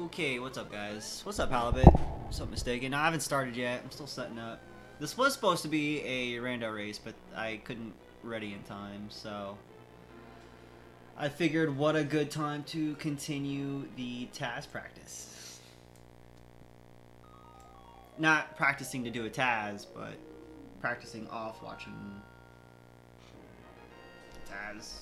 Okay, what's up, guys? What's up, Halibut? What's up, Mistaken? I haven't started yet. I'm still setting up. This was supposed to be a rando race, but I couldn't ready in time, so I figured what a good time to continue the Taz practice. Not practicing to do a Taz, but practicing off watching Taz.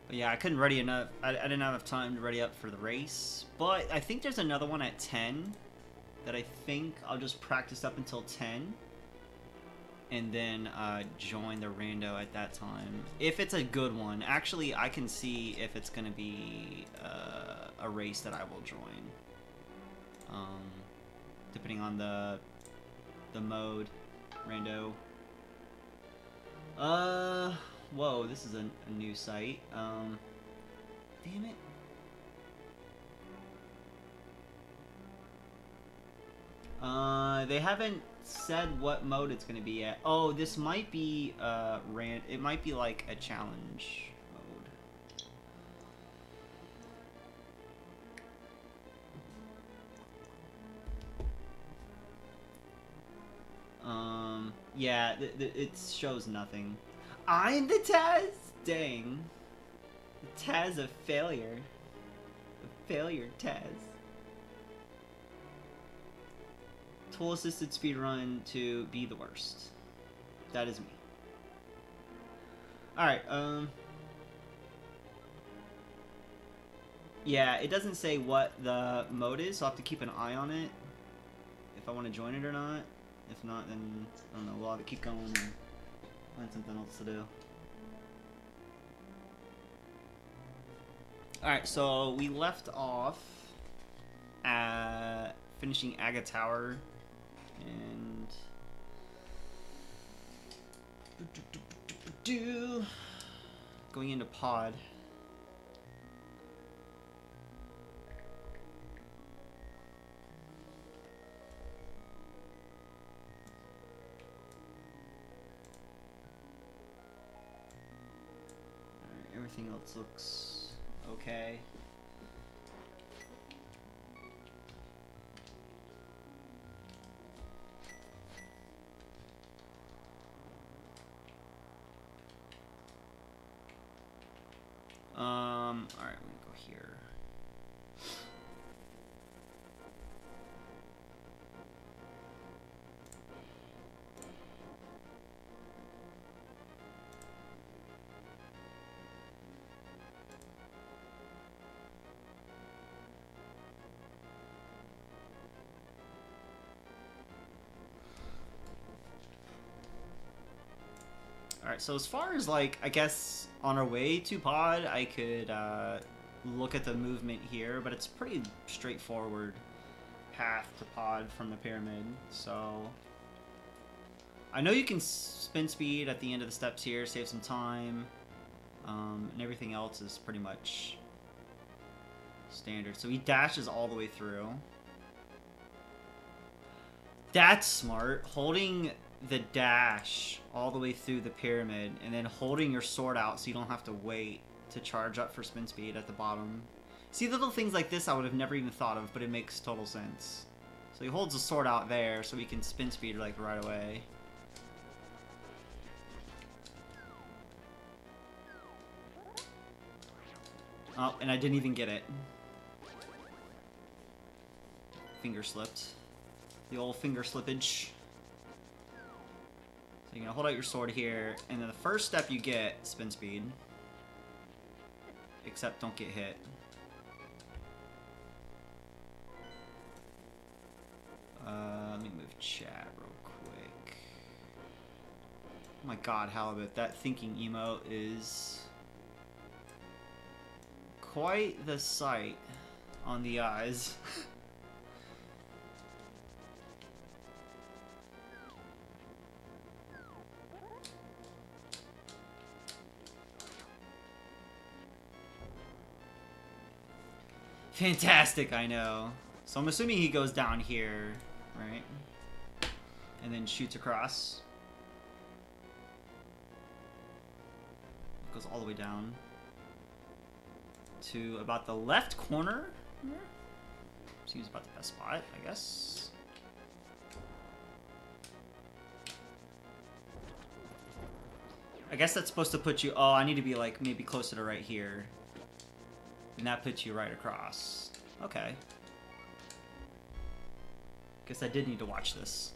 But yeah, I couldn't ready enough. I didn't have enough time to ready up for the race. But I think there's another one at 10 that I think I'll just practice up until 10. And then join the rando at that time. If it's a good one. Actually, I can see if it's going to be a race that I will join. Depending on the mode. Rando. Whoa, this is a new site. Damn it. They haven't said what mode it's gonna be at. Oh, this might be, it might be like a challenge mode. Yeah, it shows nothing. I'm the Taz? Dang. The Taz of failure. The failure Taz. Tool assisted speedrun to be the worst. That is me. Alright, yeah, it doesn't say what the mode is, so I'll have to keep an eye on it. If I want to join it or not. If not, then, I don't know, we'll have to keep going and find something else to do. Alright, so we left off at finishing Aga Tower and going into pod. Everything else looks okay. Alright, I'm gonna go here. Alright, so as far as, like, I guess on our way to pod, I could look at the movement here, but it's pretty straightforward path to pod from the pyramid, so I know you can spin speed at the end of the steps here, save some time, and everything else is pretty much standard. So he dashes all the way through. That's smart. Holding the dash all the way through the pyramid and then holding your sword out so you don't have to wait to charge up for spin speed at the bottom. See, little things like this I would have never even thought of, but it makes total sense. So he holds the sword out there so he can spin speed like right away. Oh, and I didn't even get it. Finger slipped. The old finger slippage. So you're gonna hold out your sword here, and then the first step you get, spin speed. Except don't get hit. Let me move chat real quick. Oh my god, Halibut, that thinking emote is quite the sight on the eyes. Fantastic, I know. So I'm assuming he goes down here, right? And then shoots across. Goes all the way down to about the left corner. Seems about the best spot, I guess. I guess that's supposed to put you... Oh, I need to be like maybe closer to right here. And that puts you right across. Okay. Guess I did need to watch this.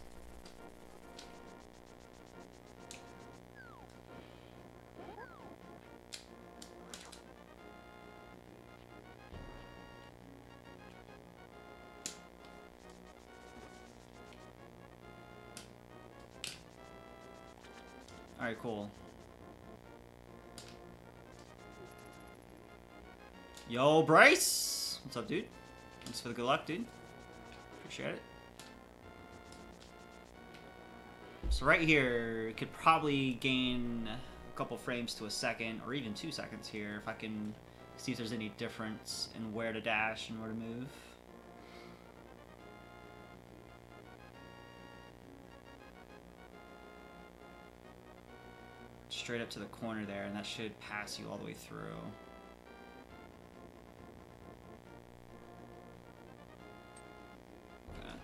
Alright, cool. Yo, Bryce! What's up, dude? Thanks for the good luck, dude. Appreciate it. So right here, could probably gain a couple frames to a second, or even 2 seconds here, if I can see if there's any difference in where to dash and where to move. Straight up to the corner there, and that should pass you all the way through. Okay.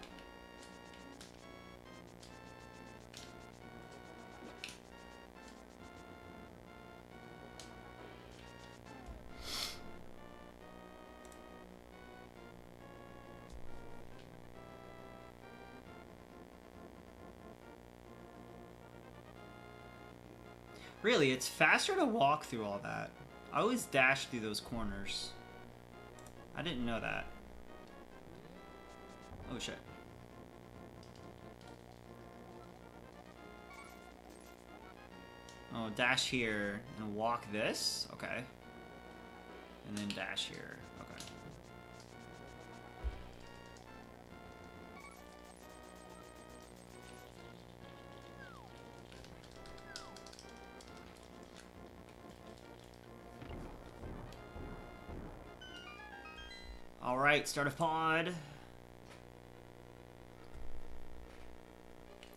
Really, it's faster to walk through all that. I always dash through those corners. I didn't know that. Oh shit. Oh, dash here and walk this? Okay. And then dash here. Okay. Alright, start of pod.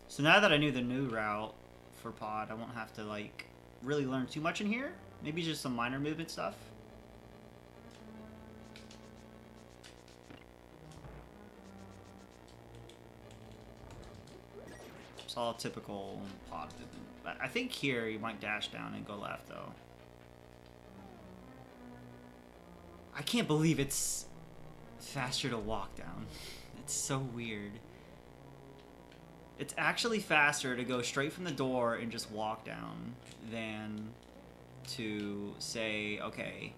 So now that I knew the new route for pod, I won't have to, like, really learn too much in here. Maybe just some minor movement stuff. It's all typical pod movement. But I think here you might dash down and go left, though. I can't believe it's faster to walk down. It's so weird. It's actually faster to go straight from the door and just walk down than to say, okay,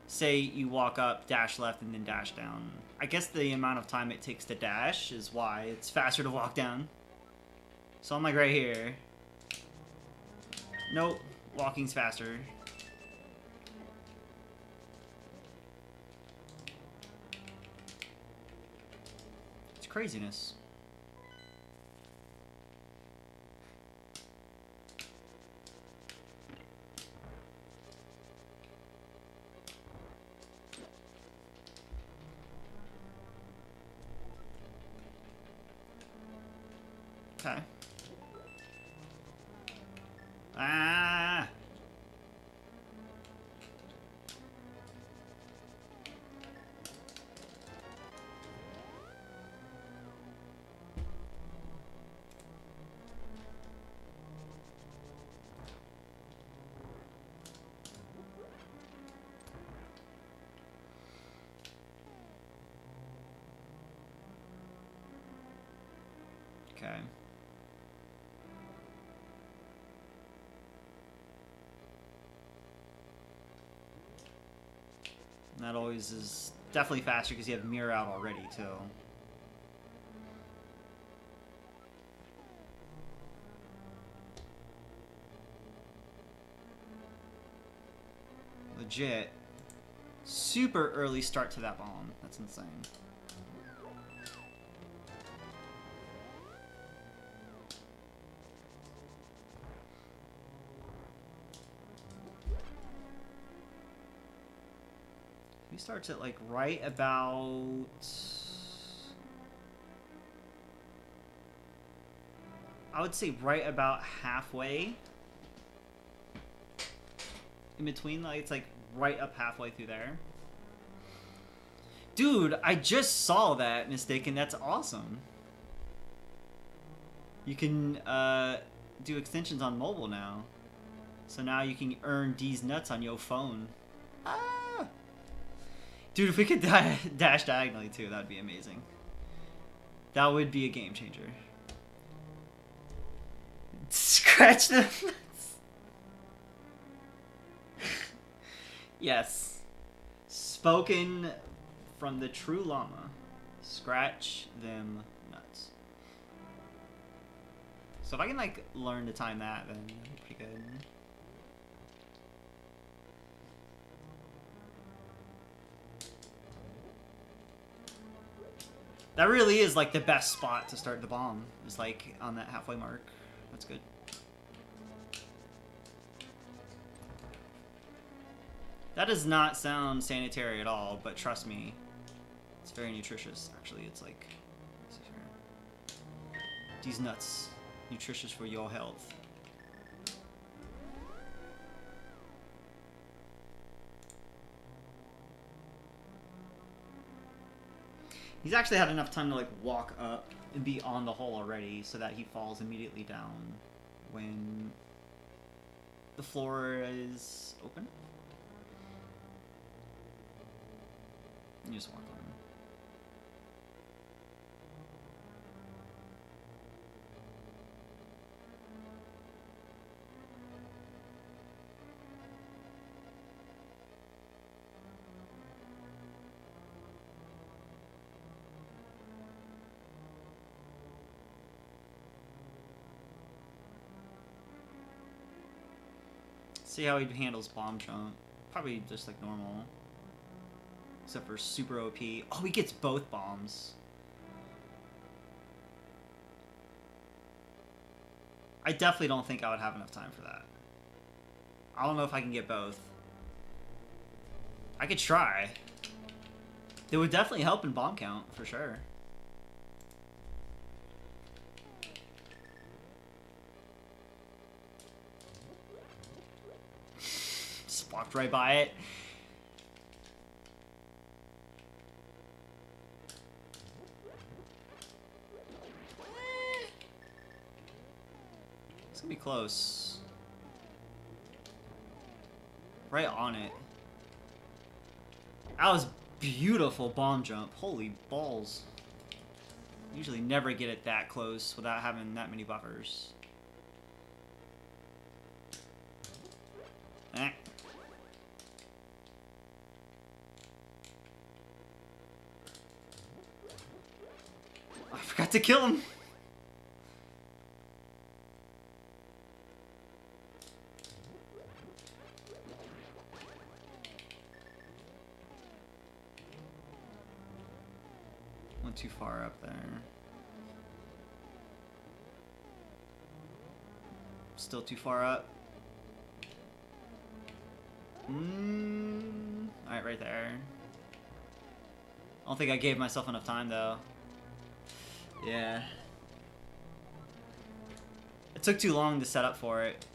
say you walk up, dash left, and then dash down. I guess the amount of time it takes to dash is why it's faster to walk down. So I'm like right here. Nope, walking's faster. It's craziness. Okay. Ah! Okay. And that always is definitely faster because you have mirror out already, too. Legit. Super early start to that bomb. That's insane. He starts at like right about... I would say right about halfway. In between, like it's like right up halfway through there. Dude, I just saw that, Mistaken. That's awesome. You can do extensions on mobile now. So now you can earn these nuts on your phone. Ah! Dude, if we could dash diagonally too, that'd be amazing. That would be a game changer. Scratch them. Yes. Spoken from the true llama. Scratch them nuts. So if I can like learn to time that, then that'd be pretty good. That really is like the best spot to start the bomb. Is like on that halfway mark. That's good. That does not sound sanitary at all, but trust me, it's very nutritious. Actually, it's like these nuts, nutritious for your health. He's actually had enough time to like walk up and be on the hole already, so that he falls immediately down when the floor is open. You just walk on. See how he handles bomb jump. Probably just like normal. Except for super OP. Oh, he gets both bombs. I definitely don't think I would have enough time for that. I don't know if I can get both. I could try. They would definitely help in bomb count, for sure. Just walked right by it. It's gonna be close. Right on it. That was beautiful bomb jump. Holy balls. Usually never get it that close without having that many buffers. Eh. I forgot to kill him. Went too far up there. Still too far up. Alright, right there. I don't think I gave myself enough time, though. Yeah. It took too long to set up for it.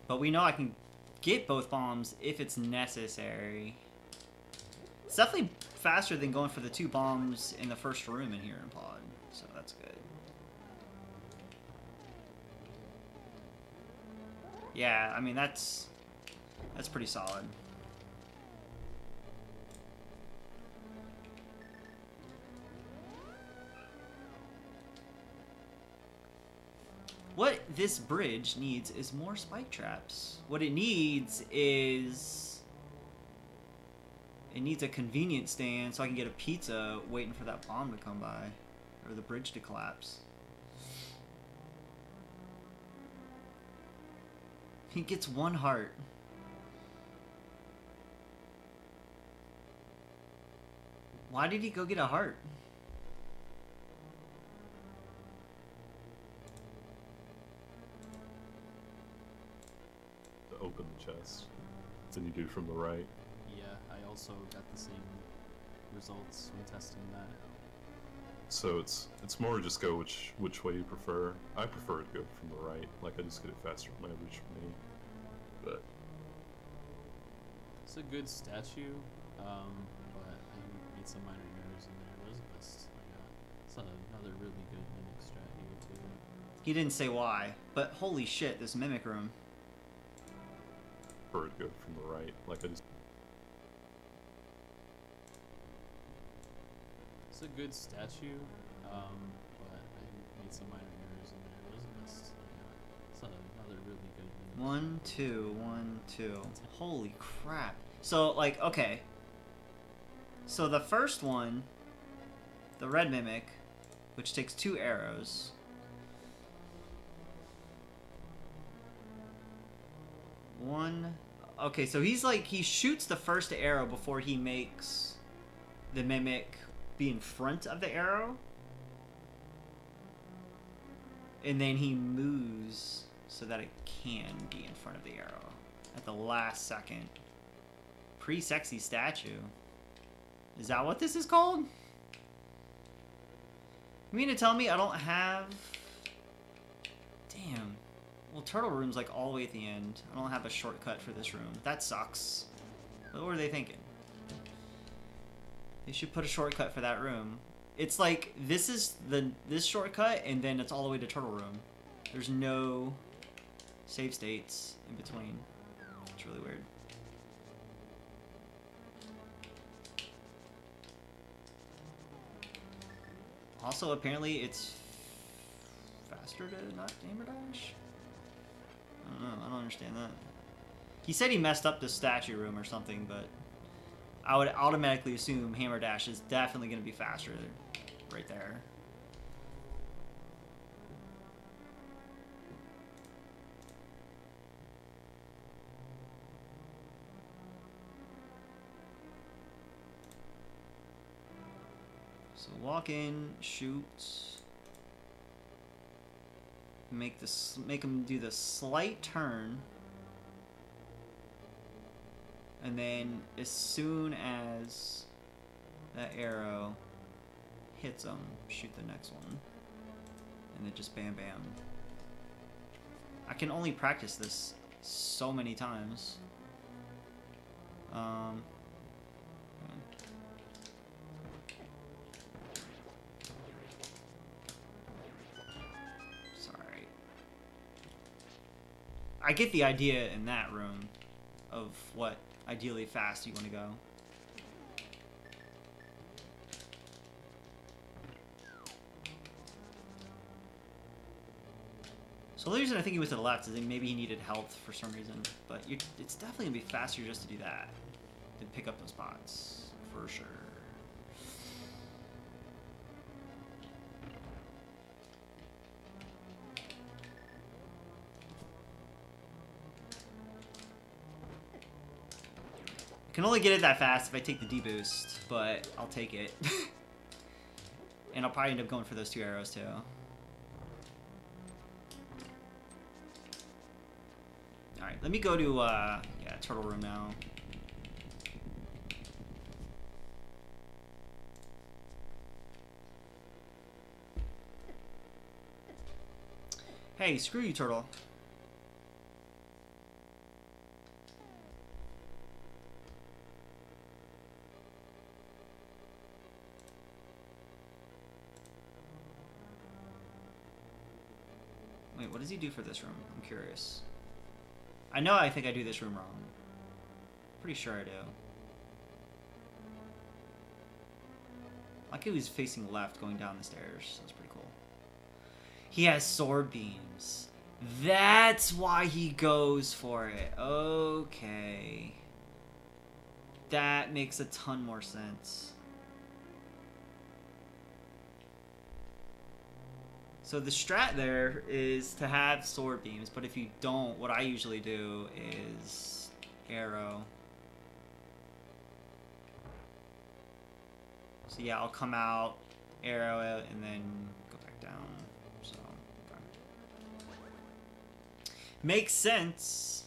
But we know I can get both bombs if it's necessary. It's definitely faster than going for the 2 bombs in the first room in here in pod. So that's good. Yeah, I mean, that's pretty solid. What this bridge needs is more spike traps. What it needs is... It needs a convenience stand so I can get a pizza waiting for that bomb to come by. Or the bridge to collapse. He gets 1 heart. Why did he go get a heart? To open the chest. Then you do from the right. Yeah. I also got the same results when testing that. So it's more just go which way you prefer. I prefer to go from the right, like I just get it faster on average for me. But it's a good statue, but I made some minor errors in there. That was the best I got. It's another really good mimic strat here too. He didn't say why, but holy shit, this mimic room. prefer to go from the right, like I just. It's a good statue, but I made some minor errors in there. That was the best I got. It's another really good mimic. 1, 2, 1, 2. Holy crap. So, like, okay. So the first one, the red mimic, which takes 2 arrows. One. Okay, so he's like, he shoots the first arrow before he makes the mimic be in front of the arrow. And then he moves so that it can be in front of the arrow at the last second. Pretty sexy statue. Is that what this is called? You mean to tell me I don't have... Damn. Well, Turtle Room's like all the way at the end. I don't have a shortcut for this room. That sucks. What were they thinking? They should put a shortcut for that room. It's like, this is this shortcut, and then it's all the way to Turtle Room. There's no save states in between. It's really weird. Also, apparently, it's faster to not hammer dash? I don't know. I don't understand that. He said he messed up the statue room or something, but I would automatically assume hammer dash is definitely going to be faster right there. So walk in, shoot, make him do the slight turn, and then as soon as that arrow hits him, shoot the next one, and then just bam bam. I can only practice this so many times. Sorry. I get the idea in that room of what ideally fast you want to go. So the reason I think he went to the left is that maybe he needed health for some reason, but it's definitely gonna be faster just to do that than pick up those spots for sure. I can only get it that fast if I take the D-boost, but I'll take it. And I'll probably end up going for those 2 arrows too. Alright, let me go to, yeah, Turtle Room now. Hey, screw you, Turtle. Wait, what does he do for this room? I'm curious. I think I do this room wrong. Pretty sure I do. Like he was facing left going down the stairs. That's pretty cool. He has sword beams. That's why he goes for it. Okay. That makes a ton more sense. So the strat there is to have sword beams, but if you don't, what I usually do is arrow. So yeah, I'll come out, arrow it, and then go back down. So, okay. Makes sense.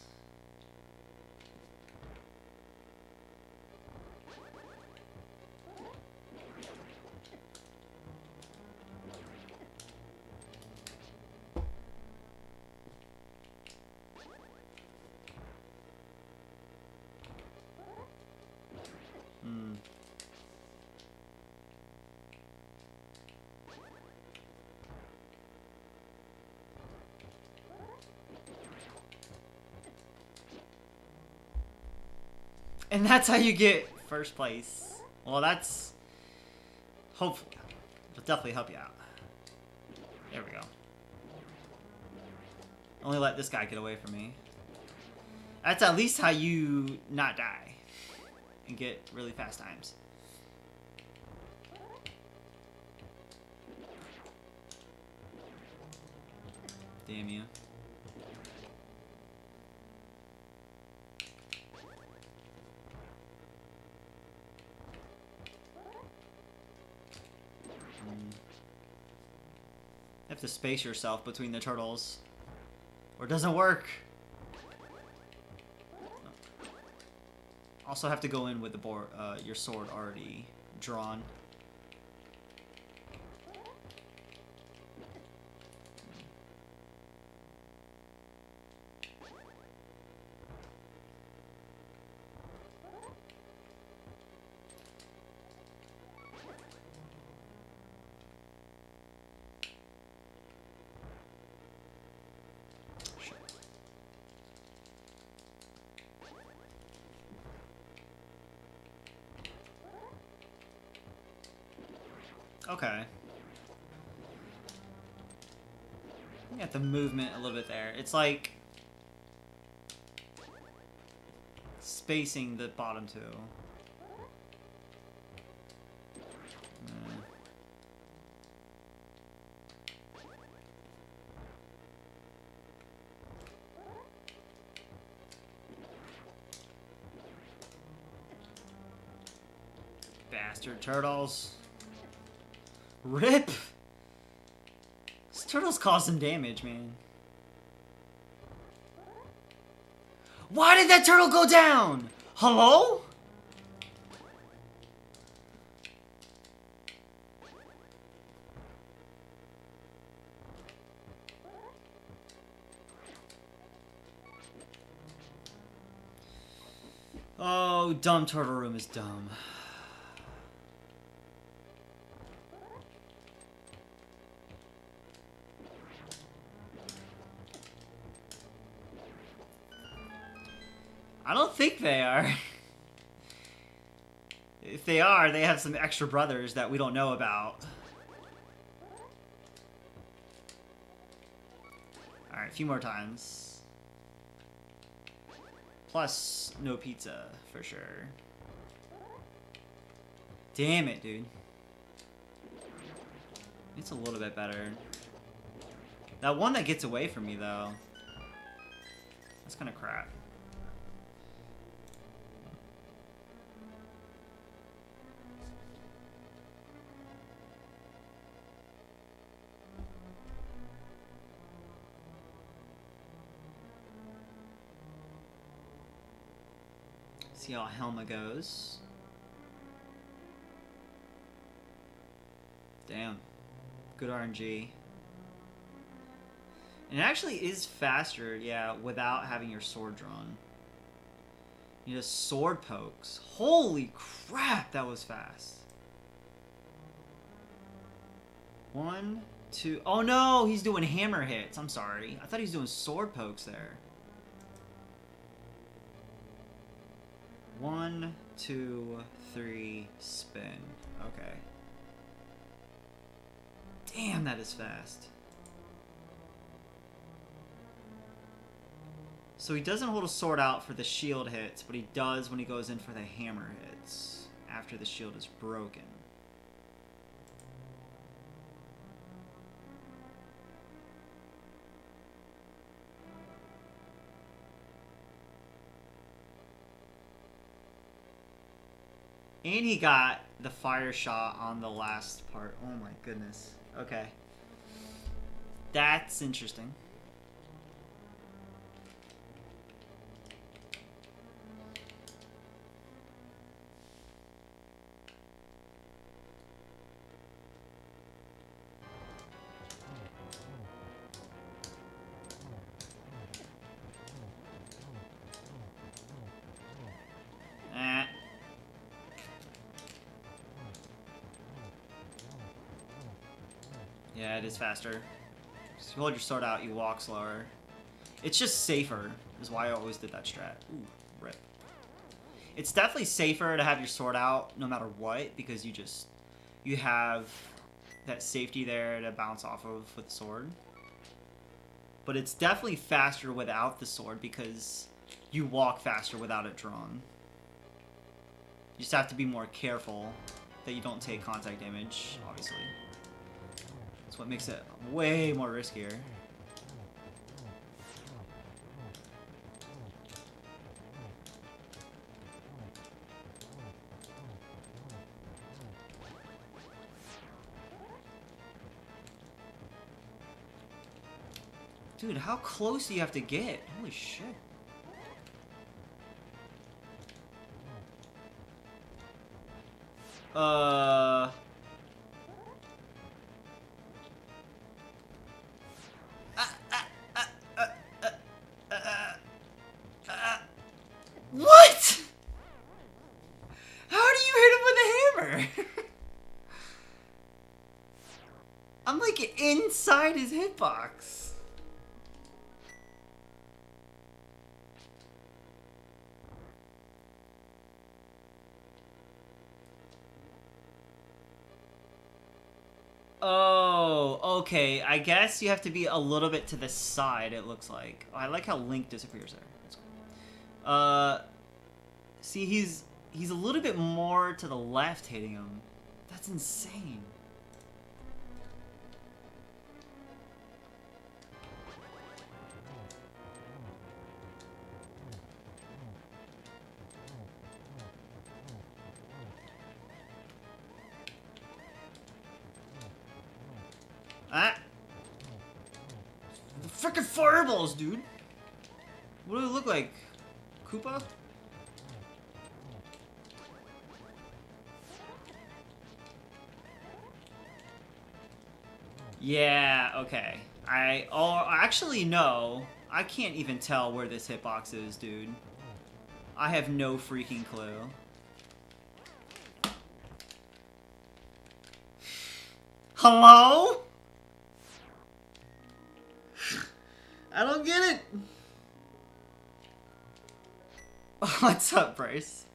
And that's how you get first place. Well, that's... hopefully. It'll definitely help you out. There we go. Only let this guy get away from me. That's at least how you not die. And get really fast times. Damn you. You have to space yourself between the turtles, or it doesn't work. Also have to go in with the your sword already drawn. Okay. You got the movement a little bit there. It's like spacing the bottom two. Bastard turtles. Rip! These turtles cause some damage, man. Why did that turtle go down? Hello? Oh, dumb turtle room is dumb. I don't think they are. If they are, they have some extra brothers that we don't know about. Alright, a few more times. Plus, no pizza, for sure. Damn it, dude. It's a little bit better. That one that gets away from me, though. That's kind of crap. See how Helma goes. Damn. Good RNG. And it actually is faster, yeah, without having your sword drawn. You just sword pokes. Holy crap, that was fast. 1, 2... Oh no, he's doing hammer hits. I'm sorry. I thought he was doing sword pokes there. 1, 2, 3, spin. Okay. Damn, that is fast. So he doesn't hold a sword out for the shield hits, but he does when he goes in for the hammer hits after the shield is broken. And he got the fire shot on the last part. Oh my goodness. Okay. That's interesting. Yeah, it is faster. So you hold your sword out, you walk slower. It's just safer, is why I always did that strat. Ooh, rip. It's definitely safer to have your sword out no matter what, because you have that safety there to bounce off of with the sword. But it's definitely faster without the sword because you walk faster without it drawn. You just have to be more careful that you don't take contact damage, obviously. That's what makes it way more riskier. Dude, how close do you have to get? Holy shit. What? How do you hit him with a hammer? I'm like inside his hitbox. Oh, okay. I guess you have to be a little bit to the side, it looks like. Oh, I like how Link disappears there. That's cool. See, he's a little bit more to the left hitting him. That's insane. Ah! Freaking fireballs, dude! What do they look like? Koopa? Yeah, okay. Actually, no. I can't even tell where this hitbox is, dude. I have no freaking clue. Hello? I don't get it. What's up, Bryce?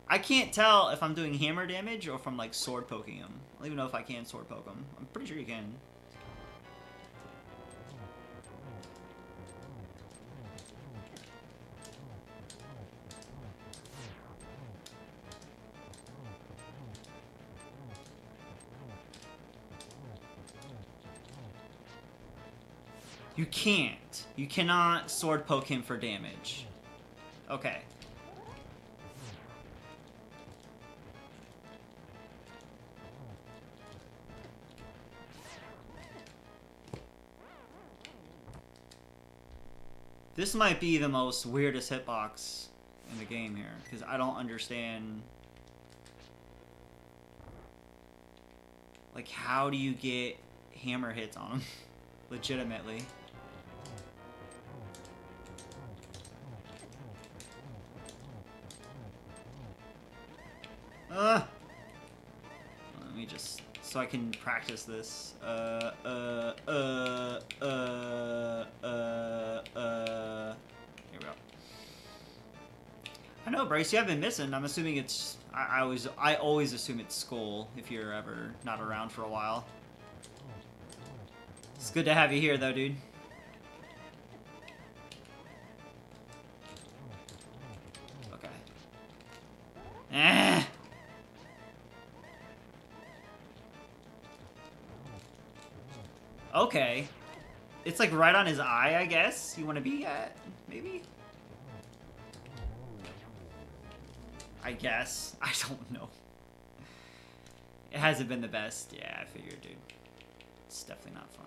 I can't tell if I'm doing hammer damage or if I'm like sword poking him. I don't even know if I can sword poke him. I'm pretty sure you can. You can't. You cannot sword poke him for damage. Okay. This might be the most weirdest hitbox in the game here, because I don't understand. Like, how do you get hammer hits on him? Legitimately. Let me just, so I can practice this. Here we go. I know, Bryce, you have been missing. I'm assuming it's, I always assume it's school if you're ever not around for a while. It's good to have you here, though, dude. Okay. Eh. Okay. It's like right on his eye, I guess. You want to be at, maybe? I guess. I don't know. It hasn't been the best. Yeah, I figured, dude. It's definitely not fun.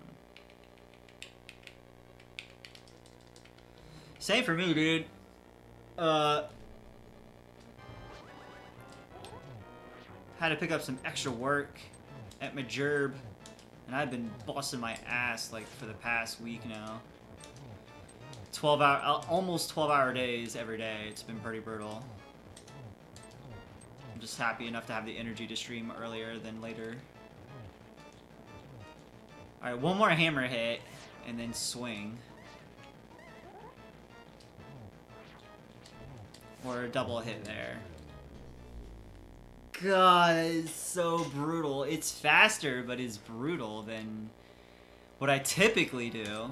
Same for me, dude. Had to pick up some extra work at my job, and I've been busting my ass like for the past week now. 12-hour, almost 12-hour days every day. It's been pretty brutal. I'm just happy enough to have the energy to stream earlier than later. Alright, one more hammer hit, and then swing. Or a double hit there. God, that is so brutal. It's faster, but it's brutal than what I typically do.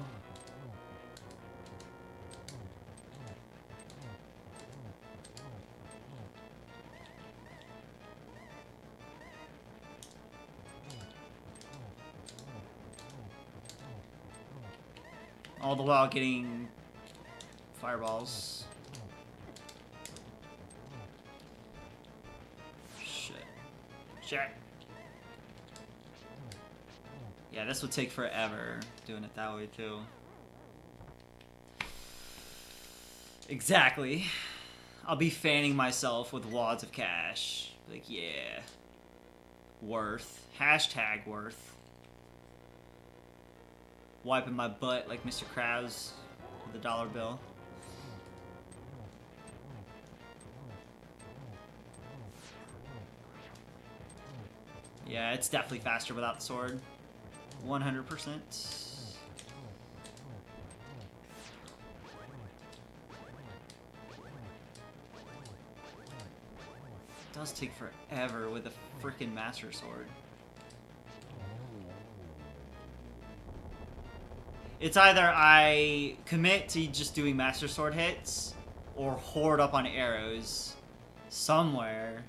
All the while getting fireballs. Shit. Shit. Yeah, this would take forever doing it that way too. Exactly. I'll be fanning myself with wads of cash. Like, yeah. Worth. Hashtag worth. Wiping my butt like Mr. Krabs with a dollar bill. Yeah, it's definitely faster without the sword. 100%. It does take forever with a freaking Master Sword. It's either I commit to just doing Master Sword hits, or hoard up on arrows somewhere,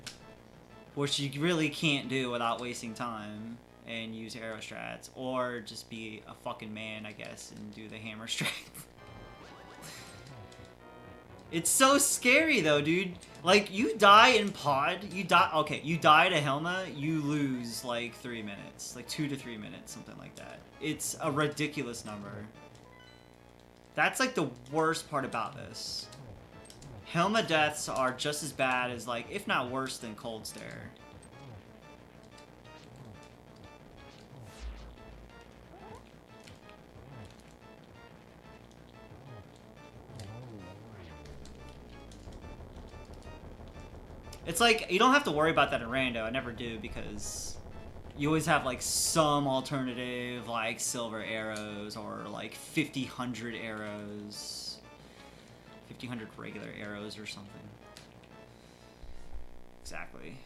which you really can't do without wasting time, and use arrow strats, or just be a fucking man, I guess, and do the hammer strength. It's so scary though, dude. Like, you die in pod, you die to Helma, you lose like 3 minutes, like 2 to 3 minutes, something like that. It's a ridiculous number. That's like the worst part about this. Helma deaths are just as bad as, like, if not worse than Cold Stare. It's like, you don't have to worry about that in Rando. I never do, because you always have, like, some alternative, like, silver arrows, or, like, 50-100 arrows. 50-100 regular arrows or something. Exactly.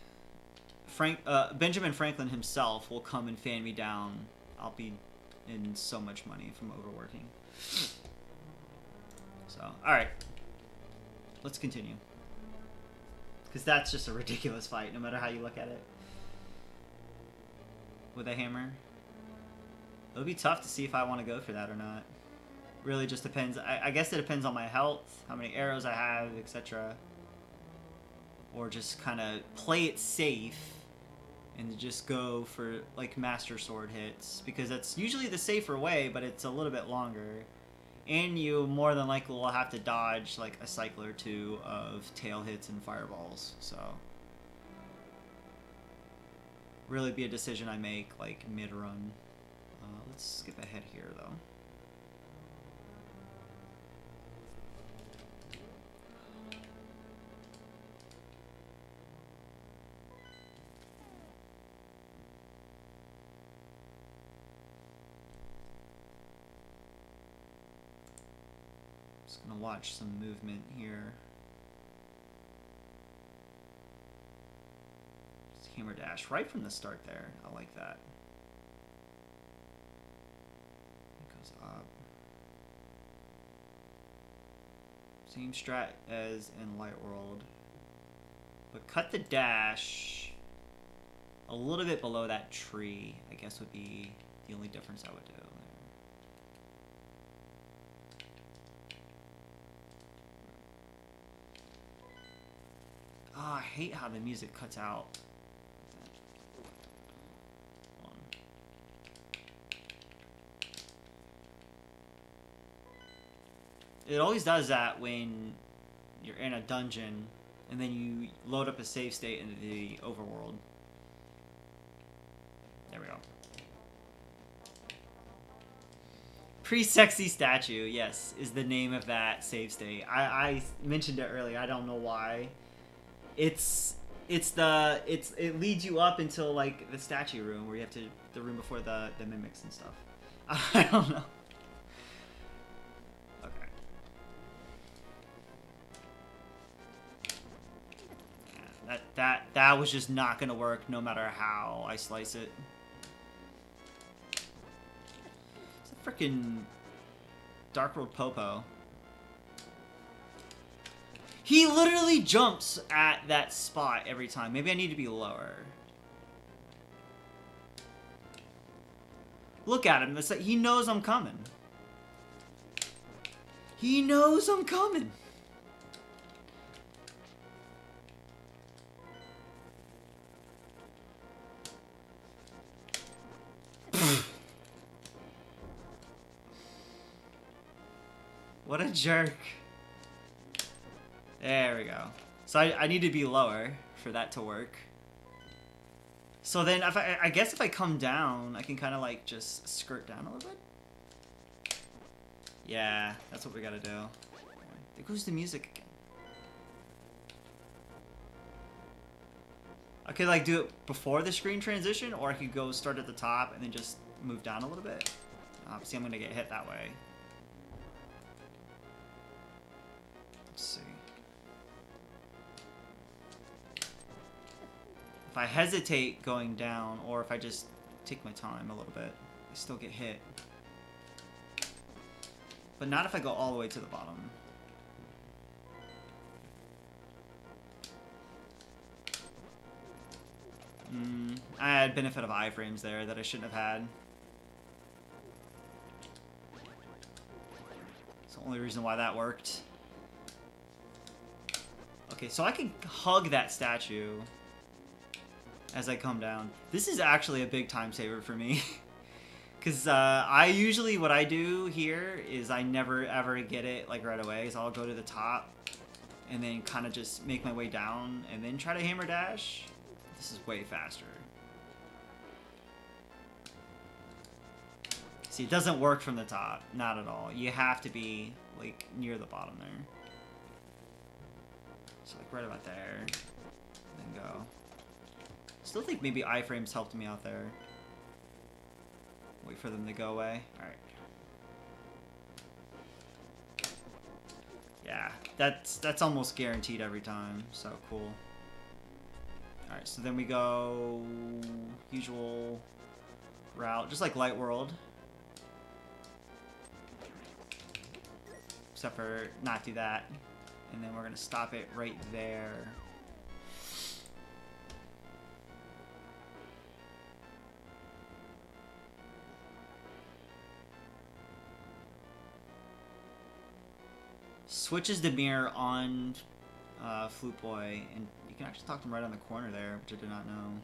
Benjamin Franklin himself will come and fan me down. I'll be in so much money from overworking. So, alright. Let's continue. Because that's just a ridiculous fight, no matter how you look at it. With a hammer. It'll be tough to see if I want to go for that or not. Really just depends. I guess it depends on my health, how many arrows I have, etc. Or just kind of play it safe and just go for, like, Master Sword hits. Because that's usually the safer way, but it's a little bit longer. And you more than likely will have to dodge, like, a cycle or two of tail hits and fireballs, so. Really be a decision I make, like, mid-run. Let's skip ahead here, though. Just gonna watch some movement here. Just hammer dash right from the start there. I like that. It goes up. Same strat as in Light World. But cut the dash a little bit below that tree, I guess, would be the only difference I would do. Oh, I hate how the music cuts out. It always does that when you're in a dungeon and then you load up a save state into the overworld. There we go. Pre-sexy statue, yes, is the name of that save state. I mentioned it earlier. I don't know why. It leads you up until, like, the statue room where you have to, the room before the mimics and stuff. I don't know. Okay. that was just not gonna work no matter how I slice it. It's a freaking Dark World Popo. He literally jumps at that spot every time. Maybe I need to be lower. Look at him. It's like he knows I'm coming. He knows I'm coming. What a jerk. There we go. So I need to be lower for that to work. So then if I guess if I come down, I can kind of like just skirt down a little bit. Yeah, that's what we gotta do. There goes the music again. I could like do it before the screen transition, or I could go start at the top and then just move down a little bit. See, I'm gonna get hit that way. Let's see. If I hesitate going down, or if I just take my time a little bit, I still get hit. But not if I go all the way to the bottom. I had benefit of iframes there that I shouldn't have had. It's the only reason why that worked. Okay, so I can hug that statue as I come down. This is actually a big time saver for me. Because I usually, what I do here is I never ever get it like right away. So I'll go to the top and then kind of just make my way down and then try to hammer dash. This is way faster. See, it doesn't work from the top. Not at all. You have to be like near the bottom there. So like right about there. Then go. Still think maybe iframes helped me out there. Wait for them to go away. Alright. Yeah, that's almost guaranteed every time. So cool. Alright, so then we go usual route, just like Light World. Except for not do that. And then we're gonna stop it right there. Switches the mirror on Flute Boy, and you can actually talk to him right on the corner there, which I did not know.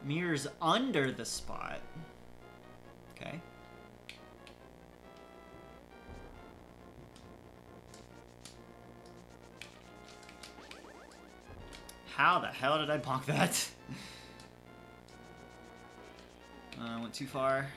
Mirrors under the spot. Okay. How the hell did I bonk that? Went too far.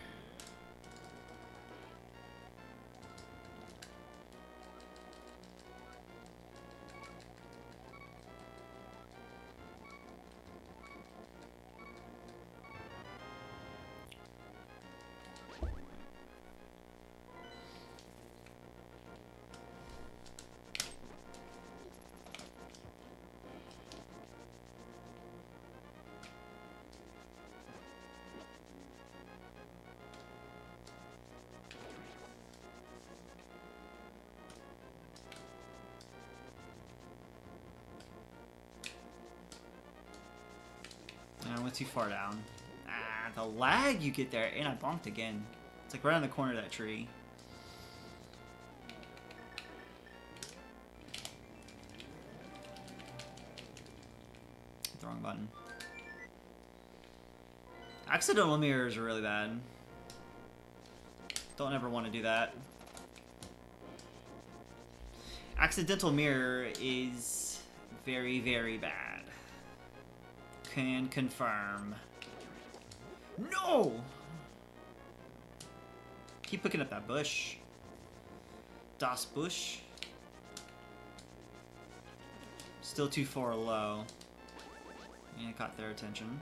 I went too far down. Ah, the lag you get there, and I bonked again. It's like right on the corner of that tree. Hit the wrong button. Accidental mirrors are really bad. Don't ever want to do that. Accidental mirror is very, very bad. Can confirm. No! Keep picking up that bush. Das Bush. Still too far low. And it caught their attention.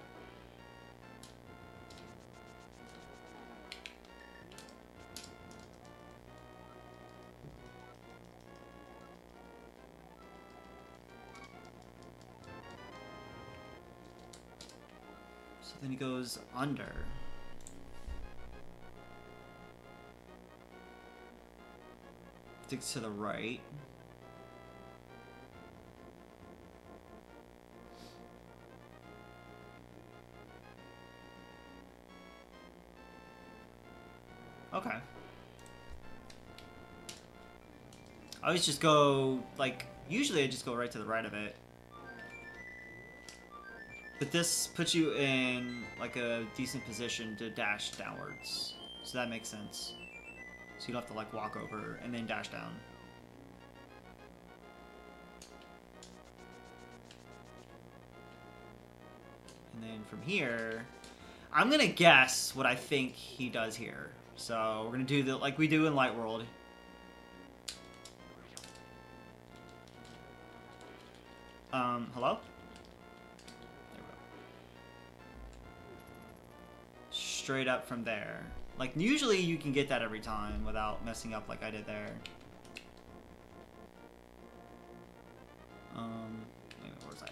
Then he goes under. Sticks to the right. Okay. I always just go, like, usually I just go right to the right of it. But this puts you in, like, a decent position to dash downwards. So that makes sense. So you don't have to, like, walk over and then dash down. And then from here, I'm gonna guess what I think he does here. So we're gonna do the like we do in Light World. Hello? There we go. Straight up from there. Like, usually you can get that every time without messing up like I did there. Wait, where was I?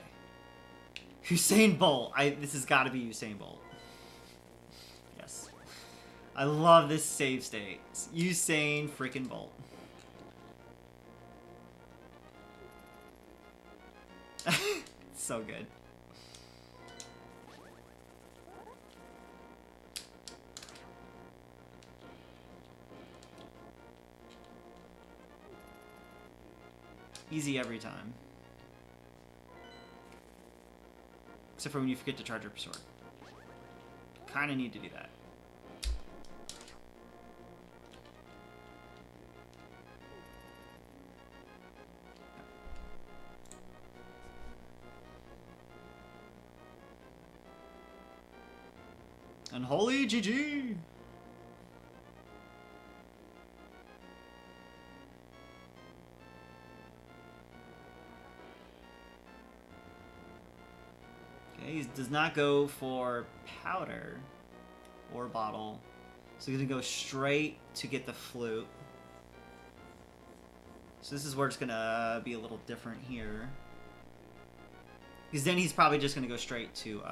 Usain Bolt. This has got to be Usain Bolt. Yes. I love this save state. It's Usain freaking Bolt. So good. Easy every time. Except for when you forget to charge up your sword. Kinda need to do that. Unholy GG! Okay, he does not go for powder or bottle. So he's gonna go straight to get the flute. So this is where it's gonna be a little different here. Because then he's probably just gonna go straight to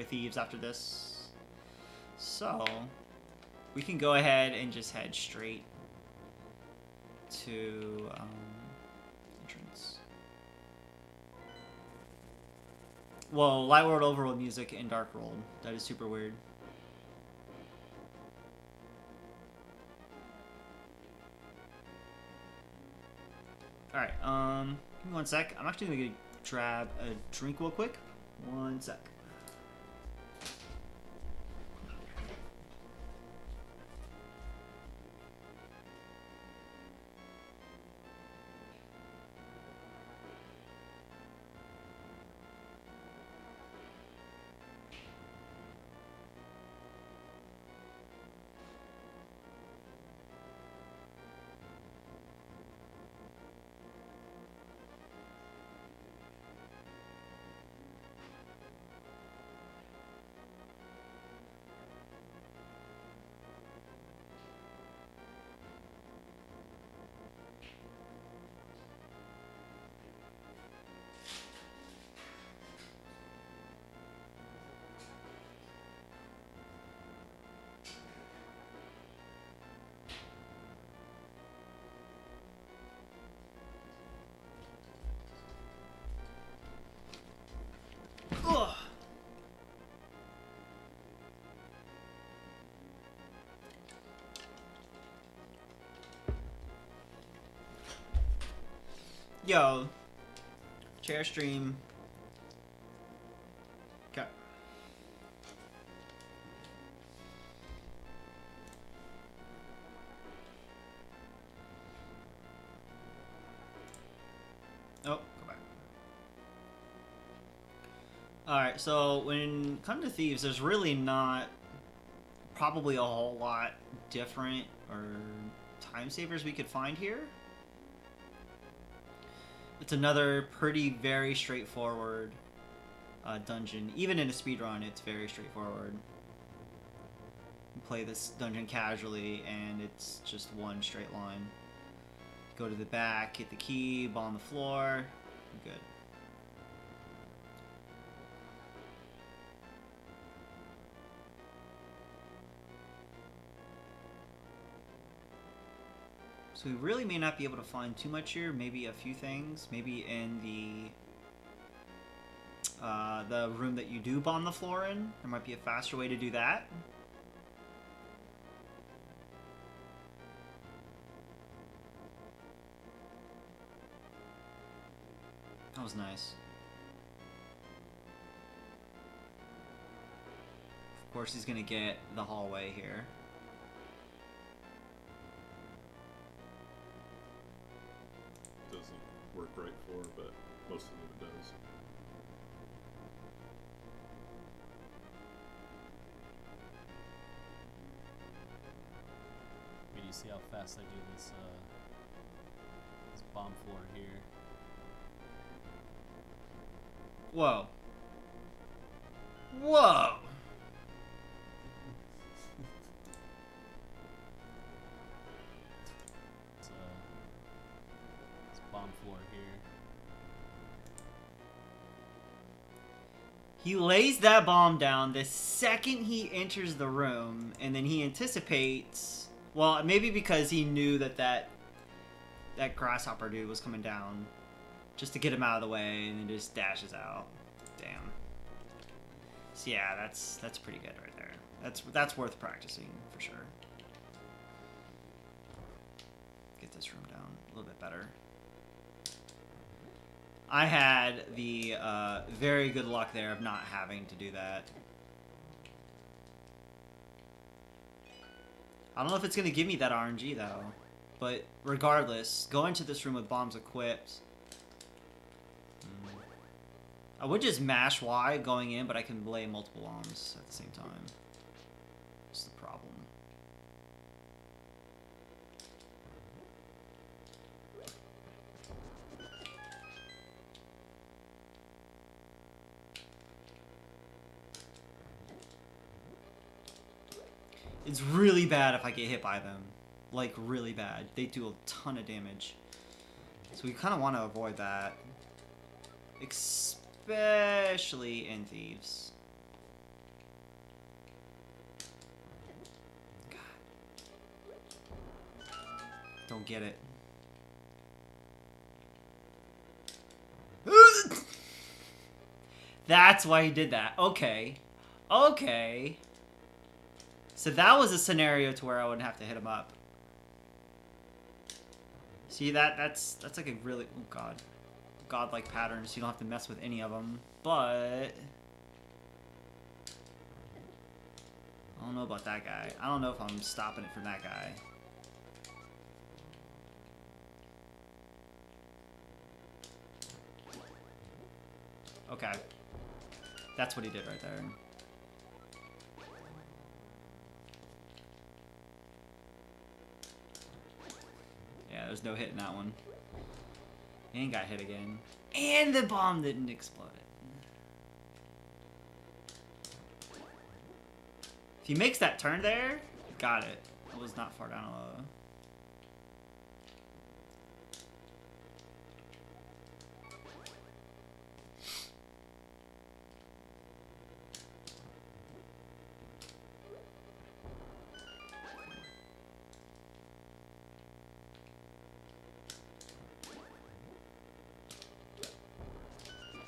Thieves after this. So we can go ahead and just head straight to entrance. Whoa, Light World, Overworld music in Dark World. That is super weird. Alright, give me one sec. I'm actually gonna grab a drink real quick. One sec. Ugh. Yo, chair stream. Okay. Oh, go back. Alright, so when it comes to Thieves, there's really not probably a whole lot different or time savers we could find here. It's another very straightforward dungeon. Even in a speedrun, it's very straightforward. You play this dungeon casually, and it's just one straight line. Go to the back, get the key, ball on the floor, good. So we really may not be able to find too much here. Maybe a few things. Maybe in the room that you do bomb the floor in. There might be a faster way to do that. That was nice. Of course, he's gonna get the hallway here. Doesn't work right for, but most of it does. Wait, do you see how fast I do this this bomb floor here? Whoa. Whoa! This bomb floor here. He lays that bomb down the second he enters the room, and then he anticipates... Well, maybe because he knew that grasshopper dude was coming down, just to get him out of the way, and then just dashes out. Damn. So yeah, that's pretty good right there. That's worth practicing for sure. Get this room down a little bit better. I had the very good luck there of not having to do that. I don't know if it's going to give me that RNG though, but regardless, go into this room with bombs equipped. I would just mash Y going in, but I can lay multiple bombs at the same time. That's the problem. It's really bad if I get hit by them. Like, really bad. They do a ton of damage. So we kind of want to avoid that. Especially in Thieves. God. Don't get it. That's why he did that. Okay. Okay. So that was a scenario to where I wouldn't have to hit him up. See, that's like a really... Oh, God. Godlike patterns. You don't have to mess with any of them. But... I don't know about that guy. I don't know if I'm stopping it from that guy. Okay. That's what he did right there. Yeah, there's no hit in that one. And got hit again. And the bomb didn't explode. If he makes that turn there, got it. It was not far down low.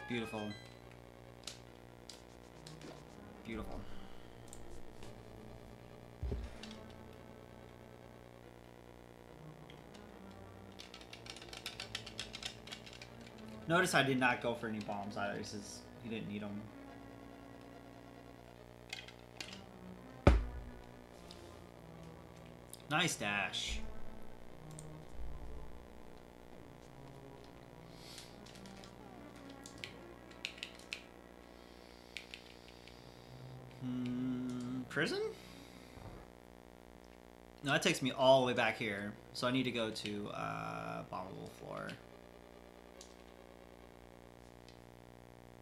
Beautiful. Beautiful. Notice I did not go for any bombs either. He says he didn't need them. Nice dash. Prison? No, that takes me all the way back here. So I need to go to bombable floor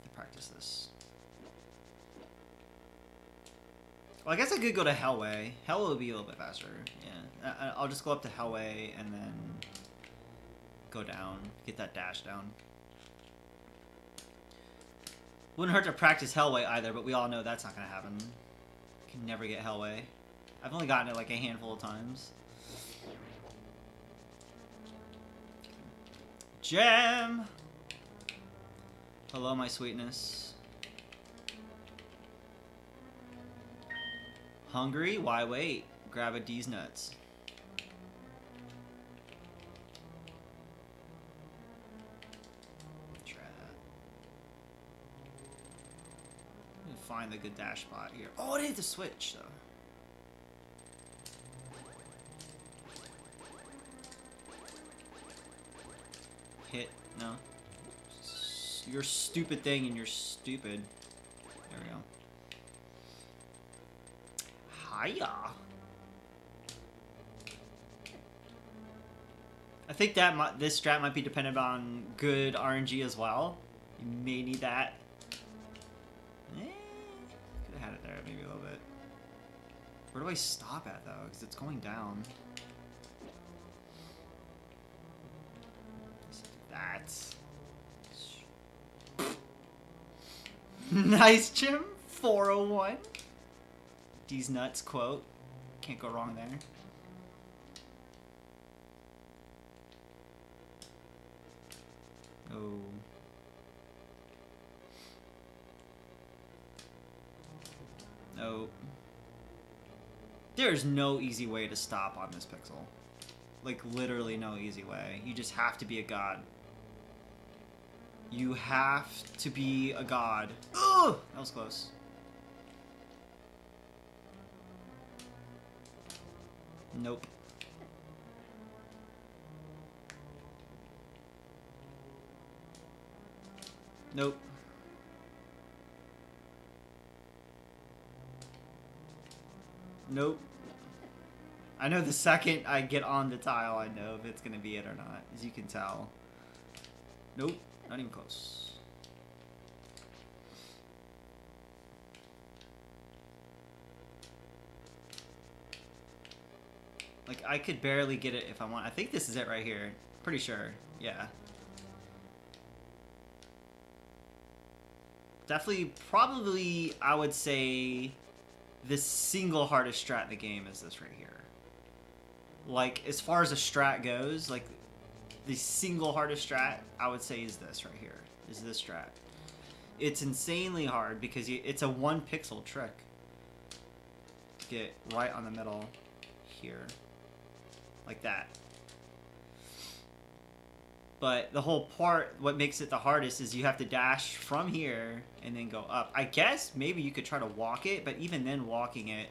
to practice this. Well, I guess I could go to Hellway. Hellway would be a little bit faster. Yeah, I'll just go up to Hellway and then go down, get that dash down. Wouldn't hurt to practice Hellway either, but we all know that's not gonna happen. Can never get Hellway. I've only gotten it like a handful of times. Jam! Hello, my sweetness. Hungry? Why wait? Grab a D's nuts. Try that. Let me find the good dash spot here. Oh, I need to switch though. Hit. No. Your stupid thing and you're stupid. There we go. Hiya. I think that this strat might be dependent on good RNG as well. You may need that. Could have had it there maybe a little bit. Where do I stop at though? Because it's going down. That's nice, Jim. 401. These nuts quote. Can't go wrong there. Oh. No. There's no easy way to stop on this pixel. Like, literally no easy way. You just have to be a god. You have to be a god. Ugh! That was close. Nope. Nope. Nope. I know the second I get on the tile, I know if it's gonna be it or not, as you can tell. Nope, not even close. Like, I could barely get it if I want. I think this is it right here. Pretty sure. Yeah. Definitely, probably, I would say the single hardest strat in the game is this right here. Like, as far as a strat goes, like, the single hardest strat, I would say is this right here. Is this strat. It's insanely hard because it's a 1 pixel trick. Get right on the middle here. Like that. But the whole part, what makes it the hardest is you have to dash from here and then go up. I guess maybe you could try to walk it, but even then walking it,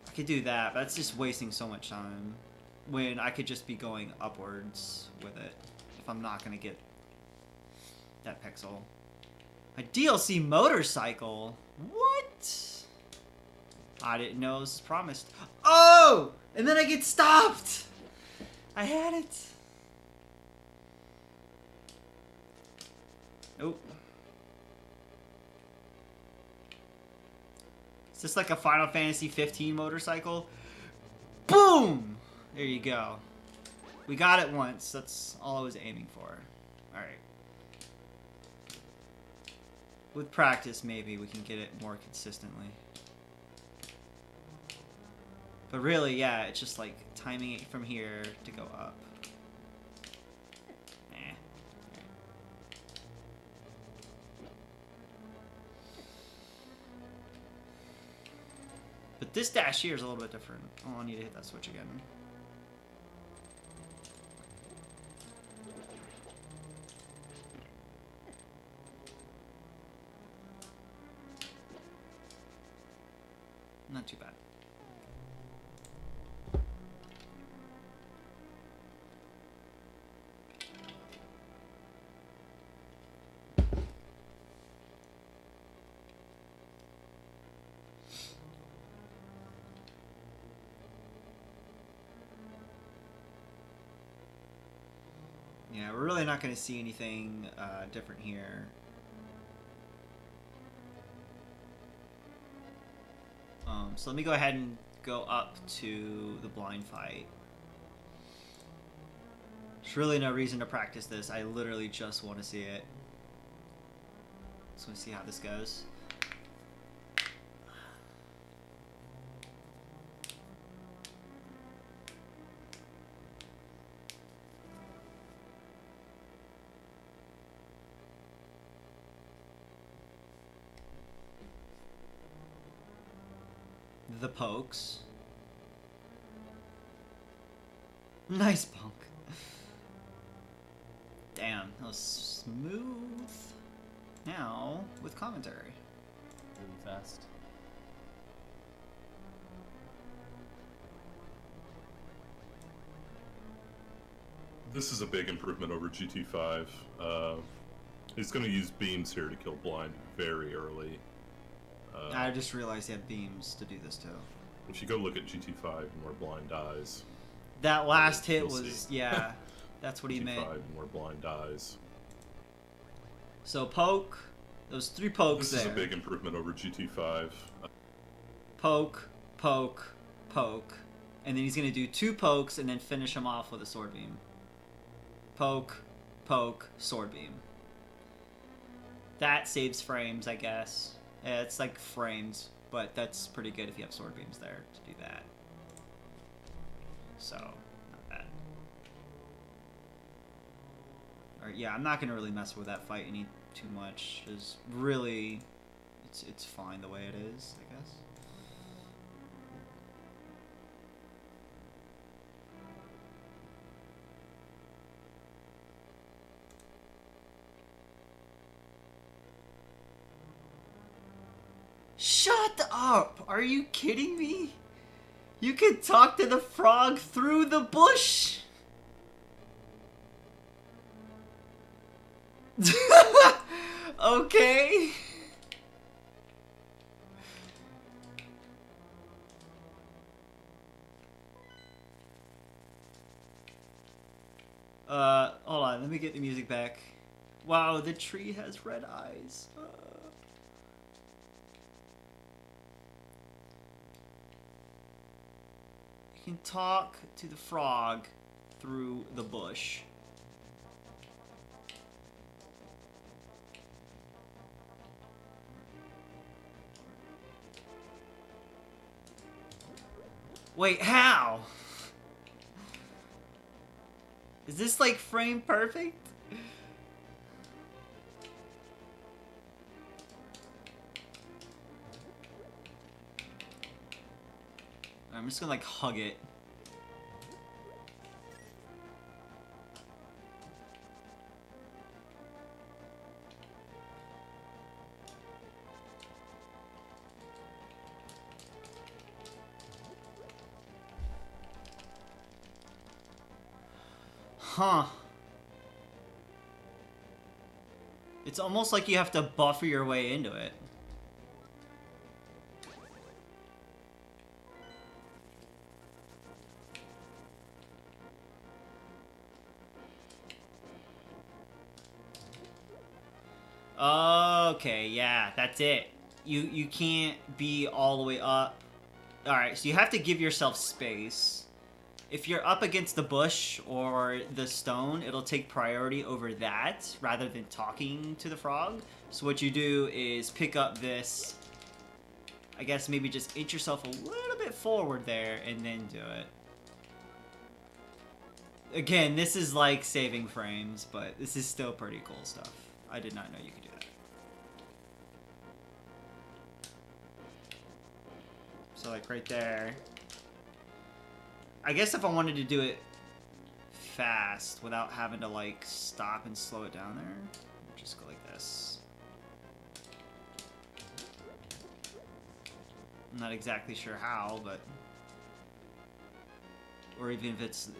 I could do that, but that's just wasting so much time when I could just be going upwards with it if I'm not going to get that pixel. A DLC motorcycle? What? I didn't know this was promised. Oh! And then I get stopped! I had it. Nope. Is this like a Final Fantasy 15 motorcycle? Boom! There you go. We got it once. That's all I was aiming for. Alright. With practice, maybe we can get it more consistently. But really, yeah, it's just like timing it from here to go up. But this dash here is a little bit different. Oh, I need to hit that switch again. Not too bad. Yeah, we're really not going to see anything different here. So let me go ahead and go up to the blind fight. There's really no reason to practice this. I literally just want to see it. Just want to see how this goes. the pokes. Nice punk. Damn, that was smooth. Now, with commentary. Really fast. This is a big improvement over GT5. He's going to use beams here to kill blind very early. I just realized he had beams to do this too. If you go look at GT5 and where blind dies, That last hit you'll was, see. yeah, that's what he GT5 meant. and where blind dies. So poke, those 3 pokes This there. is a big improvement over GT5. Poke, poke, poke. And then he's going to do 2 pokes and then finish him off with a sword beam. Poke, poke, sword beam. That saves frames, I guess. Yeah, it's like frames, but that's pretty good if you have sword beams there to do that. So, not bad. Alright, yeah, I'm not going to really mess with that fight any too much. It's really, it's fine the way it is, I guess. Shut up! Are you kidding me? You can talk to the frog through the bush! Okay. Hold on, let me get the music back. Wow, the tree has red eyes. You can talk to the frog through the bush. Wait, how? Is this like frame perfect? I'm just gonna like hug it. Huh. It's almost like you have to buffer your way into it. Okay, yeah, that's it. You can't be all the way up. Alright, so you have to give yourself space. If you're up against the bush or the stone, it'll take priority over that rather than talking to the frog. So what you do is pick up this, I guess maybe just inch yourself a little bit forward there and then do it. Again, this is like saving frames, but this is still pretty cool stuff. I did not know you could do that. So like right there. I guess if I wanted to do it fast without having to like stop and slow it down there, just go like this. I'm not exactly sure how, but or even if it's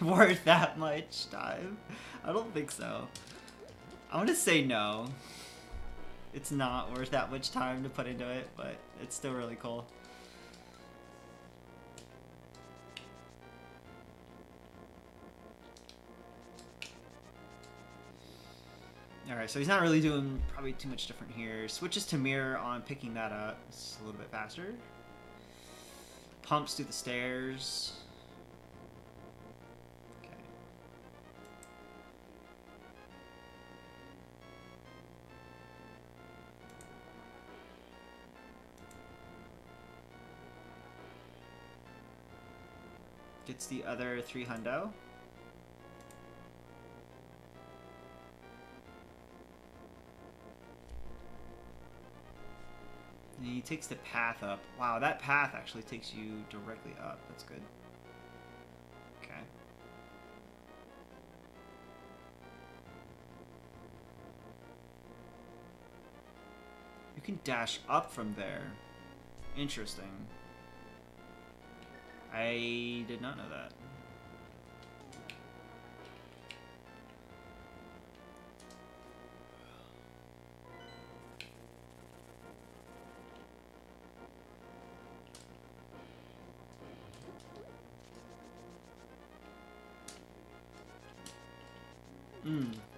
worth that much time. I don't think so. I'm gonna say no. It's not worth that much time to put into it, but it's still really cool. Alright, so he's not really doing probably too much different here. Switches to mirror on picking that up. It's a little bit faster. Pumps through the stairs. Okay. Gets the other 3 hundo. And he takes the path up. Wow, that path actually takes you directly up. That's good. Okay. You can dash up from there. Interesting. I did not know that.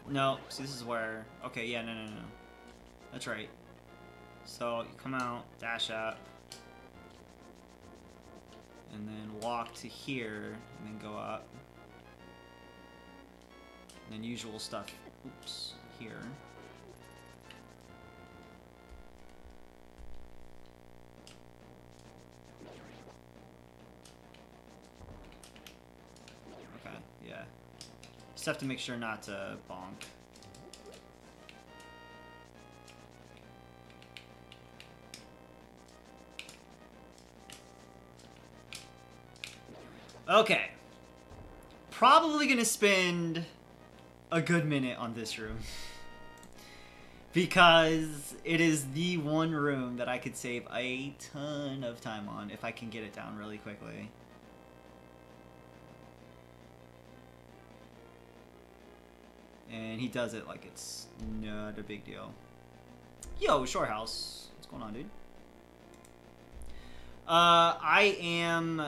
No, see, this is where... Okay, yeah, no. That's right. So, you come out, dash up, and then walk to here, and then go up. And then usual stuff, oops, here. Okay, yeah. Just have to make sure not to bonk. Okay. Probably gonna spend a good minute on this room. Because it is the one room that I could save a ton of time on if I can get it down really quickly. And he does it like it's not a big deal. Yo, Shore House. What's going on, dude? I am...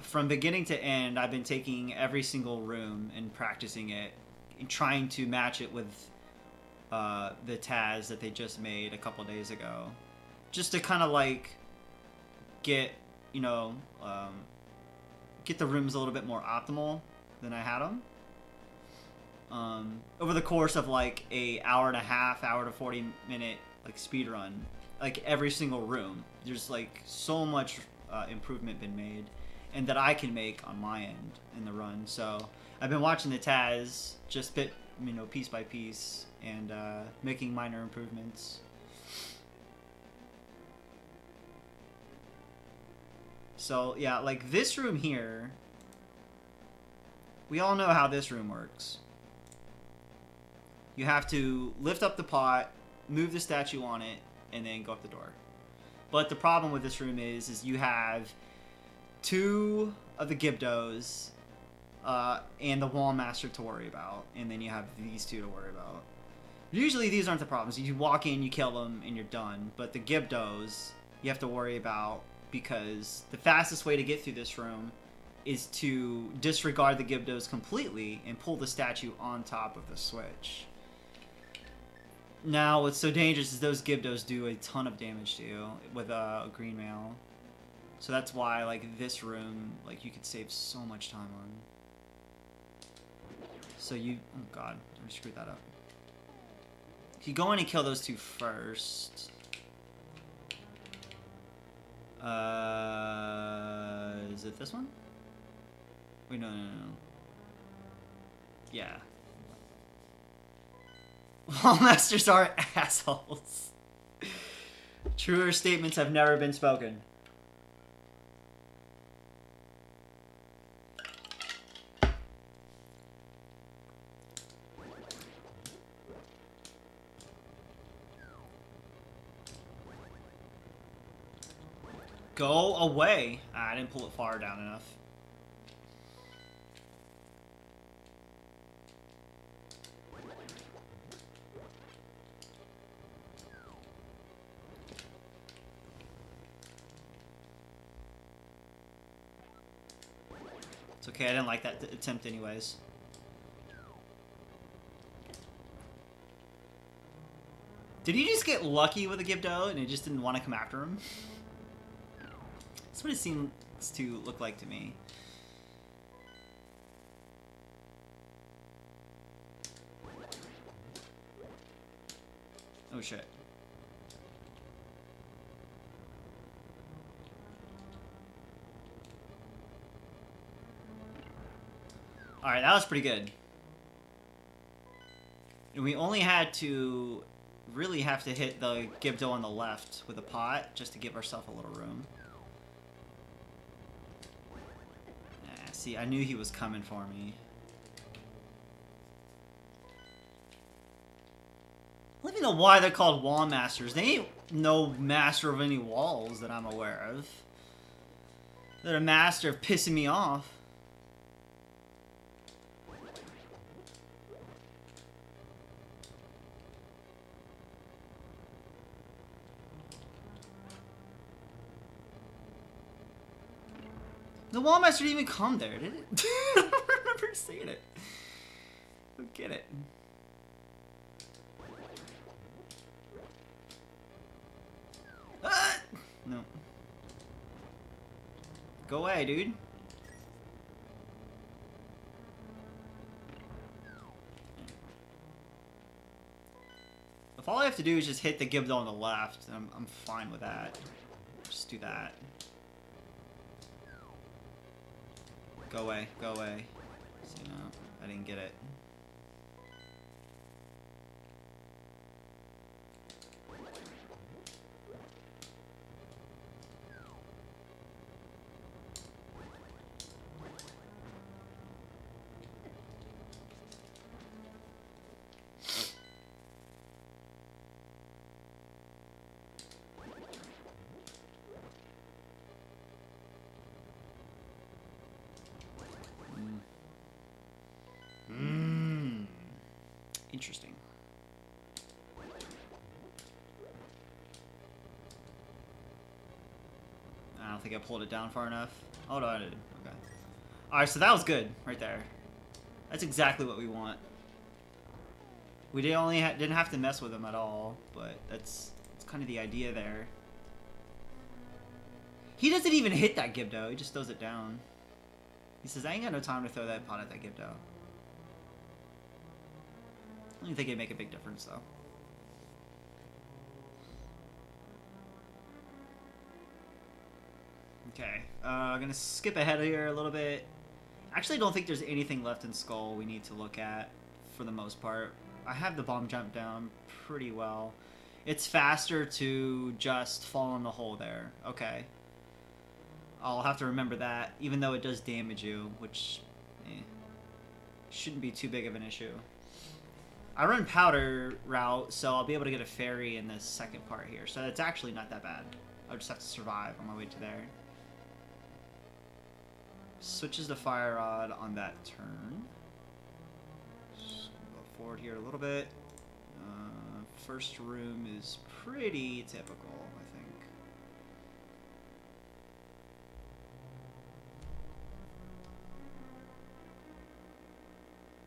from beginning to end, I've been taking every single room and practicing it, and trying to match it with the Taz that they just made a couple days ago, just to kind of like get, you know, get the rooms a little bit more optimal than I had them. Over the course of like a hour to 40 minute like speed run, like every single room, there's like so much improvement been made, and that I can make on my end in the run. So I've been watching the Taz just piece by piece, and making minor improvements. So yeah, like this room here, we all know how this room works. You have to lift up the pot, move the statue on it, and then go up the door. But the problem with this room is you have 2 of the Gibdos and the Wall Master to worry about, and then you have these 2 to worry about. Usually these aren't the problems. You walk in, you kill them, and you're done. But the Gibdos you have to worry about, because the fastest way to get through this room is to disregard the Gibdos completely and pull the statue on top of the switch. Now, what's so dangerous is those Gibdos do a ton of damage to you with a green mail. So that's why, like, this room, like, you could save so much time on. So you... Oh, God. I screwed that up. You go in and kill those 2 first. Is it this one? Wait, no. Yeah. Wall Masters are assholes. Truer statements have never been spoken. Go away. I didn't pull it far down enough. It's okay, I didn't like that attempt anyways. Did he just get lucky with a Gibdo and he just didn't want to come after him? That's what it seems to look like to me. Oh shit. Alright, that was pretty good. And we only had to really have to hit the Gibdo on the left with a pot just to give ourselves a little room. Nah, see, I knew he was coming for me. Let me know why they're called wall masters. They ain't no master of any walls that I'm aware of. They're a master of pissing me off. The wall master didn't even come there, did it? I don't remember seeing it. I don't get it. Ah! No. Go away, dude. If all I have to do is just hit the Gibdo on the left, I'm fine with that. Just do that. Go away, go away. See, no, I didn't get it. Interesting. I don't think I pulled it down far enough. Oh no, I did. Okay. Alright, so that was good right there. That's exactly what we want. We didn't have to mess with him at all, but that's kind of the idea there. He doesn't even hit that Gibdo, he just throws it down. He says, I ain't got no time to throw that pot at that Gibdo. I don't think it'd make a big difference, though. Okay, I'm gonna skip ahead here a little bit. Actually, I don't think there's anything left in Skull we need to look at, for the most part. I have the bomb jump down pretty well. It's faster to just fall in the hole there. Okay. I'll have to remember that, even though it does damage you, which shouldn't be too big of an issue. I run powder route, so I'll be able to get a fairy in this second part here. So it's actually not that bad. I'll just have to survive on my way to there. Switches to fire rod on that turn. Just go forward here a little bit. First room is pretty typical, I think.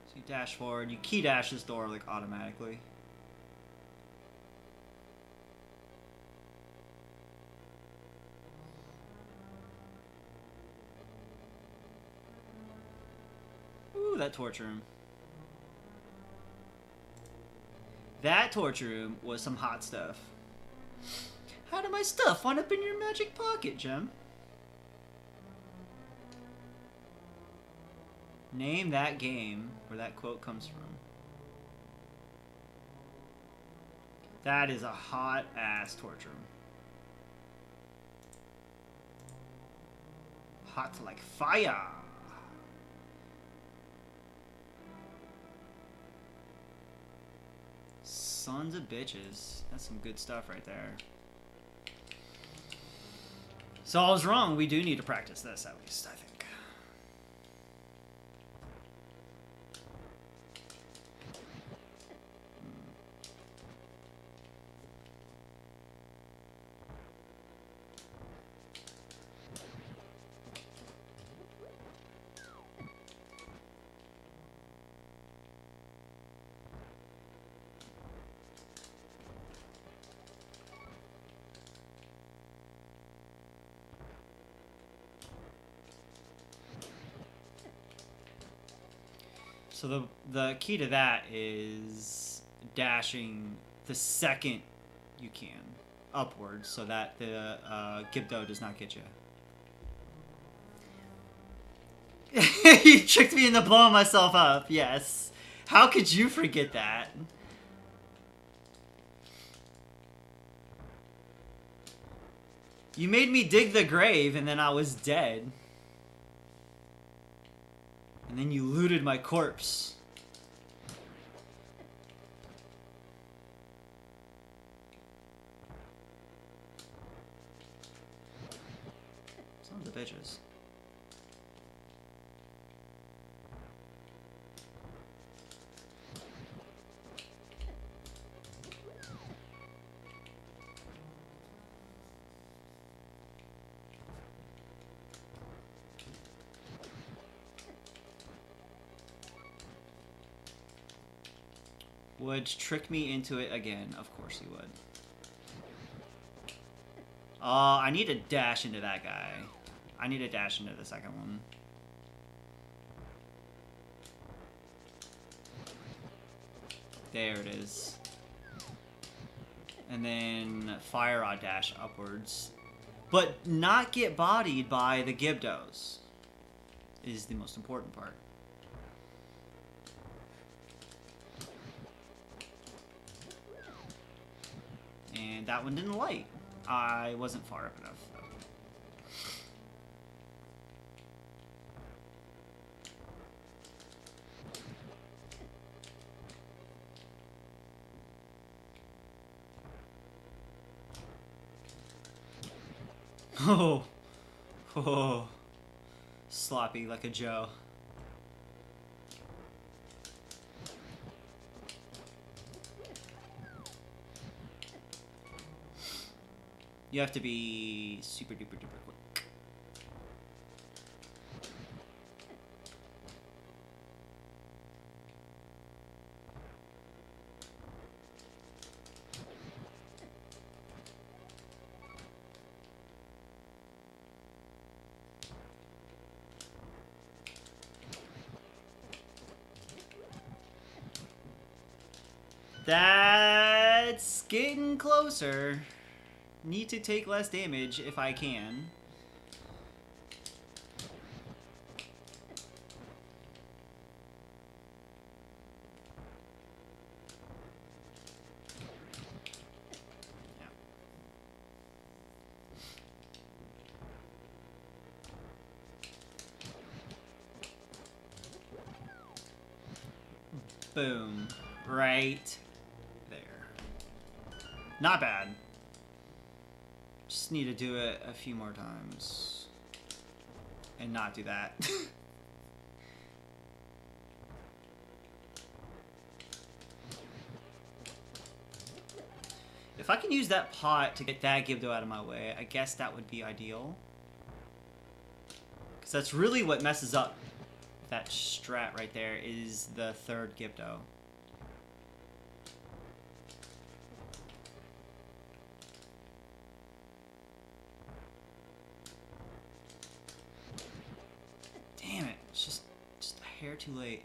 So you dash forward, you key dash this door like automatically. Ooh, that torch room. That torture room was some hot stuff. How did my stuff wind up in your magic pocket, Gem? Name that game where that quote comes from. That is a hot ass torture room. Hot like fire. Sons of bitches. That's some good stuff right there. So I was wrong. We do need to practice this at least, I think. So the key to that is dashing the second you can upwards so that the Gibdo does not get you. You tricked me into blowing myself up, yes. How could you forget that? You made me dig the grave and then I was dead. And then you looted my corpse. Some of the bitches. Would trick me into it again. Of course he would. I need to dash into that guy. I need to dash into the second one. There it is. And then fire rod dash upwards. But not get bodied by the Gibdos is the most important part. And that one didn't light. I wasn't far up enough, though. Oh. Sloppy like a Joe. You have to be super duper duper quick. That's getting closer. Need to take less damage if I can. Yeah. Boom. Right there. Not bad. Just need to do it a few more times. And not do that. If I can use that pot to get that Gibdo out of my way, I guess that would be ideal. Because that's really what messes up that strat right there, is the third Gibdo. Damn it, it's just a hair too late.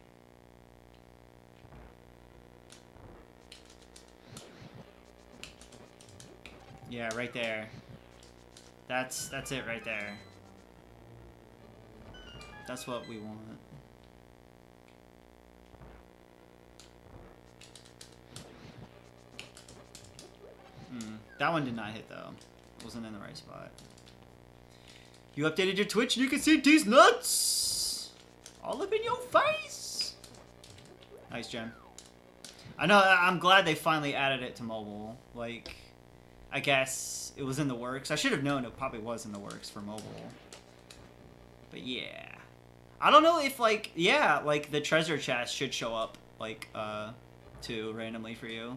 Yeah, right there. That's it right there. That's what we want. That one did not hit though. It wasn't in the right spot. You updated your Twitch and you can see these nuts! All up in your face! Nice, Jen. I know, I'm glad they finally added it to mobile. Like, I guess it was in the works. I should have known it probably was in the works for mobile. But yeah. I don't know if, like, yeah, like, the treasure chest should show up, like, too, randomly for you.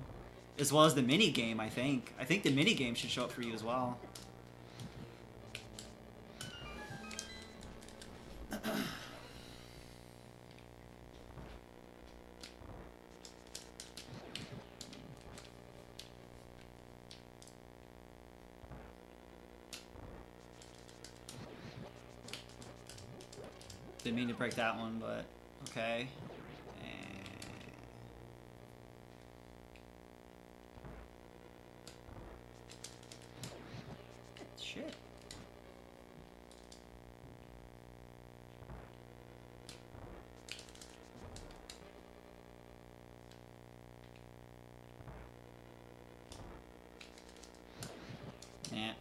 As well as the mini game, I think. I think the mini game should show up for you as well. Didn't mean to break that one, but okay. Shit. Yeah.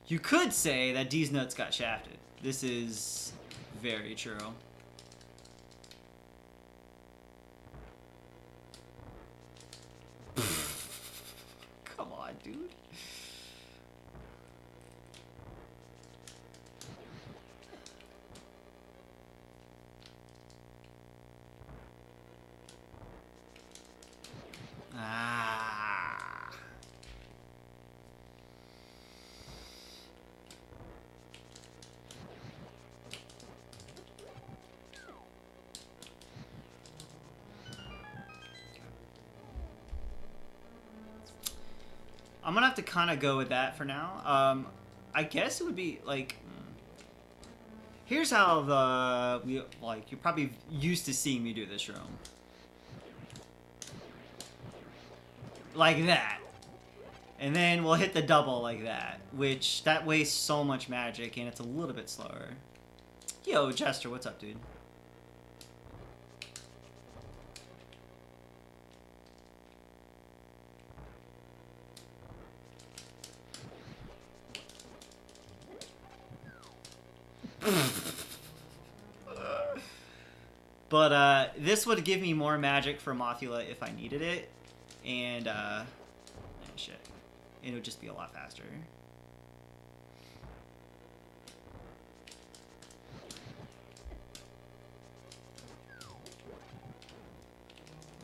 You could say that D's nuts got shafted. This is very true. Come on, dude. Ah. I'm gonna have to kind of go with that for now. I guess it would be like, here's how you're probably used to seeing me do this room. Like that. And then we'll hit the double like that, which that wastes so much magic and it's a little bit slower. Yo, Jester, what's up, dude? But this would give me more magic for Mothula if I needed it, and shit, it would just be a lot faster.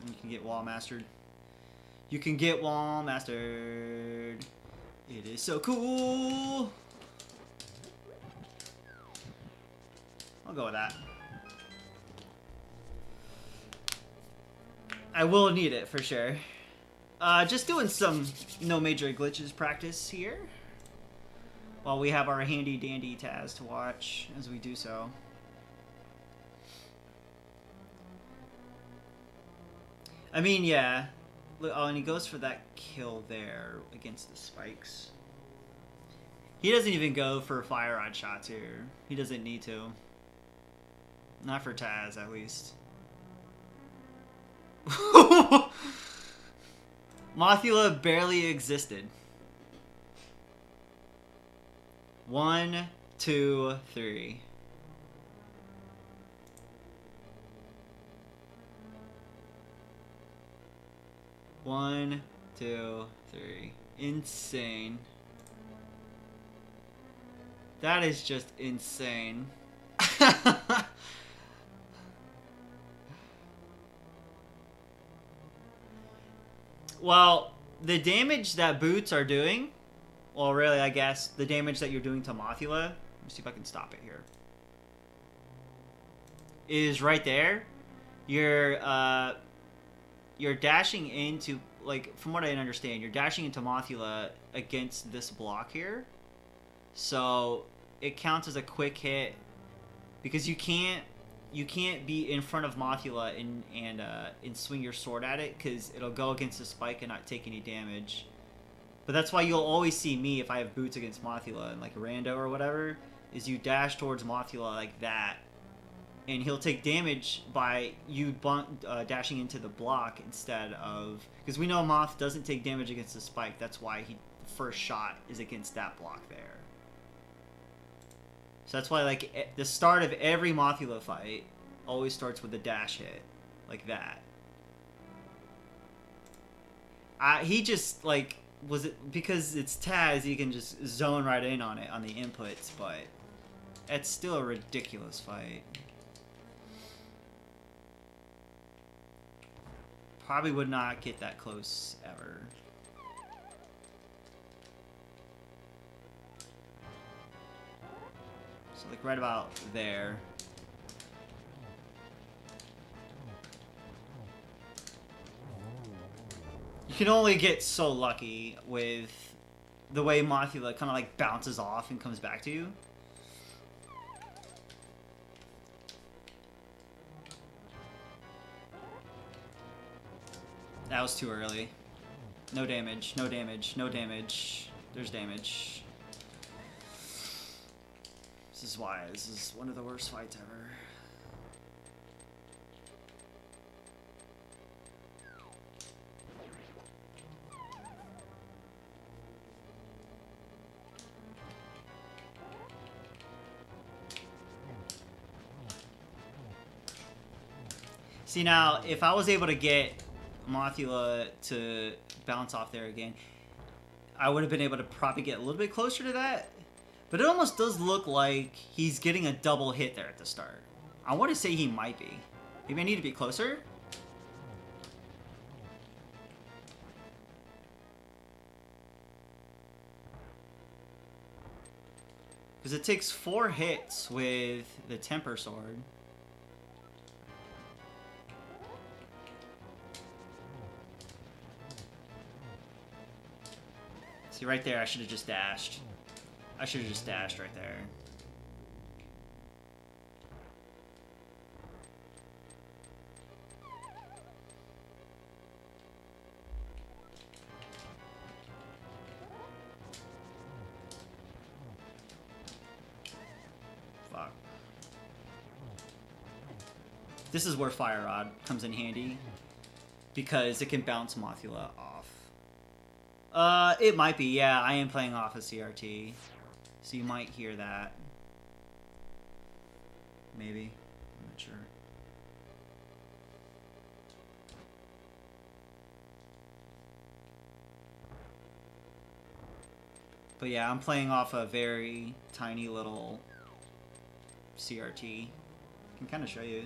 And you can get wall mastered. You can get wall mastered. It is so cool. I'll go with that. I will need it for sure. Just doing some no major glitches practice here, while we have our handy dandy Taz to watch as we do so. I mean, yeah. Oh, and he goes for that kill there against the spikes. He doesn't even go for fire rod shots here. He doesn't need to. Not for Taz, at least. Mothula barely existed. 1, 2, 3. One, 2, 3. Insane. That is just insane. Well, the damage that boots are doing, well, really, I guess, the damage that you're doing to Mothula, let me see if I can stop it here, is right there. You're dashing into, like, from what I understand, you're dashing into Mothula against this block here. So it counts as a quick hit because you can't be in front of Mothula and swing your sword at it because it'll go against the spike and not take any damage. But that's why you'll always see me if I have boots against Mothula and like Rando or whatever, is you dash towards Mothula like that, and he'll take damage by you dashing into the block instead of, because we know Moth doesn't take damage against the spike. That's why the first shot is against that block there. So that's why, like, the start of every Mothula fight always starts with a dash hit, like that. He just, like, was it because it's Taz, he can just zone right in on it on the inputs, but it's still a ridiculous fight. Probably would not get that close ever. So, like, right about there. You can only get so lucky with the way Mothula kind of, like, bounces off and comes back to you. That was too early. No damage, no damage, no damage. There's damage. This is why this is one of the worst fights ever. See now, if I was able to get Mothula to bounce off there again, I would have been able to probably get a little bit closer to that. But it almost does look like he's getting a double hit there at the start. I want to say he might be. Maybe I need to be closer. Because it takes 4 hits with the Temper Sword. See, right there, I should have just dashed. I should have just dashed right there. Fuck. This is where Fire Rod comes in handy. Because it can bounce Mothula off. It might be, yeah. I am playing off a CRT. So you might hear that. Maybe. I'm not sure. But yeah, I'm playing off a very tiny little CRT. I can kind of show you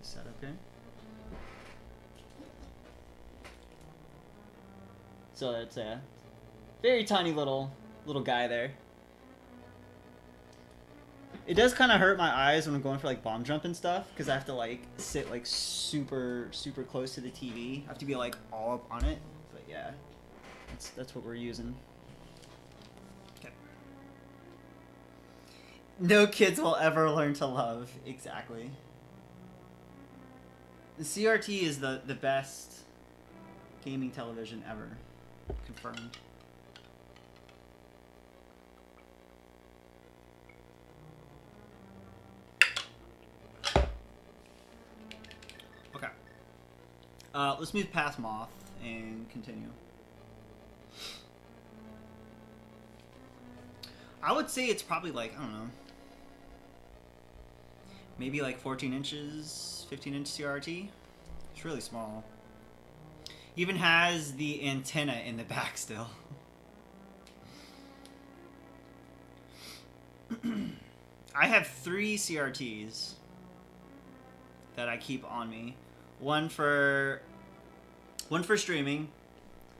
the setup here. So it's a very tiny little guy there. It does kind of hurt my eyes when I'm going for like bomb jump and stuff, because I have to like sit like super close to the TV. I have to be like all up on it. But yeah, that's what we're using. Okay. No kids will ever learn to love. Exactly. The CRT is the best gaming television ever. Confirmed. Okay. Let's move past Moth and continue. I would say it's probably like, I don't know, maybe like 14 inches, 15-inch CRT. It's really small. Even has the antenna in the back still. I have 3 CRTs that I keep on me. One for streaming,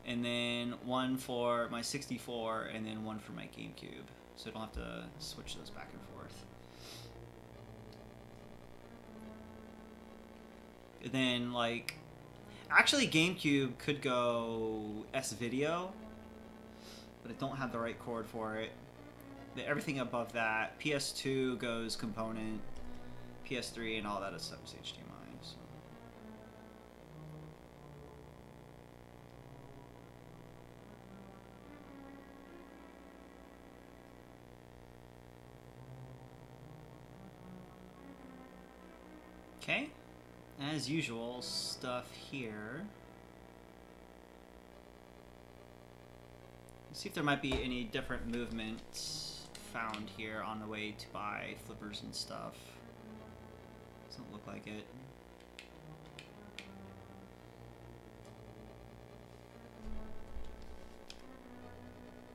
and then one for my 64, and then one for my GameCube. So I don't have to switch those back and forth. And then like, actually, GameCube could go S-Video, but I don't have the right cord for it. Everything above that, PS2 goes component, PS3 and all that is stuff is HDMI. So. Okay. As usual, stuff here. Let's see if there might be any different movements found here on the way to buy flippers and stuff. Doesn't look like it.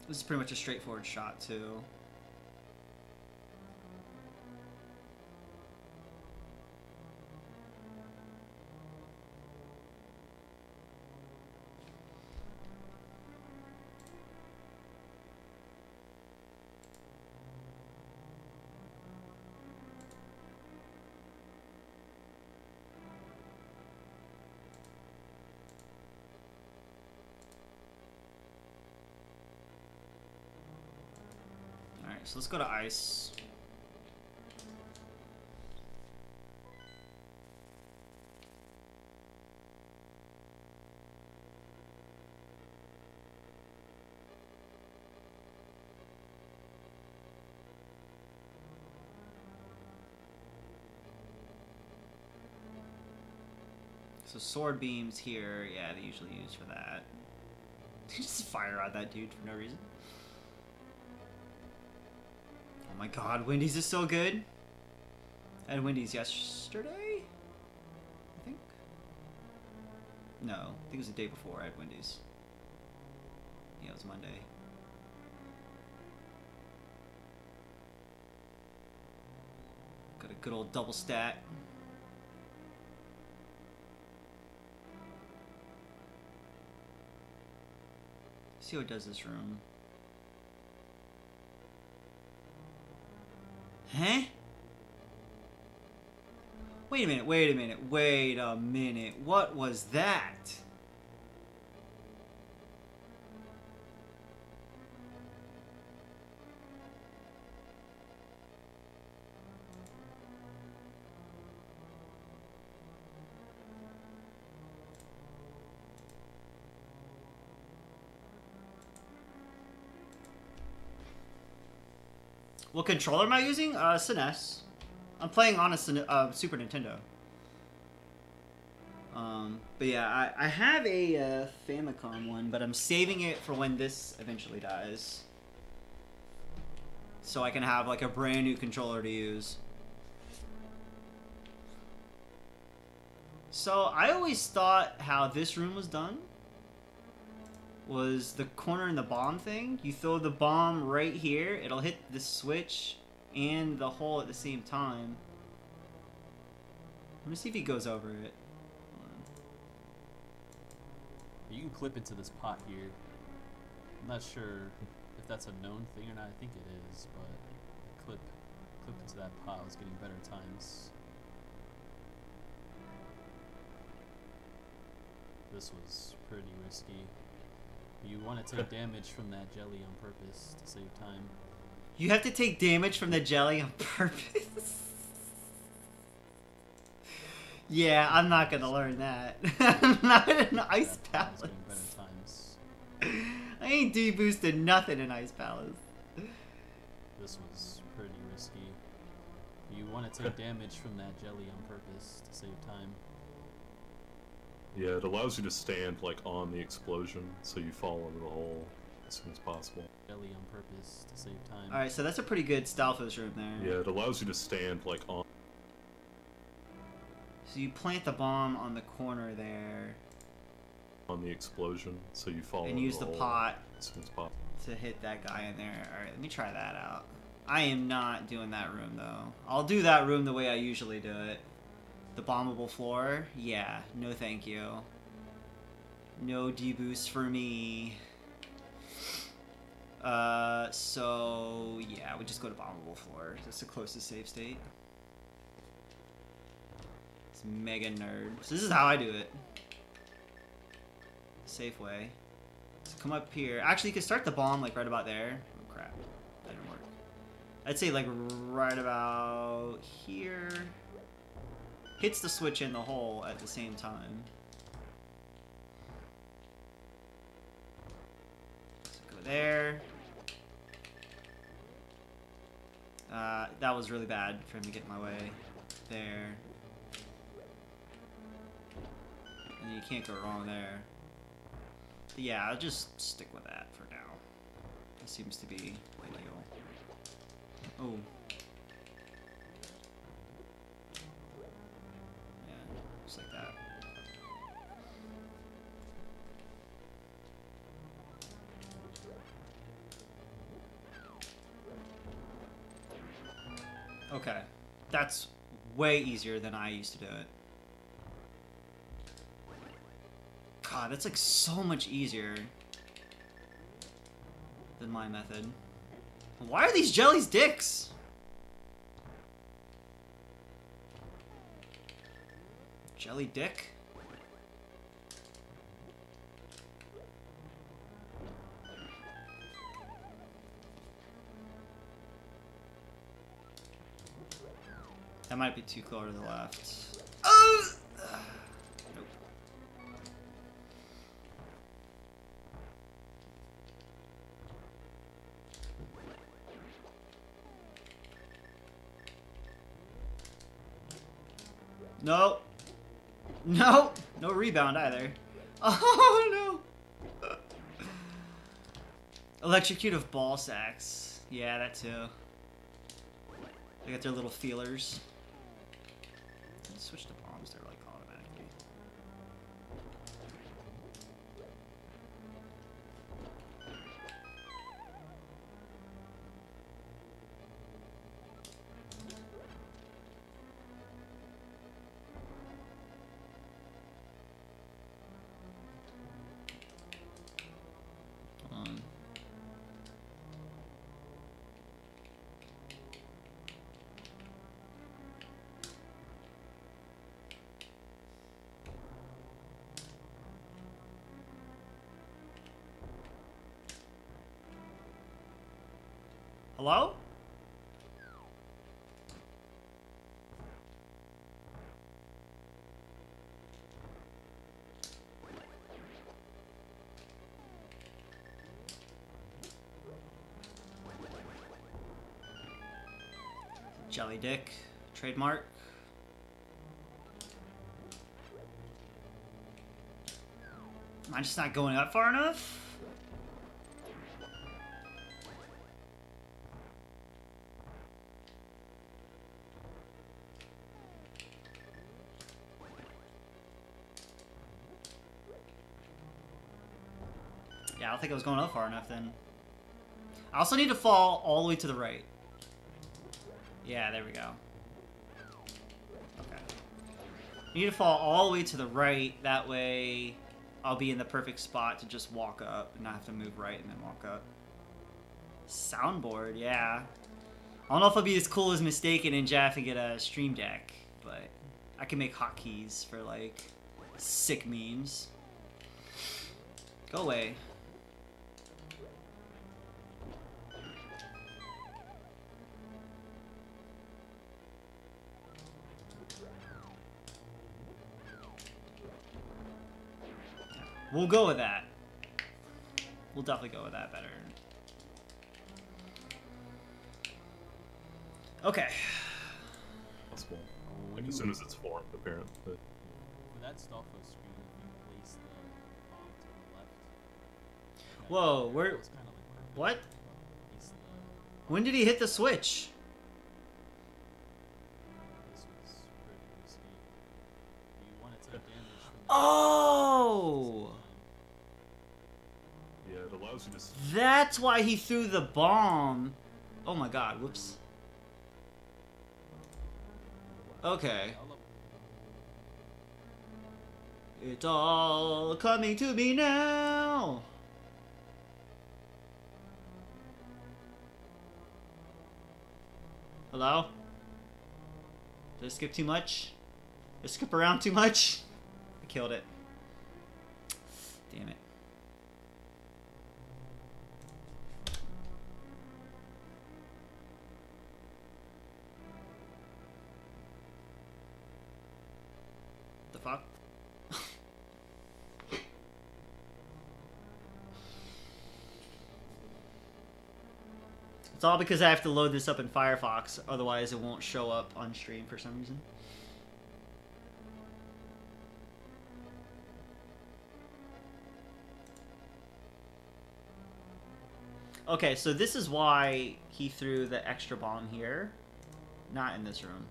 This is pretty much a straightforward shot too. So let's go to ice. So sword beams here, yeah, they usually use for that. Just fire at that dude for no reason. Oh my god, Wendy's is so good. I had Wendy's yesterday? No, I think it was the day before I had Wendy's. Yeah, it was Monday. Got a good old double stat. See how it does this room. Huh? Wait a minute, wait a minute, wait a minute. What was that? What controller am I using? SNES. I'm playing on a Super Nintendo. But yeah, I have a Famicom one, but I'm saving it for when this eventually dies. So I can have like a brand new controller to use. So I always thought how this room was done was the corner and the bomb thing. You throw the bomb right here, it'll hit the switch and the hole at the same time. Let me see if he goes over it. You can clip into this pot here. I'm not sure if that's a known thing or not. I think it is, but clip into that pot. I was getting better times. This was pretty risky. You want to take damage from that jelly on purpose to save time. You have to take damage from the jelly on purpose? Yeah, I'm not gonna learn that. I'm not in Ice Palace. Better times. I ain't deboosted nothing in Ice Palace. This was pretty risky. You want to take damage from that jelly on purpose to save time. Yeah, it allows you to stand like on the explosion, so you fall into the hole as soon as possible. Jelly on purpose to save time. Alright, so that's a pretty good Stalfos room there. Yeah, it allows you to stand like on. So you plant the bomb on the corner there. On the explosion, so you fall and into use the hole pot as soon as possible. to hit that guy in there. Alright, let me try that out. I am not doing that room though. I'll do that room the way I usually do it. The bombable floor? Yeah, no thank you. No deboost for me. So yeah, we just go to bombable floor. That's the closest save state. It's mega nerd. So this is how I do it. Safe way. So come up here. Actually, you can start the bomb like right about there. Oh crap, that didn't work. I'd say like right about here. Hits the switch in the hole at the same time. So go there. That was really bad for him to get in my way. There. And you can't go wrong there. But yeah, I'll just stick with that for now. That seems to be ideal. Oh. Yeah, just like that. Okay. That's way easier than I used to do it. God, that's like so much easier than my method. Why are these jellies dicks? Jelly dick? That might be too close to the left. Nope. No. No. No rebound either. Oh no. Electrocutive ball sacks. Yeah, that too. They got their little feelers. Switch to bombs, they're like automatically. Hello? Jelly Dick. Trademark. Am I just not going up far enough? Yeah, I don't think I was going up far enough then. I also need to fall all the way to the right. Yeah, there we go. Okay. I need to fall all the way to the right. That way, I'll be in the perfect spot to just walk up and not have to move right and then walk up. Soundboard, yeah. I don't know if I'll be as cool as Mistaken and Jeff and get a Stream Deck, but I can make hotkeys for, like, sick memes. Go away. We'll go with that. We'll definitely go with that better. Okay. Possible. When Like you- as soon as it's formed, apparently. But For that Stalfo screen, if you place the bomb to the left. Whoa, where? It's kind of like What? place the. When did he hit the switch? This was pretty risky. You want to take damage from the. Oh! yeah, it allows you to. That's why he threw the bomb. Oh my god, whoops. Okay. It's all coming to me now. Hello? Did I skip too much? Did I skip around too much? I killed it. Damn it. The fuck? It's all because I have to load this up in Firefox, otherwise it won't show up on stream for some reason. Okay, so this is why he threw the extra bomb here, not in this room.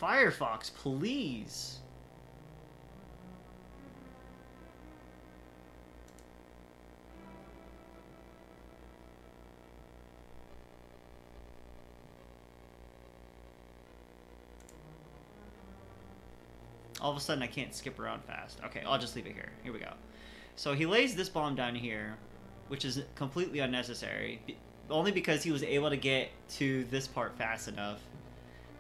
Firefox, please. All of a sudden I can't skip around fast. Okay, I'll just leave it here. Here we go. So he lays this bomb down here, which is completely unnecessary. Only because he was able to get to this part fast enough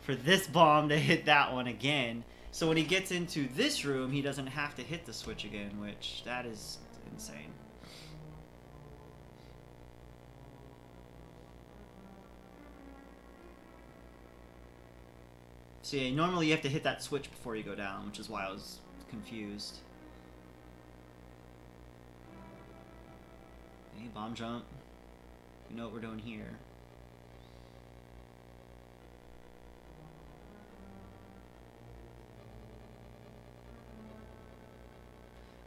for this bomb to hit that one again. So when he gets into this room, he doesn't have to hit the switch again, which that is insane. So yeah, normally you have to hit that switch before you go down, which is why I was confused. Hey, bomb jump. You know what we're doing here.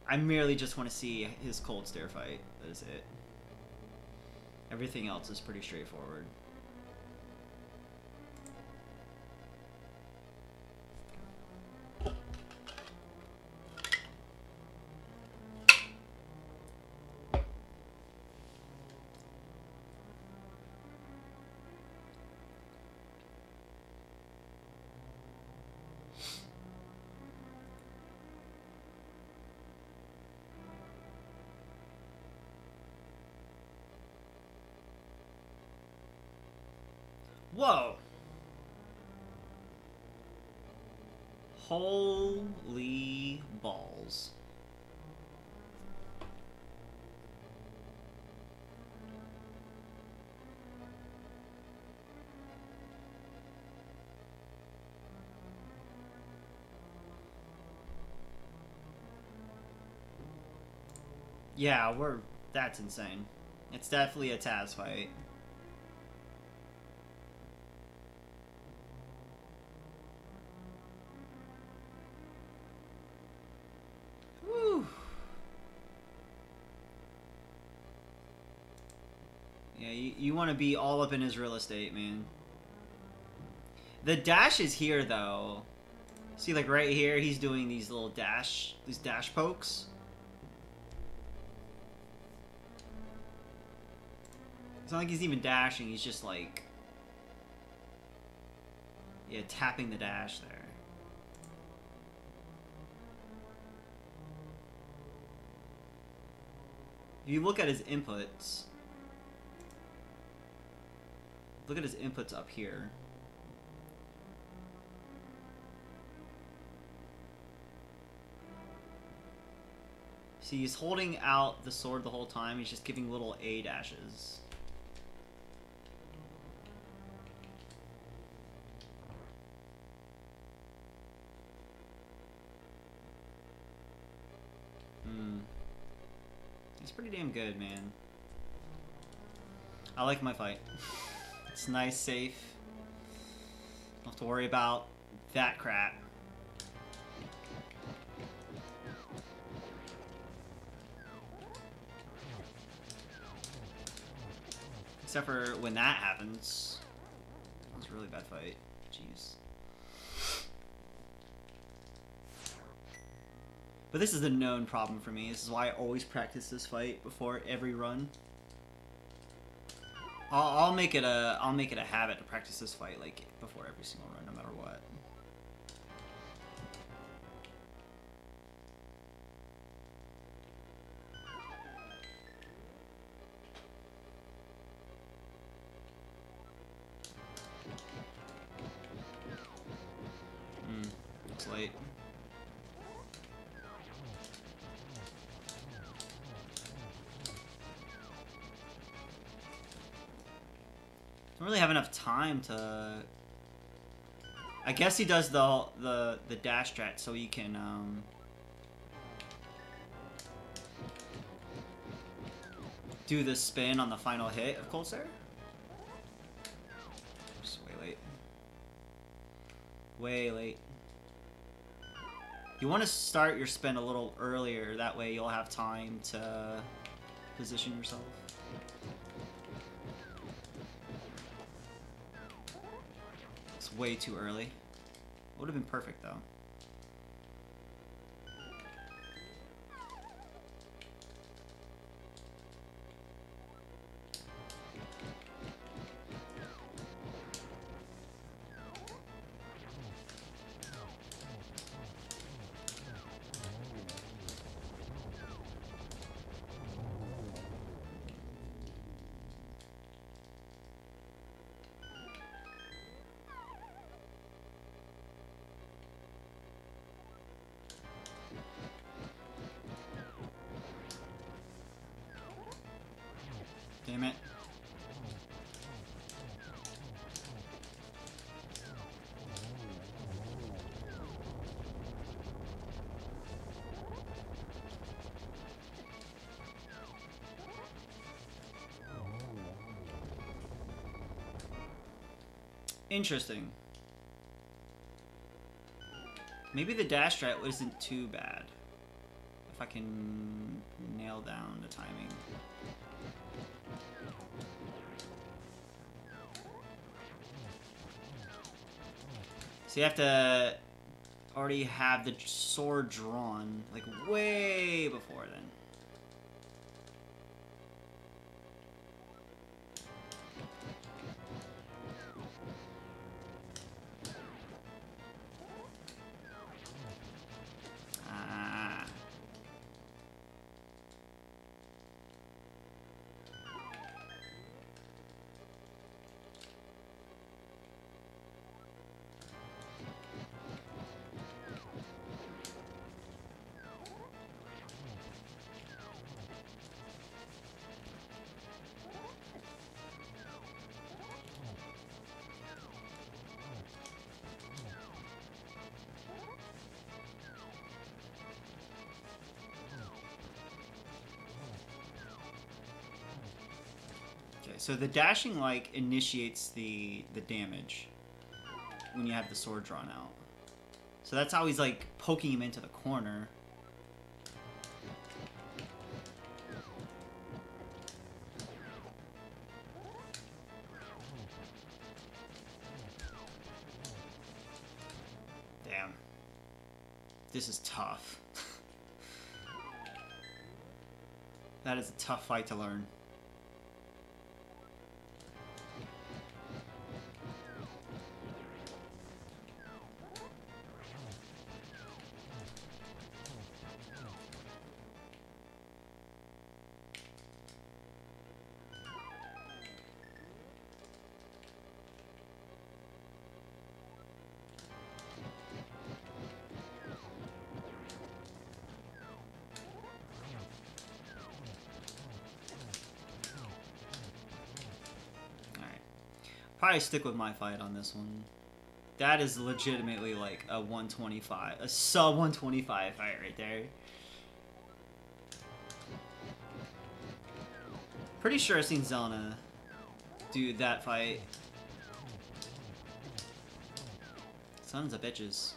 I merely just want to see his cold stare fight. That is it. Everything else is pretty straightforward. Whoa! Holy balls. Yeah, that's insane. It's definitely a Taz fight. Whew. Yeah, you want to be all up in his real estate, man. The dash is here, though. See, like, right here, he's doing these dash pokes. It's not like he's even dashing, he's just, like... Yeah, tapping the dash there. If you look at his inputs... Look at his inputs up here. See, he's holding out the sword the whole time. He's just giving little A dashes. He's pretty damn good, man. I like my fight. It's nice, safe. Don't have to worry about that crap. Except for when that happens. That was a really bad fight. Jeez. But this is a known problem for me. This is why I always practice this fight before every run. I'll make it a habit to practice this fight like before every single run, no matter what. Looks late. Don't really have enough time to... I guess he does the dash strat so he can do the spin on the final hit of Coldstare. Just way late. Way late. You want to start your spin a little earlier, that way you'll have time to position yourself. Way too early. Would have been perfect though. Damn it. Interesting. Maybe the dash strat isn't too bad. If I can nail down the timing. So you have to already have the sword drawn, like, way before then. Ah. so the dashing like initiates the damage when you have the sword drawn out. So that's how he's like poking him into the corner. Damn. This is tough. That is a tough fight to learn. Probably stick with my fight on this one. That is legitimately like a 125, a sub 125 fight right there. Pretty sure I've seen Zelna do that fight. Sons of bitches.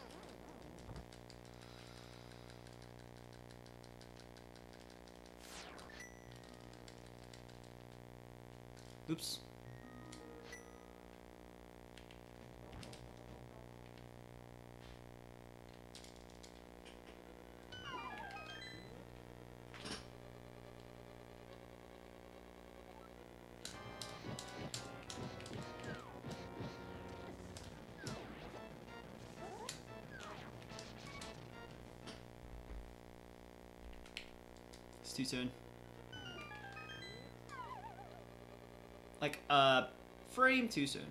Oops. It's too soon. Like, frame too soon.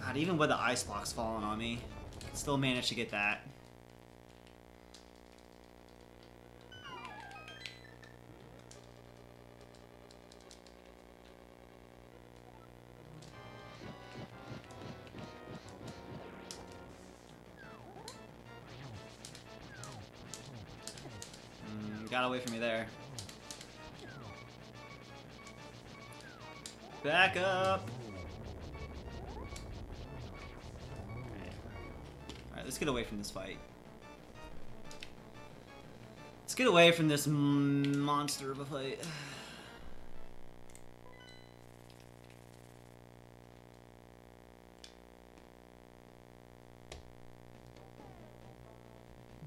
God, even with the ice blocks falling on me, still managed to get that. Got away from me there. Back up. Alright, let's get away from this fight. Let's get away from this monster of a fight.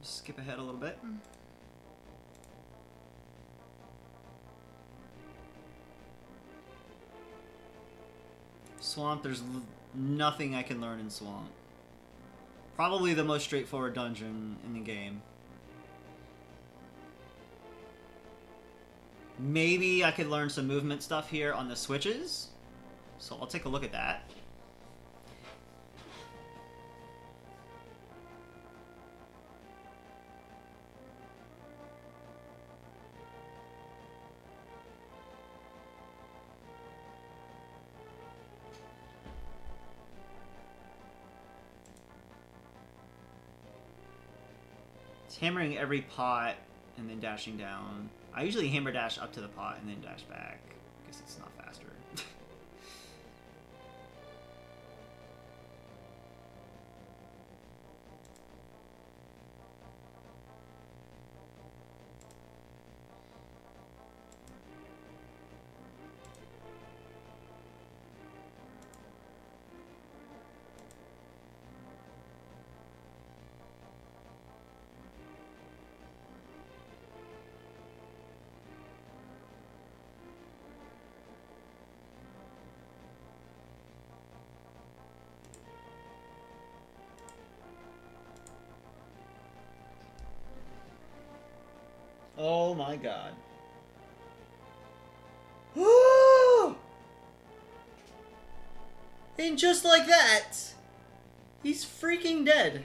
Skip ahead a little bit. Swamp, there's nothing I can learn in Swamp. Probably the most straightforward dungeon in the game. Maybe I could learn some movement stuff here on the switches. So I'll take a look at that. Hammering every pot and then dashing down. I usually hammer dash up to the pot and then dash back. I guess it's not faster. Oh my god. And just like that, he's freaking dead.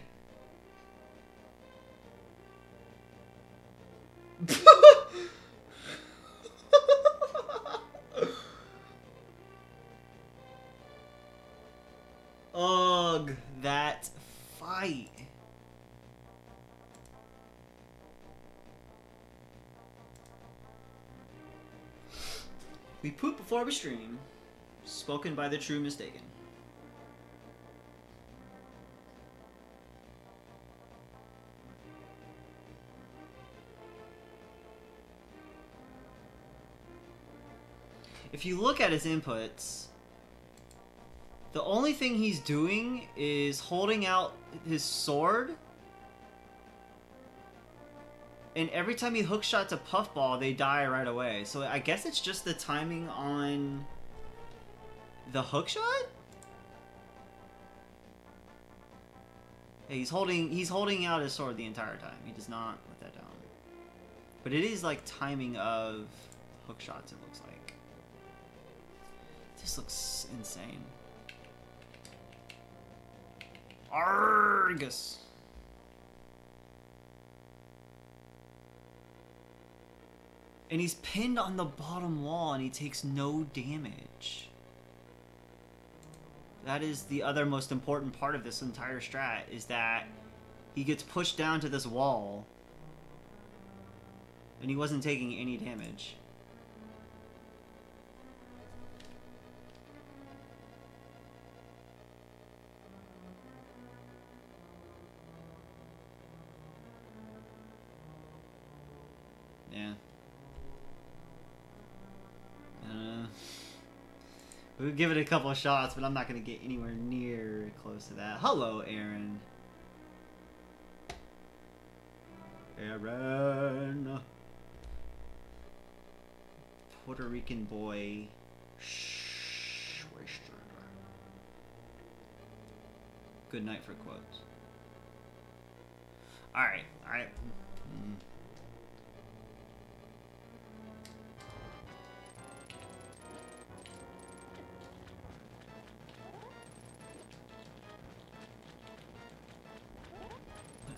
Ugh, that fight. We poop before we stream. Spoken by the true mistaken. If you look at his inputs, the only thing he's doing is holding out his sword, and every time he hookshot to Puffball, they die right away. So I guess it's just the timing on the hookshot? Yeah, he's holding out his sword the entire time. He does not let that down. But it is like timing of hookshots, it looks like. This looks insane. Argus. And he's pinned on the bottom wall and he takes no damage. That is the other most important part of this entire strat, is that he gets pushed down to this wall and he wasn't taking any damage. Yeah. We'll give it a couple of shots, but I'm not going to get anywhere near close to that. Hello, Aaron. Aaron. Puerto Rican boy. Good night for quotes. Alright, alright.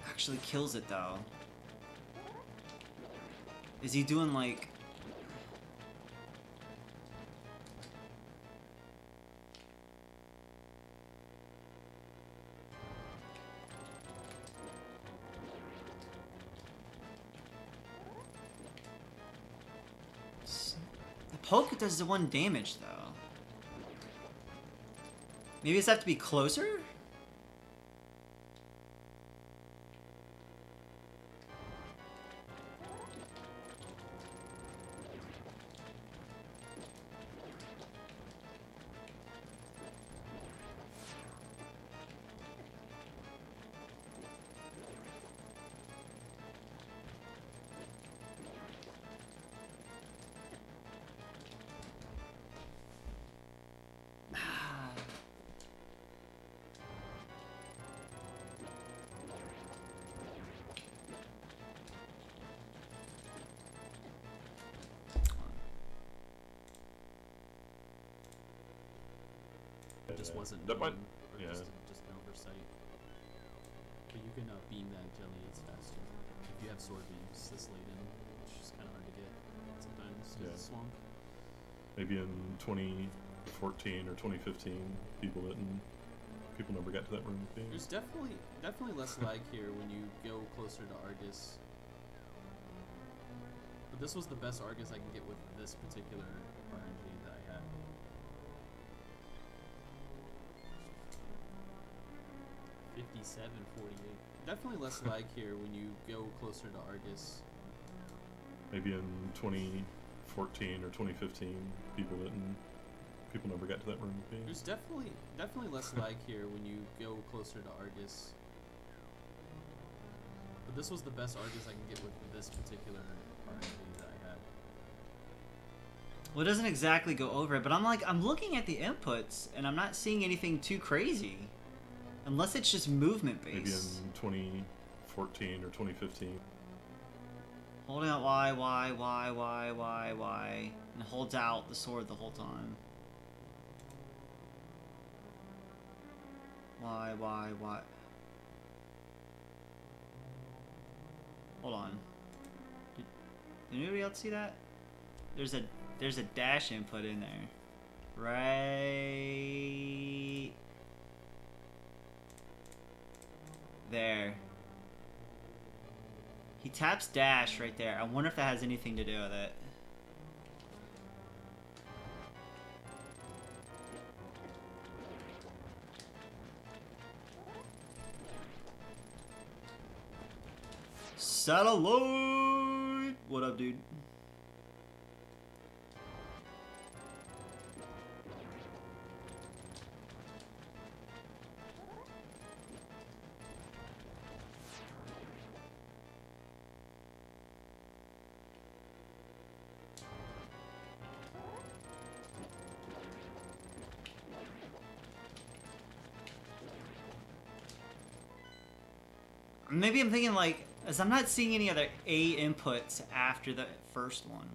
Actually kills it though. Is he doing like the poke does the 1 damage though? Maybe it's have to be closer? It just wasn't that might, known, or yeah. just an oversight. But you can beam that jelly, it's faster. If you have sword beams this late in, which is kind of hard to get sometimes because Yeah. of swamp. Maybe in 2014 or 2015, people never got to that room with me. There's definitely less lag here when you go closer to Argus. But this was the best Argus I can get with this particular RNG that I had. Definitely less lag here when you go closer to Argus. Maybe in 2014 or 2015, people never got to that room with me. There's definitely less lag here when you go closer to Argus. But this was the best Argus I can get with this particular RNG that I had. Well, it doesn't exactly go over it, but I'm looking at the inputs and I'm not seeing anything too crazy. Unless it's just movement based. Maybe in 2014 or 2015. Holding out Y, and holds out the sword the whole time. Y. Hold on. Did anybody else see that? There's a dash input in there. Right. There. He taps dash right there. I wonder if that has anything to do with it. Satellite! What up, dude? Maybe I'm thinking like, as I'm not seeing any other A inputs after the first one.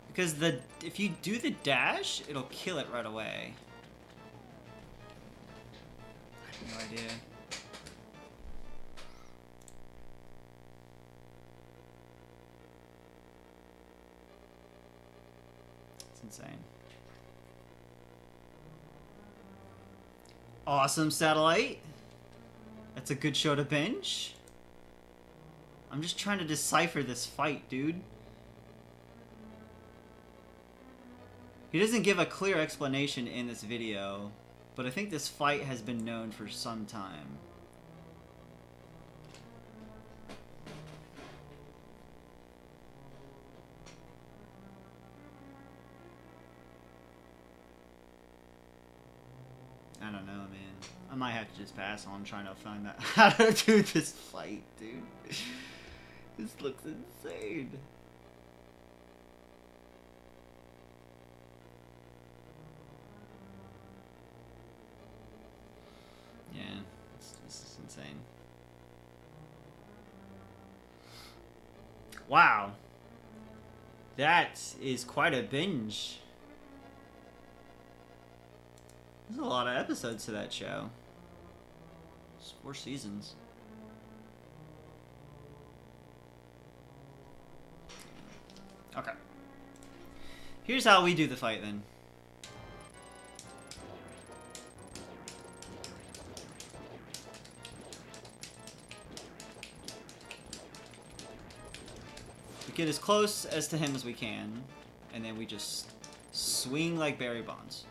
Because if you do the dash, it'll kill it right away. I have no idea. Insane. Awesome, Satellite. That's a good show to binge. I'm just trying to decipher this fight, dude. He doesn't give a clear explanation in this video, but I think this fight has been known for some time. I don't know, man. I might have to just pass on trying to find that how to do this fight, dude. This looks insane. Yeah, this is insane. Wow. That is quite a binge. There's a lot of episodes to that show. It's 4 seasons. Okay. Here's how we do the fight then. We get as close as to him as we can, and then we just swing like Barry Bonds.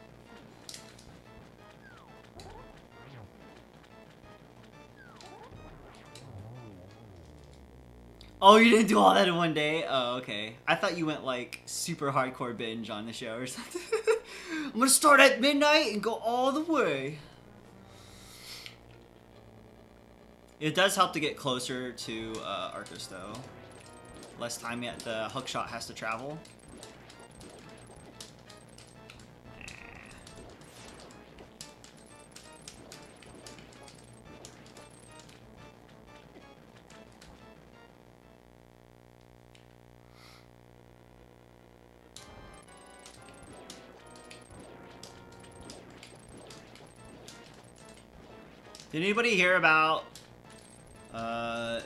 Oh, you didn't do all that in one day? Oh, okay. I thought you went like super hardcore binge on the show or something. I'm gonna start at midnight and go all the way. It does help to get closer to Arcus though. Less time yet the hookshot has to travel. Did anybody hear about the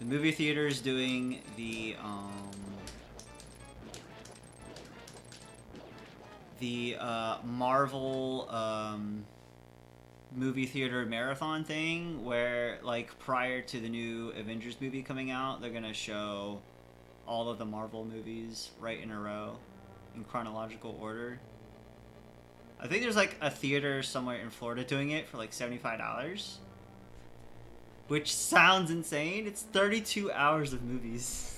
movie theaters doing the Marvel movie theater marathon thing where like prior to the new Avengers movie coming out, they're gonna show all of the Marvel movies right in a row in chronological order? I think there's like a theater somewhere in Florida doing it for like $75, which sounds insane. It's 32 hours of movies,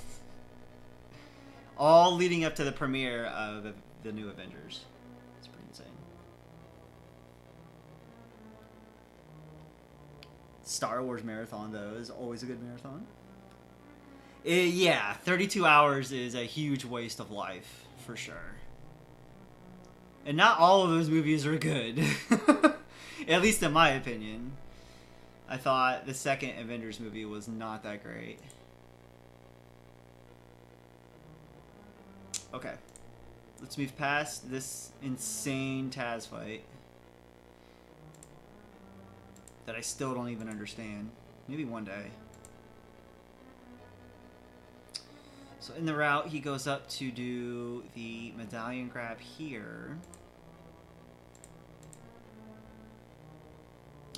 all leading up to the premiere of the new Avengers. It's pretty insane. Star Wars marathon though is always a good marathon. Yeah, 32 hours is a huge waste of life for sure. And not all of those movies are good. At least in my opinion. I thought the second Avengers movie was not that great. Okay. Let's move past this insane Taz fight that I still don't even understand. Maybe one day. So in the route, he goes up to do the medallion grab here.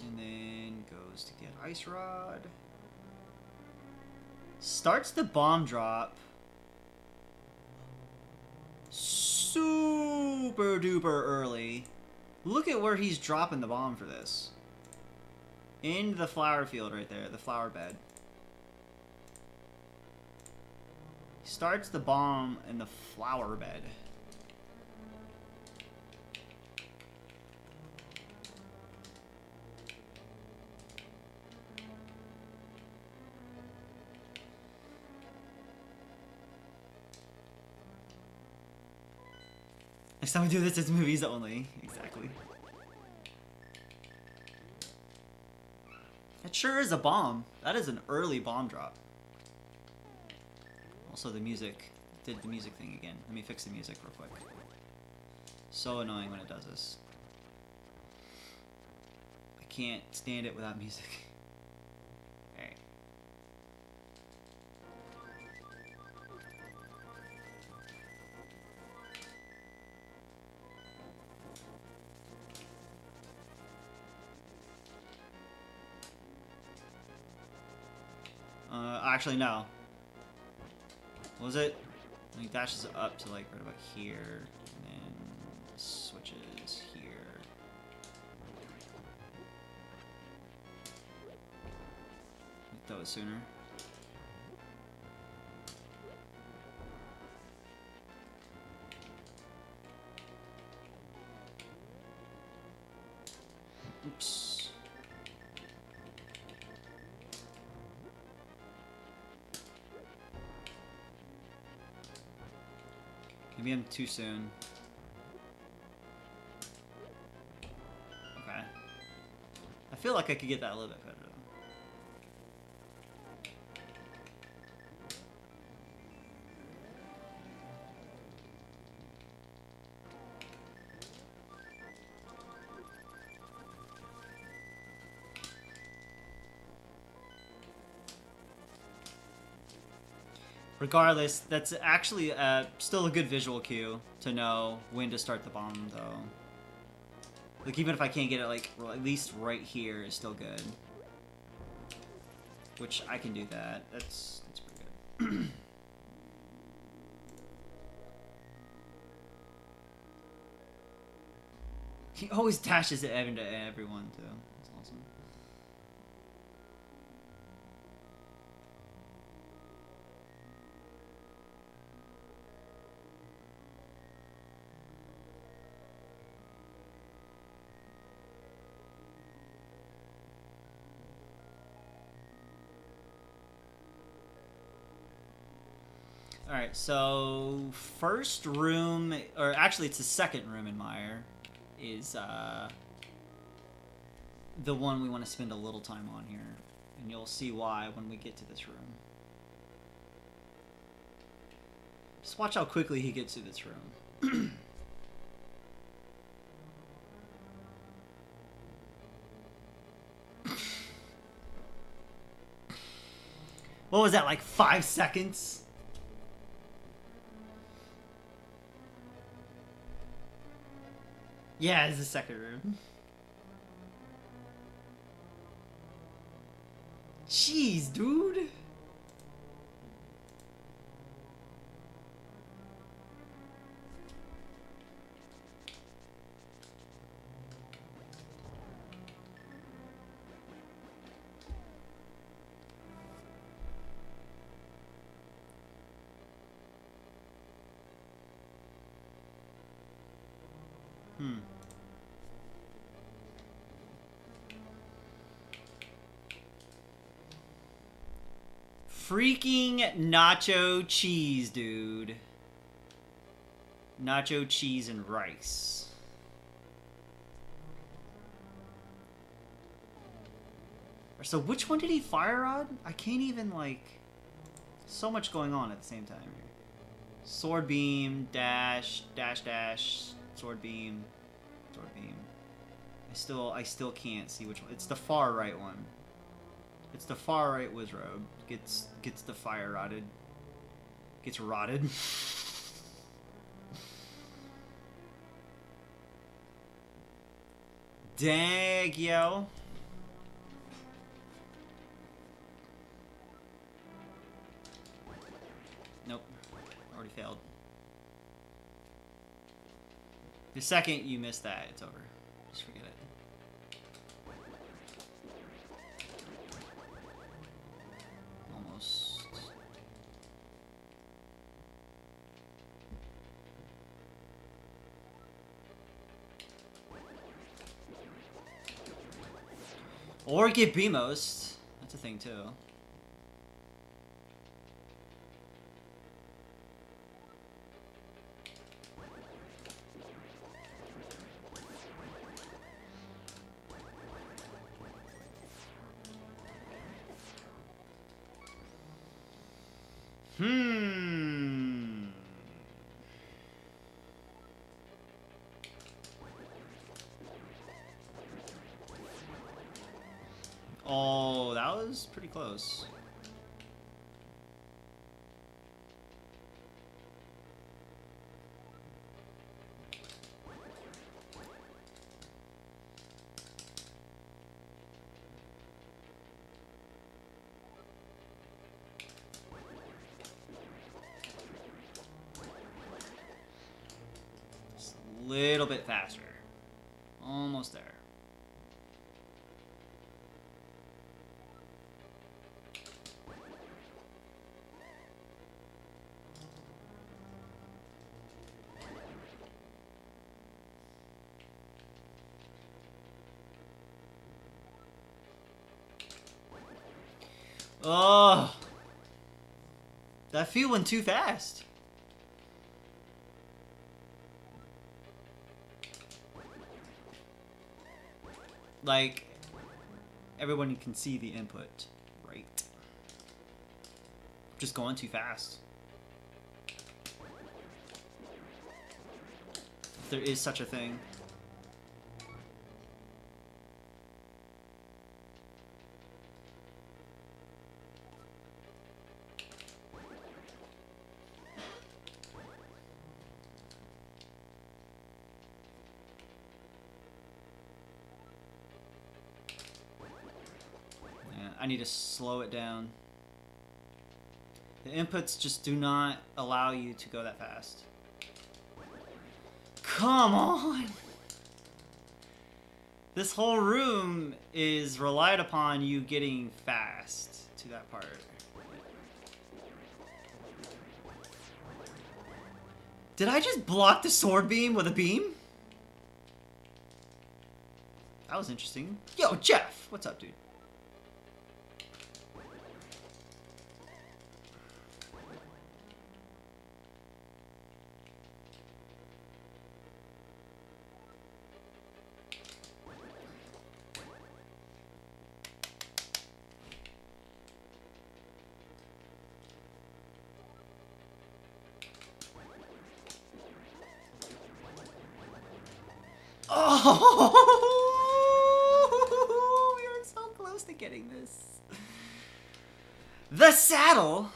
And then goes to get Ice Rod. Starts the bomb drop. Super duper early. Look at where he's dropping the bomb for this. In the flower field right there, the flower bed. Starts the bomb in the flower bed. Next time we do this, it's movies only. Exactly. That sure is a bomb. That is an early bomb drop. Also, the music did the music thing again. Let me fix the music real quick. So annoying when it does this. I can't stand it without music. Alright. Actually, no. What was it? He dashes up to like right about here, and then switches here. That was sooner. Oops. Maybe I'm too soon. Okay. I feel like I could get that a little bit better though. Regardless, that's actually still a good visual cue to know when to start the bomb, though. Like, even if I can't get it, like, at least right here is still good. Which, I can do that. That's pretty good. He always dashes it into everyone, too. That's awesome. Alright, so first room, or actually it's the second room in Meyer, is the one we want to spend a little time on here. And you'll see why when we get to this room. Just watch how quickly he gets to this room. What was that, like 5 seconds? Yeah, it's the second room. Jeez, dude. Freaking nacho cheese, dude. Nacho cheese and rice. So which one did he fire on? I can't even, like... So much going on at the same time here. Sword beam, dash, dash, dash, sword beam, sword beam. I still can't see which one. It's the far right one. It's the far right Wizrobe. Gets the fire rotted. Gets rotted. Dang, yo. Nope. Already failed. The second you miss that, it's over. Just forget it. Almost. Or get BMOst. That's a thing too. Oh, that was pretty close. Just a little bit faster. Almost there. Oh, that few went too fast. Like, everyone can see the input, right? Just going too fast. If there is such a thing. I need to slow it down. The inputs just do not allow you to go that fast. Come on! This whole room is relied upon you getting fast to that part. Did I just block the sword beam with a beam? That was interesting. Yo, Jeff! What's up, dude? Oh, we are so close to getting this. The saddle.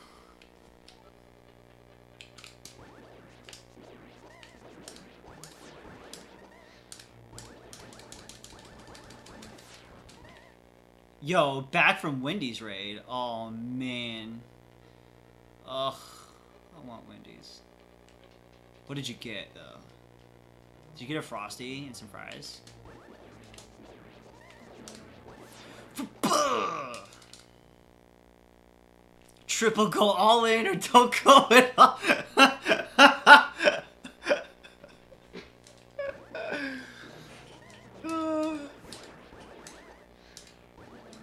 Yo, back from Wendy's raid. Oh man. Ugh, I want Wendy's. What did you get though? Did you get a Frosty and some fries? Triple go all in or don't go at all.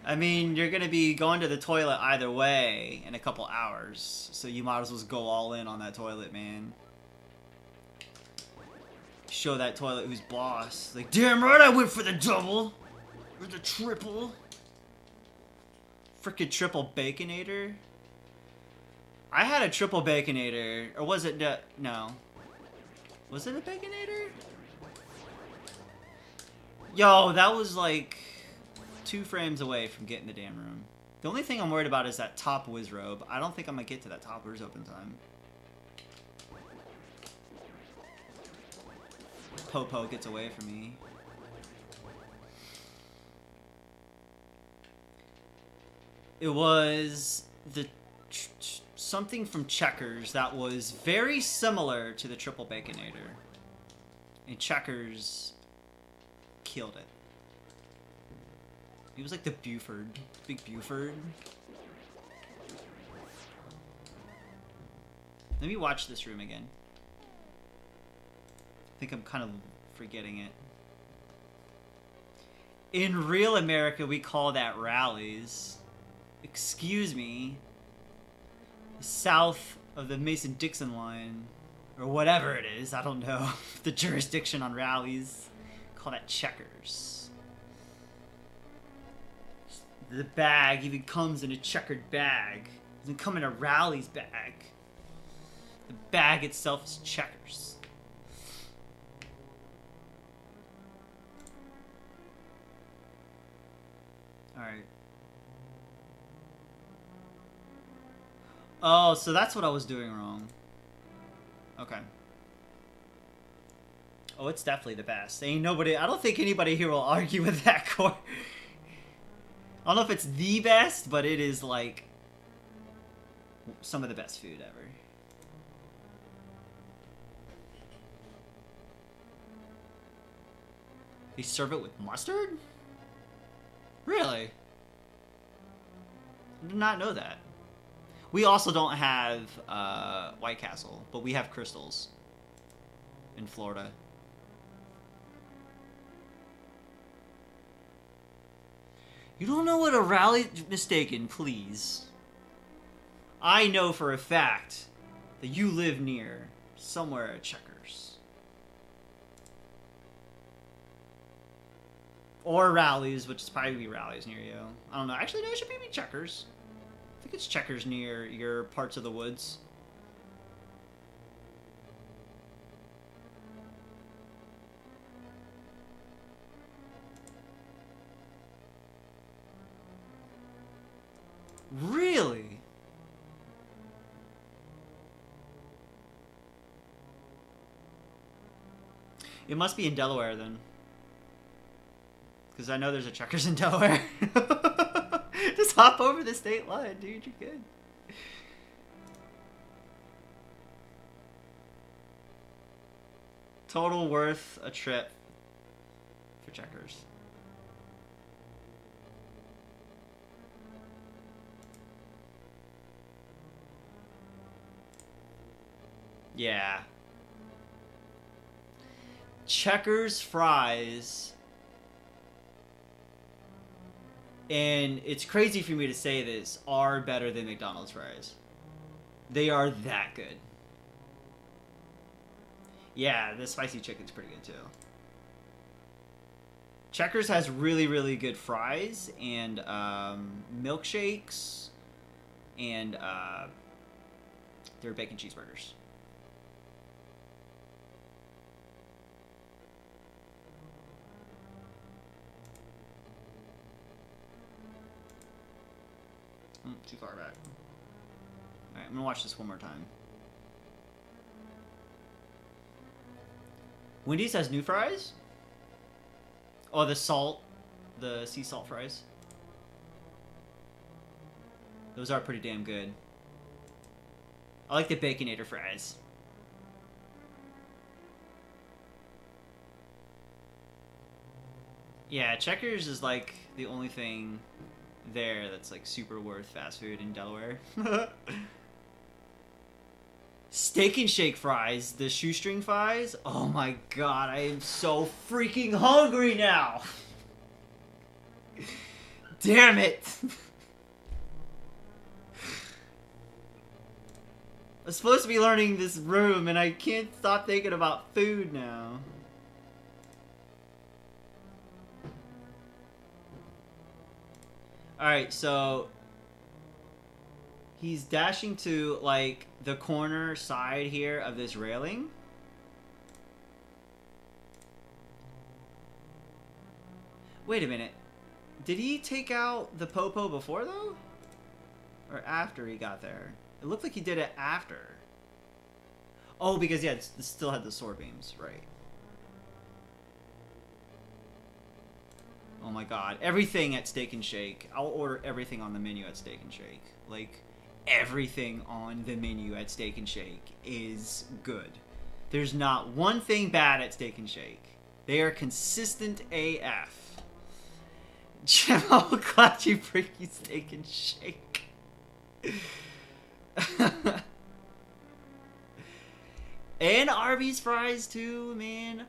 I mean, you're gonna be going to the toilet either way in a couple hours, so you might as well go all in on that toilet, man. Show that toilet who's boss. Like, damn right I went for the double! Or the triple. Frickin' triple baconator. I had a triple baconator. Or was it no. Was it a baconator? Yo, that was like 2 frames away from getting the damn room. The only thing I'm worried about is that top whiz robe. I don't think I'm gonna get to that top whiz robe in time. Popo gets away from me. It was the something from Checkers that was very similar to the triple baconator. And Checkers killed it. He was like the Buford. Big Buford. Let me watch this room again. I think I'm kind of forgetting it. In real America, we call that rallies. Excuse me. South of the Mason-Dixon line, or whatever it is, I don't know. The jurisdiction on rallies. Call that Checkers. The bag even comes in a checkered bag. It doesn't come in a rallies bag. The bag itself is Checkers. Alright. Oh, so that's what I was doing wrong. Okay. Oh, it's definitely the best. Ain't nobody... I don't think anybody here will argue with that core. I don't know if it's the best, but it is, like, some of the best food ever. They serve it with mustard? Really? I did not know that. We also don't have White Castle, but we have Crystals in Florida. You don't know what a rally... Mistaken, please. I know for a fact that you live near somewhere at Checkers. Or Rallies, which is probably Rallies near you. I don't know. Actually, no, it should be Checkers. I think it's Checkers near your parts of the woods. Really? It must be in Delaware then. Because I know there's a Checkers in Delaware. Just hop over the state line, dude. You're good. Total worth a trip for Checkers. Yeah. Checkers fries. And it's crazy for me to say this, are better than McDonald's fries. They are that good. Yeah, the spicy chicken's pretty good too. Checkers has really, really good fries and milkshakes and their bacon cheeseburgers. Too far back. Alright, I'm gonna watch this one more time. Wendy's has new fries? Oh, the sea salt fries. Those are pretty damn good. I like the Baconator fries. Yeah, Checkers is like the only thing there that's like super worth fast food in Delaware. Steak and Shake fries, the shoestring fries. Oh my god, I am so freaking hungry now. Damn it. I'm supposed to be learning this room and I can't stop thinking about food now. Alright, so he's dashing to, like, the corner side here of this railing. Wait a minute. Did he take out the Popo before, though? Or after he got there? It looked like he did it after. Oh, because, yeah, it still had the sword beams. Right. Oh my god. Everything at Steak and Shake. I'll order everything on the menu at Steak and Shake. Like, everything on the menu at Steak and Shake is good. There's not one thing bad at Steak and Shake. They are consistent AF. Jim, I'm glad you bring you Steak and Shake. And Arby's fries too, man.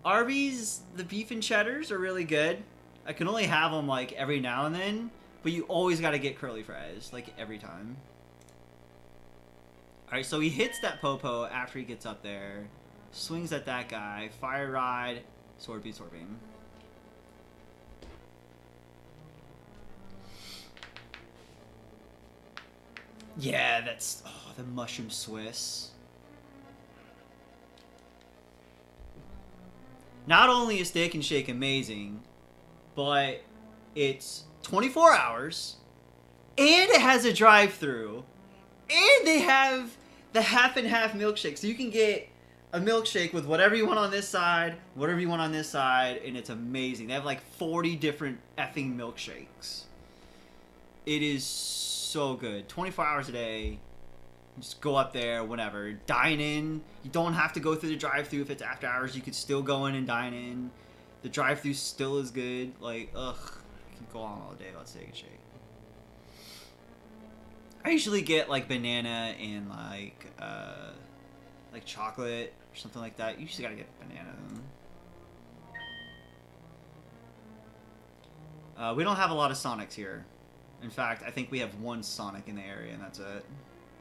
Arby's, the beef and cheddars are really good. I can only have them like every now and then, but you always got to get curly fries, like every time. Alright, so he hits that Popo after he gets up there. Swings at that guy. Fire Ride. Sword Beam, Sword Beam. Yeah, that's... Oh, the Mushroom Swiss. Not only is Steak and Shake amazing, but it's 24 hours, and it has a drive-thru, and they have the half and half milkshake, so you can get a milkshake with whatever you want on this side, whatever you want on this side, and it's amazing. They have like 40 different effing milkshakes. It is so good. 24 hours a day. Just go up there, whatever. Dine in. You don't have to go through the drive-thru if it's after hours. You could still go in and dine in. The drive-thru still is good. Like, ugh. I can go on all day about Steak and Shake. I usually get like banana and like chocolate or something like that. You usually gotta get banana. We don't have a lot of Sonics here. In fact, I think we have one Sonic in the area and that's it.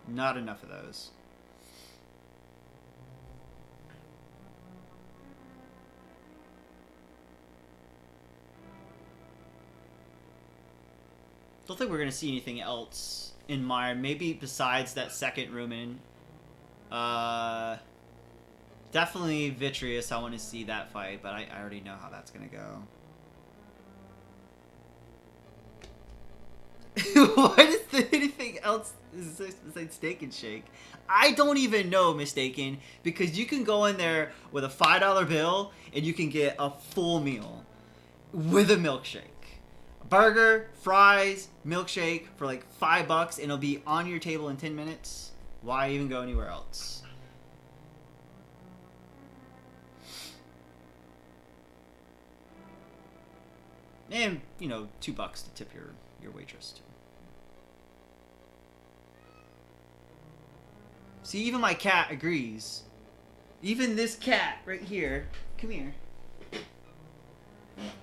Not enough of those. Don't think we're gonna see anything else in Mire. Maybe besides that second room in. Definitely Vitreous. I want to see that fight, but I already know how that's gonna go. What is anything else besides Steak and Shake? I don't even know, Mistaken, because you can go in there with a $5 bill and you can get a full meal with a milkshake. Burger, fries, milkshake for like $5 and it'll be on your table in 10 minutes. Why even go anywhere else? And, you know, $2 to tip your waitress too. See, even my cat agrees. Even this cat right here. Come here.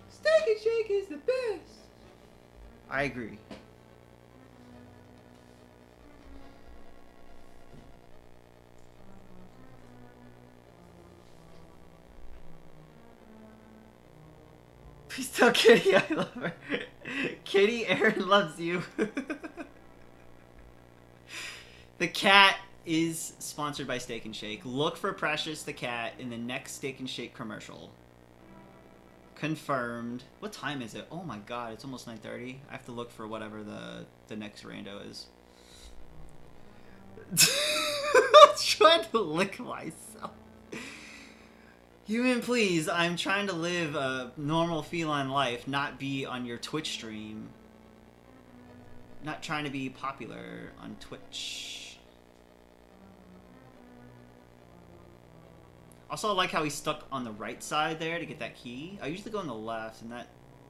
Steak and Shake is the best. I agree. Please tell Kitty I love her. Kitty, Aaron loves you. The cat is sponsored by Steak and Shake. Look for Precious the cat in the next Steak and Shake commercial. Confirmed. What time is it? Oh my god, it's almost 9:30. I have to look for whatever the next rando is. I'm trying to lick myself. Human, please. I'm trying to live a normal feline life, not be on your Twitch stream. Not trying to be popular on Twitch. Also, I like how he's stuck on the right side there to get that key. I usually go on the left, and that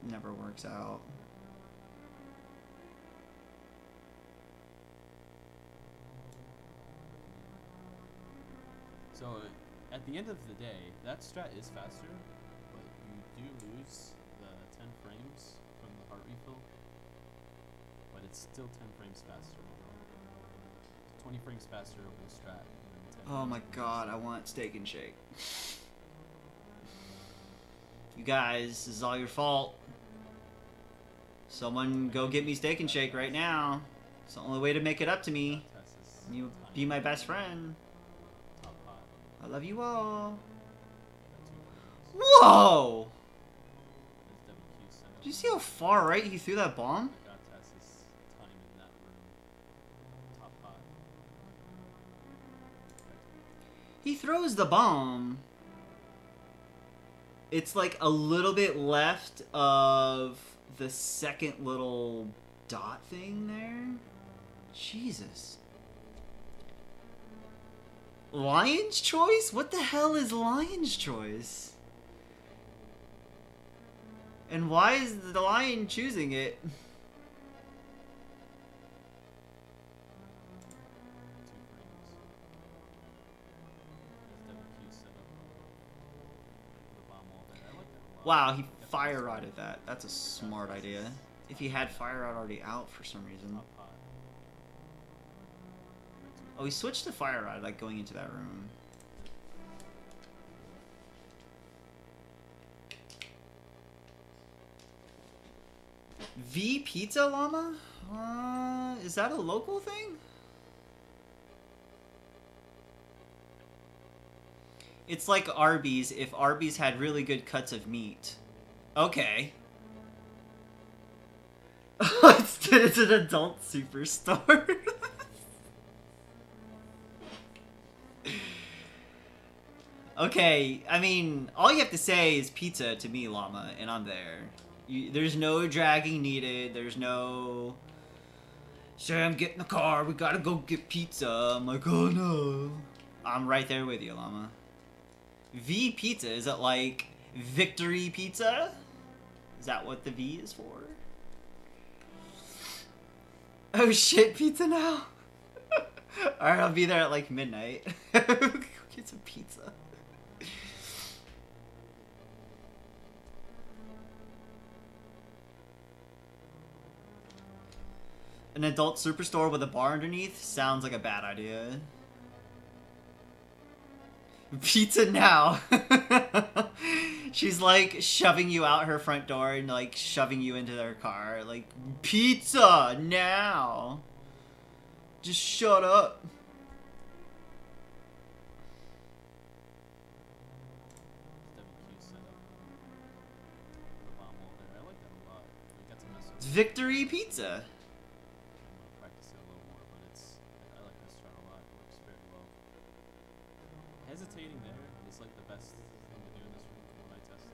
never works out. So, at the end of the day, that strat is faster, but you do lose the 10 frames from the heart refill. But it's still 10 frames faster. 20 frames faster over the strat. Oh my god, I want Steak and Shake. You guys, this is all your fault. Someone go get me Steak and Shake right now. It's the only way to make it up to me. You be my best friend. I love you all. Whoa! Did you see how far right he threw that bomb? Got Tess's time in that room. He throws the bomb. It's like a little bit left of the second little dot thing there. Jesus. Lion's choice? What the hell is Lion's choice? And why is the lion choosing it? Wow, he fire rodded that. That's a smart idea. If he had fire rod already out for some reason. Oh, he switched to fire rod, like going into that room. V Pizza Llama? Is that a local thing? It's like Arby's if Arby's had really good cuts of meat. Okay. It's an adult superstore. Okay, I mean, all you have to say is pizza to me, Llama, and I'm there. There's no dragging needed. There's no... Sam, get in the car. We gotta go get pizza. I'm like, oh no. I'm right there with you, Llama. V Pizza, is it like Victory Pizza? Is that what the V is for? Oh shit, pizza now? Alright, I'll be there at like midnight. Get some pizza. An adult superstore with a bar underneath sounds like a bad idea. Pizza now. She's like shoving you out her front door and like shoving you into their car. Like, pizza now. Just shut up. It's Victory Pizza. Hesitating there is like the best thing to do in this room from what I tested.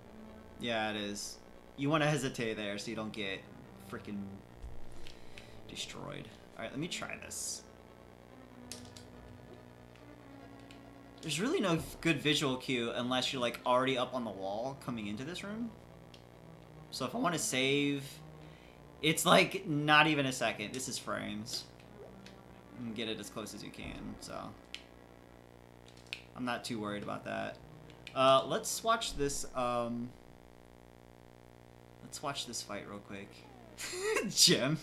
Yeah, it is. You want to hesitate there so you don't get freaking destroyed. Alright, let me try this. There's really no good visual cue unless you're like already up on the wall coming into this room. So if I want to save, it's like not even a second. This is frames. And get it as close as you can, so I'm not too worried about that. Let's watch this, let's watch this fight real quick. Jim.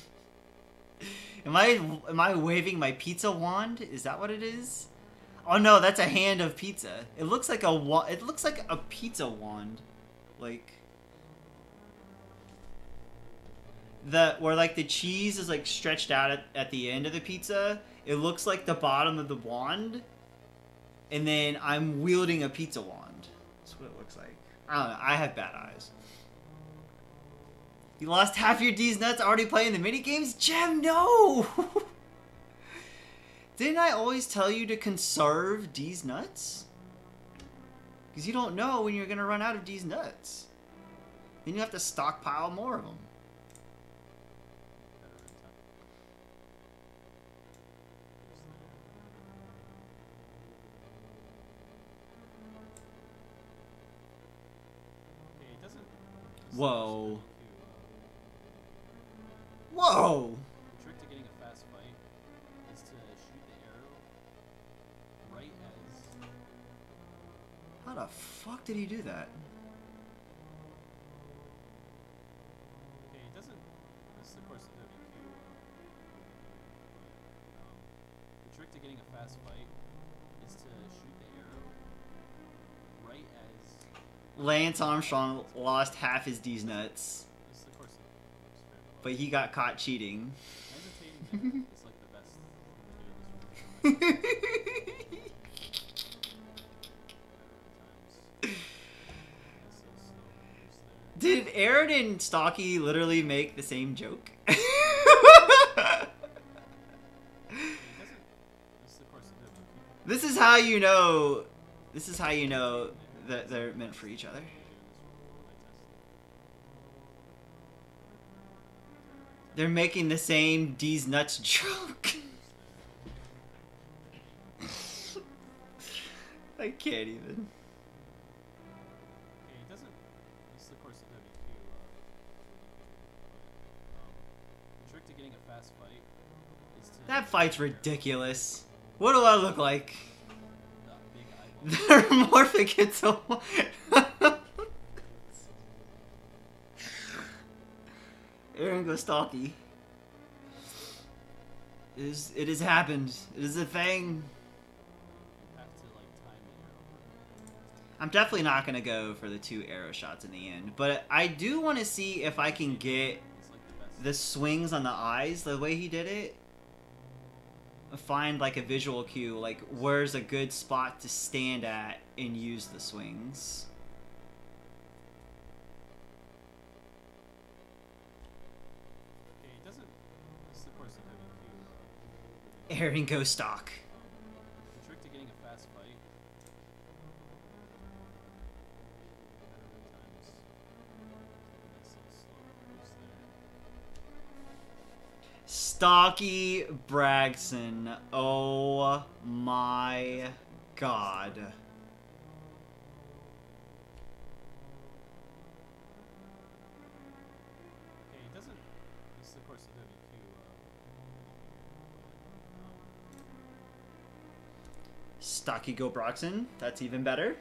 Am I waving my pizza wand? Is that what it is? Oh no, that's a hand of pizza. It looks like a pizza wand. Like where like the cheese is like stretched out at the end of the pizza. It looks like the bottom of the wand. And then I'm wielding a pizza wand. That's what it looks like. I don't know. I have bad eyes. You lost half your D's nuts already playing the mini games? Jem, no! Didn't I always tell you to conserve D's nuts? Because you don't know when you're going to run out of D's nuts. Then you have to stockpile more of them. Whoa. Whoa! The trick to getting a fast fight is to shoot the arrow right as... How the fuck did he do that? Okay, it doesn't... This is of course the WQ. The trick to getting a fast fight is to shoot the arrow right as... Lance Armstrong lost half his D's nuts. This is of course But he got caught cheating. hesitating there is like the best thing to do in this room. Did Aaron and Stocky literally make the same joke? This is how you know This is how you know that they're meant for each other. They're making the same D's nuts joke. I can't even. Okay, it doesn't. This is of course a WQ. The trick to getting a fast fight is to. That fight's ridiculous. What do I look like? Big eyeball. They're morphic into one. Aaron Gostocki. It has happened. It is a thing. Have to like time the arrow. I'm definitely not gonna go for the 2 arrow shots in the end, but I do want to see if I can get It's like the best. the swings on the eyes the way he did it. Find like a visual cue, like where's a good spot to stand at and use the swings. Okay, it doesn't. This is of course a WQ. Aaron Gostock. The trick to getting a fast fight. Times. Nice little slow boost there. Stocky Bragson. Oh my god. Okay, it doesn't. This is of course a WQ. Stocky Go Broxon. That's even better. Okay,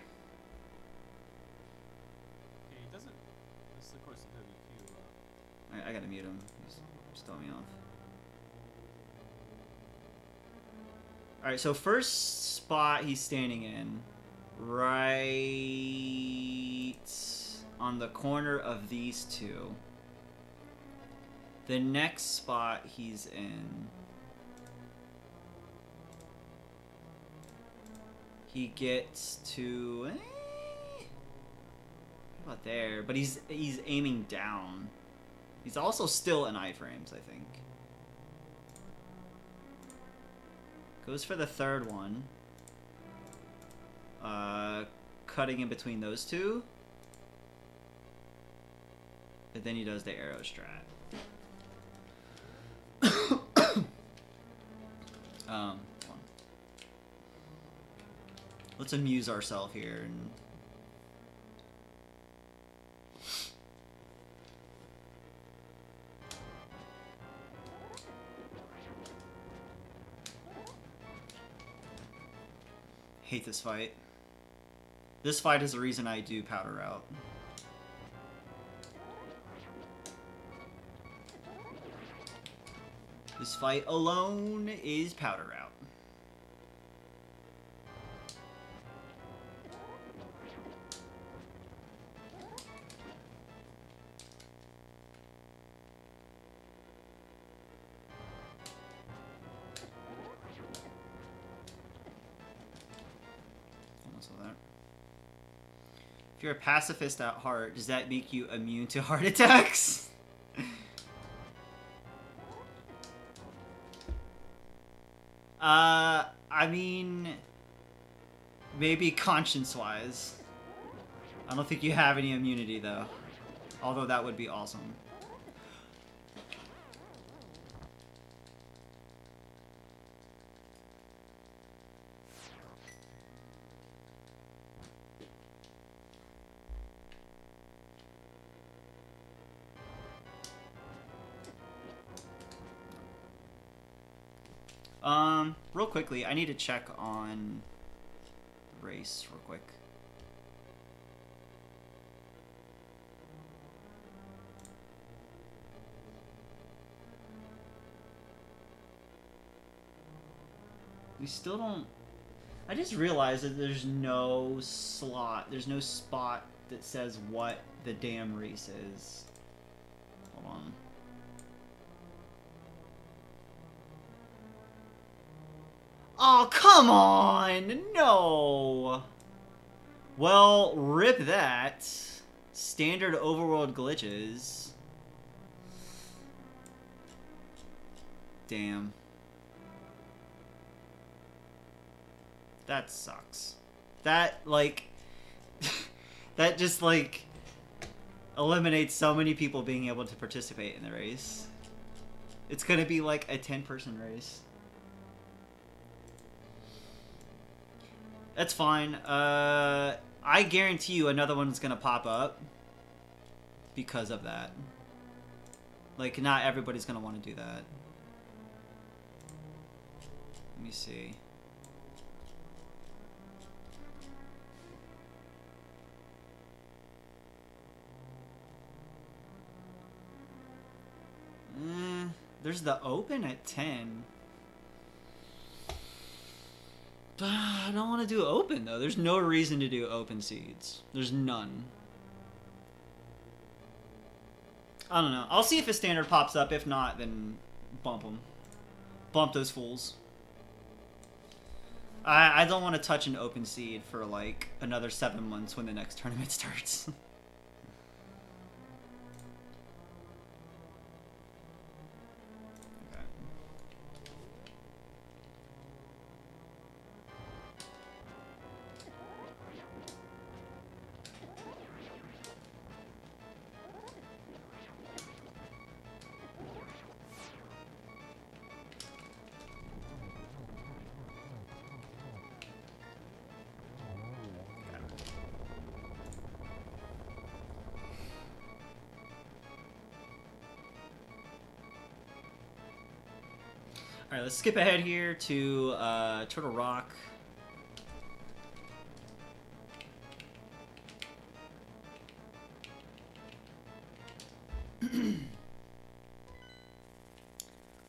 it doesn't. This is of course a WQ. I gotta mute him. He's throwing me off. Alright, so first spot he's standing in. Right on the corner of these 2. The next spot he's in. He gets to how about there, but he's aiming down. He's also still in iframes, I think. Goes for the third one. Cutting in between those 2. But then he does the arrow strat. Hold on. Let's amuse ourselves here and hate this fight. This fight is the reason I do powder route. This fight alone is powder route. If you're a pacifist at heart, does that make you immune to heart attacks? I mean, maybe conscience-wise. I don't think you have any immunity, though. Although that would be awesome. Real quickly, I need to check on race real quick. We still don't... I just realized that there's no slot, there's no spot that says what the damn race is. Hold on. Oh, come on! No! Well, rip that. Standard overworld glitches. Damn. That sucks. That, like... that just, like... eliminates so many people being able to participate in the race. It's gonna be, like, a 10-person race. That's fine. I guarantee you another one's gonna pop up because of that. Like, not everybody's gonna want to do that. Let me see. There's the open at 10. I don't want to do open, though. There's no reason to do open seeds. There's none. I don't know. I'll see if a standard pops up. If not, then bump them. Bump those fools. I don't want to touch an open seed for, like, another 7 months when the next tournament starts. Alright, let's skip ahead here to Turtle Rock.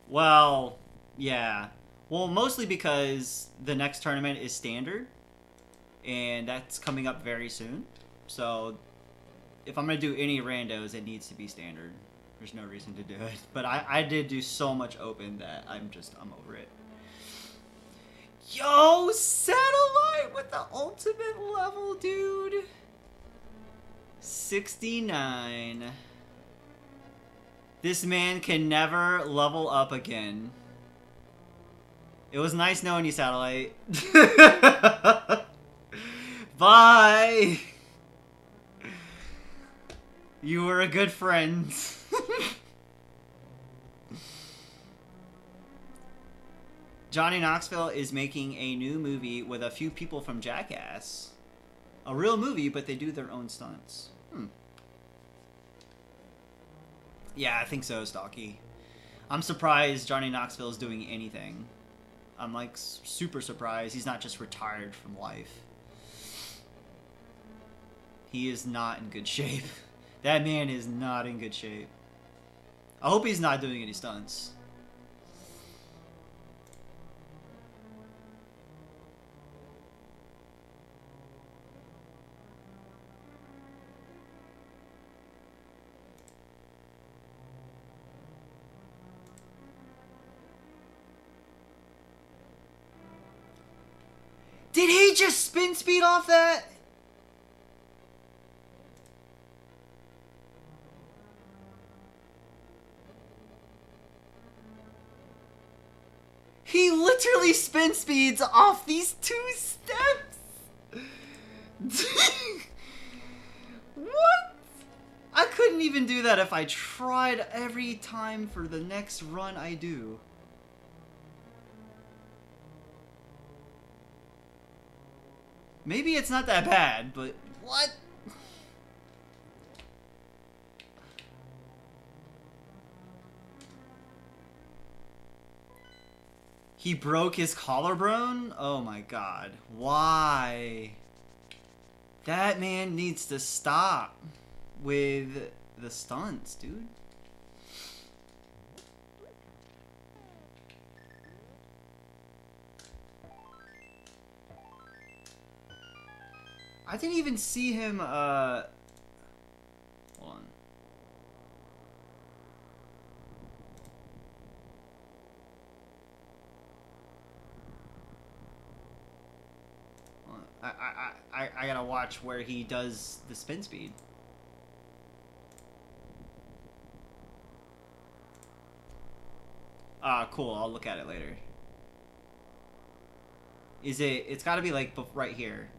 Well, yeah. Well, mostly because the next tournament is standard, and that's coming up very soon. So, if I'm going to do any randos, it needs to be standard. There's no reason to do it. But I did do so much open that I'm over it. Yo, Satellite with the ultimate level, dude. 69. This man can never level up again. It was nice knowing you, Satellite. Bye. You were a good friend. Johnny Knoxville is making a new movie with a few people from Jackass. A real movie, but they do their own stunts. Yeah, I think so, Stocky. I'm surprised Johnny Knoxville is doing anything. I'm, like, super surprised he's not just retired from life. He is not in good shape. That man is not in good shape. I hope he's not doing any stunts. Did he just spin speed off that? He literally spin speeds off these 2 steps. What? I couldn't even do that if I tried every time for the next run I do. Maybe it's not that bad, but what? He broke his collarbone? Oh my god. Why? That man needs to stop with the stunts, dude. I didn't even see him, hold on. I gotta watch where he does the spin speed. Cool, I'll look at it later. Is it, it's gotta be like right here.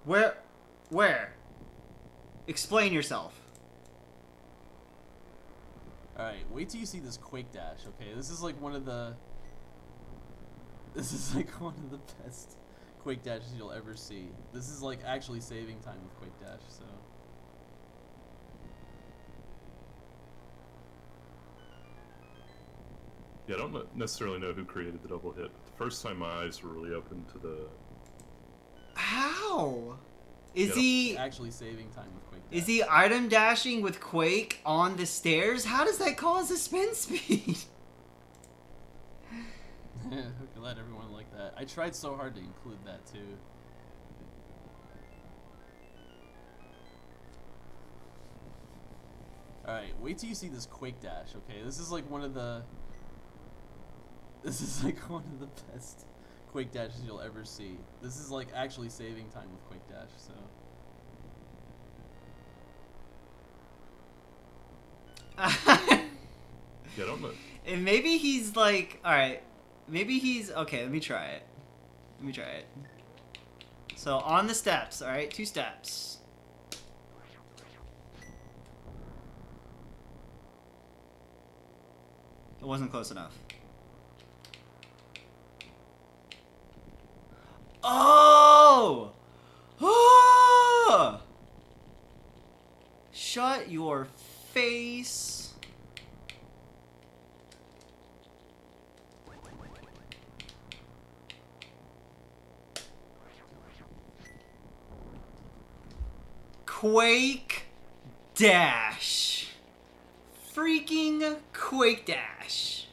Where? Where? Explain yourself. Alright, wait till you see this Quake Dash, okay? This is like one of the... This is like one of the best Quake Dashes you'll ever see. This is like actually saving time with Quake Dash, so... Yeah, I don't necessarily know who created the double hit, but the first time my eyes were really open to the... How? Is Yeah. he... Actually saving time with Quake Dash. Is he item dashing with Quake on the stairs? How does that cause a spin speed? Glad everyone liked that. I tried so hard to include that too. Alright, wait till you see this Quake Dash, okay? This is like one of the... This is like one of the best Quake Dashes you'll ever see. This is like actually saving time with Quake Dash, so... Yeah, I don't know. And maybe he's like... Alright. Maybe he's... Okay, let me try it. Let me try it. So, on the steps, alright? 2 steps. It wasn't close enough. Oh! Oh! Shut your face. Quake Dash. Freaking Quake Dash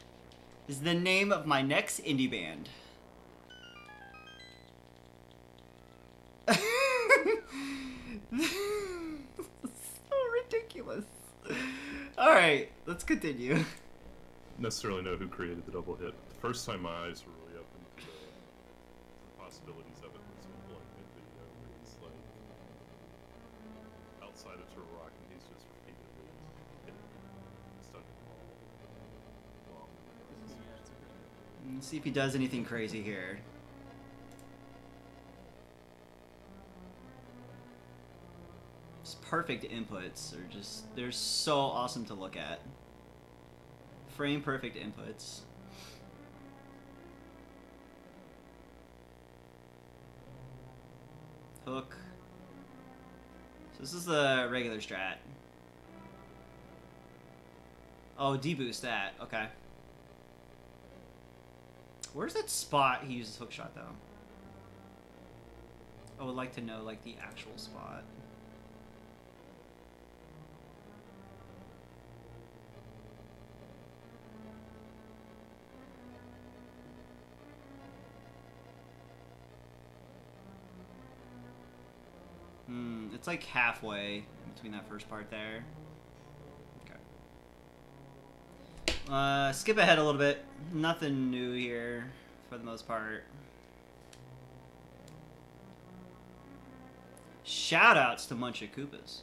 is the name of my next indie band. So ridiculous. Alright, let's continue. Necessarily know who created the double hit. The first time my eyes were really open to the possibilities of it was with like a video where he's like outside of Turtle Rock and he's just repeatedly hitting stuck in the wall. Wow. Yeah, it's okay. Let's see if he does anything crazy here. Just perfect inputs are just, they're so awesome to look at. Frame perfect inputs. Hook. So this is the regular strat. Oh, deboost that. Okay. Where's that spot he uses hookshot though? I would like to know like the actual spot. It's like halfway between that first part there. Okay. Skip ahead a little bit. Nothing new here for the most part. Shoutouts to Munchie Koopas.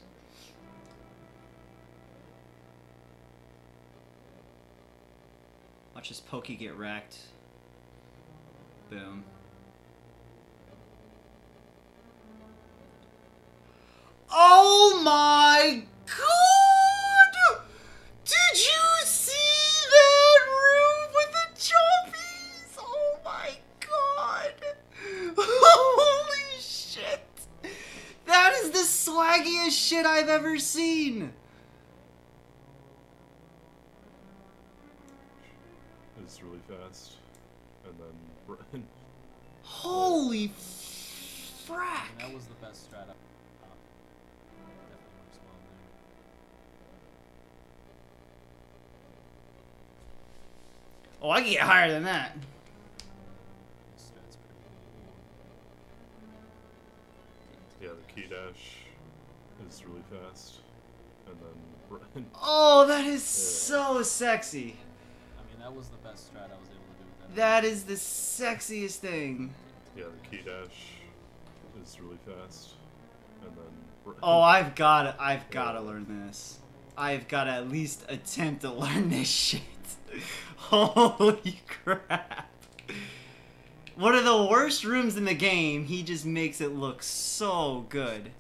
Watch this Pokey get wrecked. Boom. Oh my god! Did you see that room with the chompies? Oh my god! Holy shit! That is the swaggiest shit I've ever seen! It's really fast. And then... Holy And frack! that was the best strat. Definitely works well in there. Oh, I can get higher than that. This strat's pretty cool. Yeah, the key dash is really fast. And then... Oh, that is so sexy. I mean, that was the best strat I was able to do with that. That is the sexiest thing. Yeah, the key dash is really fast. And then... Oh, I've got to learn this. I've got to at least attempt to learn this shit. Holy crap. One of the worst rooms in the game, he just makes it look so good.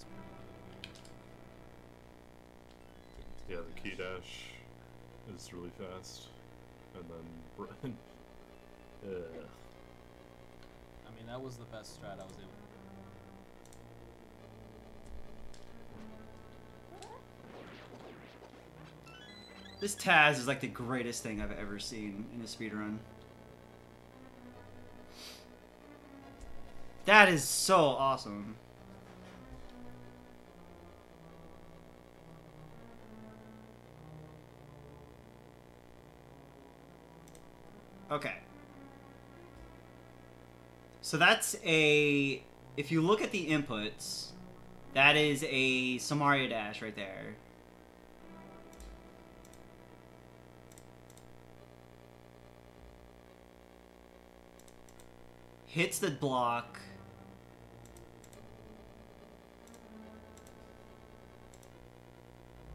Yeah, the key dash is really fast. And then I mean, that was the best strat I was able to. This Taz is like the greatest thing I've ever seen in a speedrun. That is so awesome. Okay. So that's a... If you look at the inputs, that is a Samaria dash right there. Hits the block.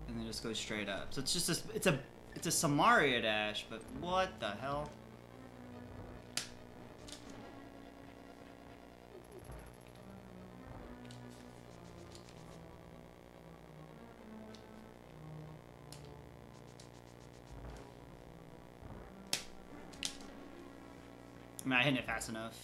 And then just goes straight up. So it's just a, it's a Samaria dash, but what the hell? I mean, I hit it fast enough.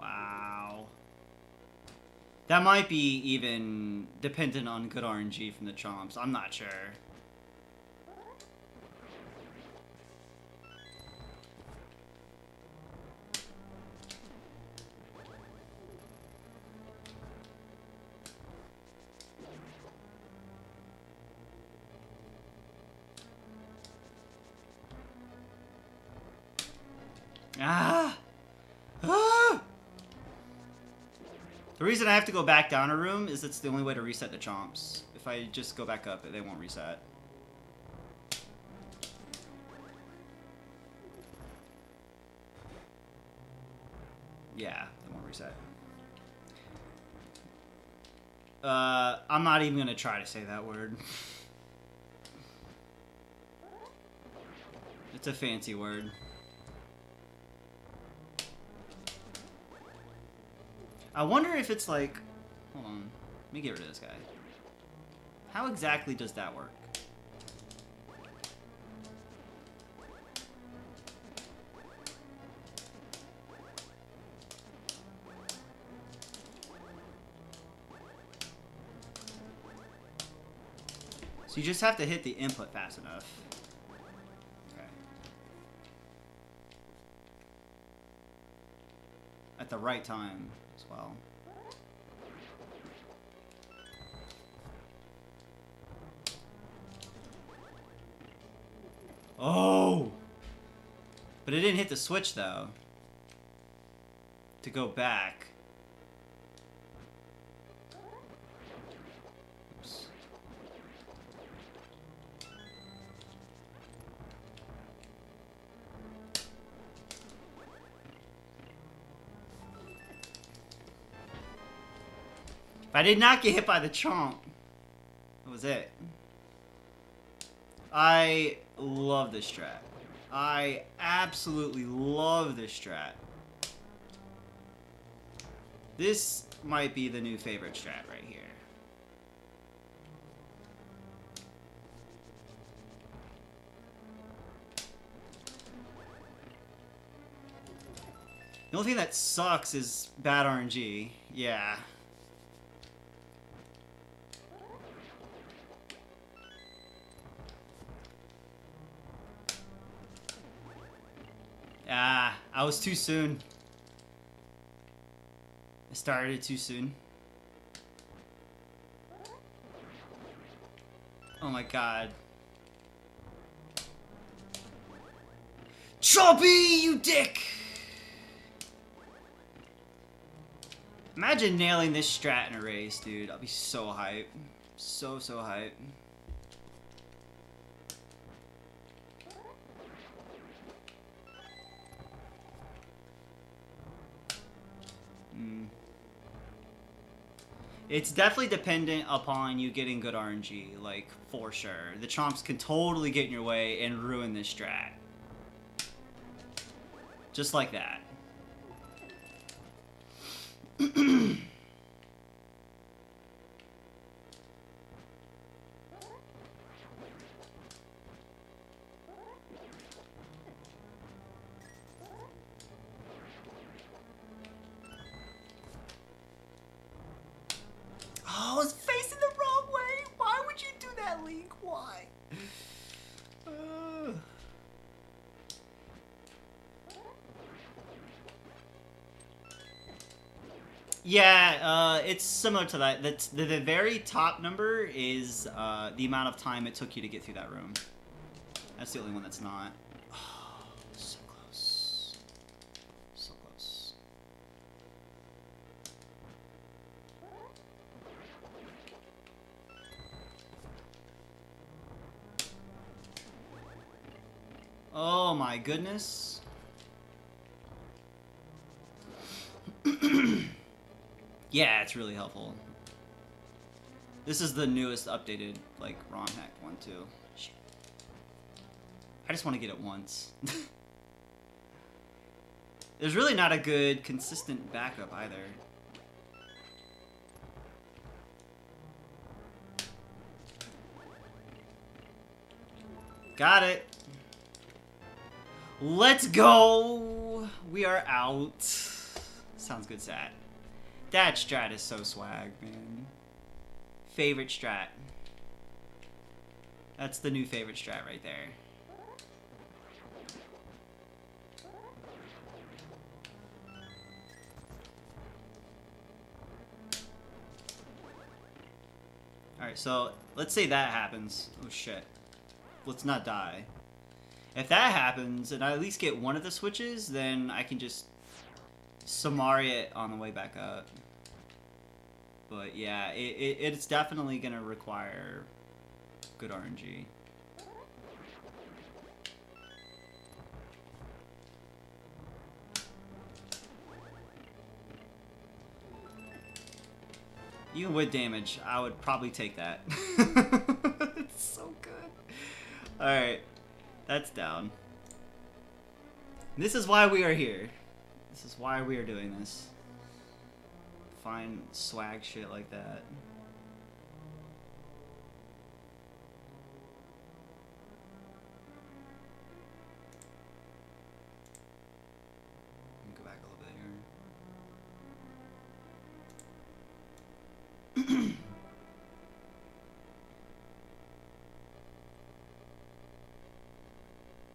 Wow. That might be even dependent on good RNG from the chomps. I'm not sure. Ah! Ah! The reason I have to go back down a room is it's the only way to reset the chomps. If I just go back up, they won't reset. Yeah, they won't reset. I'm not even gonna try to say that word. It's a fancy word. I wonder if it's like... Hold on. Let me get rid of this guy. How exactly does that work? So you just have to hit the input fast enough. Okay. At the right time as well. Oh! But it didn't hit the switch though. To go back. Oops. If I did not get hit by the chomp, that was it. I love this strat. I absolutely love this strat. This might be the new favorite strat right here. The only thing that sucks is bad RNG. Yeah. Ah, I was too soon. I started too soon. Oh my god. Choppy, you dick! Imagine nailing this strat in a race, dude. I'll be so hype. So hype. It's definitely dependent upon you getting good RNG, like, for sure. The chomps can totally get in your way and ruin this strat. Just like that. Oh, I was facing the wrong way. Why would you do that, Link? Why? Yeah, it's similar to that. That's the very top number is the amount of time it took you to get through that room. That's the only one that's not. Oh, so close. So close. Oh my goodness. Yeah, it's really helpful. This is the newest updated, like, ROM hack one, too. Shit. I just want to get it once. There's really not a good, consistent backup, either. Got it. Let's go. We are out. Sounds good, Sat. That strat is so swag, man. Favorite strat. That's the new favorite strat right there. Alright, so let's say that happens. Oh shit. Let's not die. If that happens, and I at least get one of the switches, then I can just Samari it on the way back up. But yeah, it's definitely gonna require good RNG. Even with damage, I would probably take that. It's so good. Alright, that's down. This is why we are here. This is why we are doing this. Find swag shit like that. Let me go back a little bit here.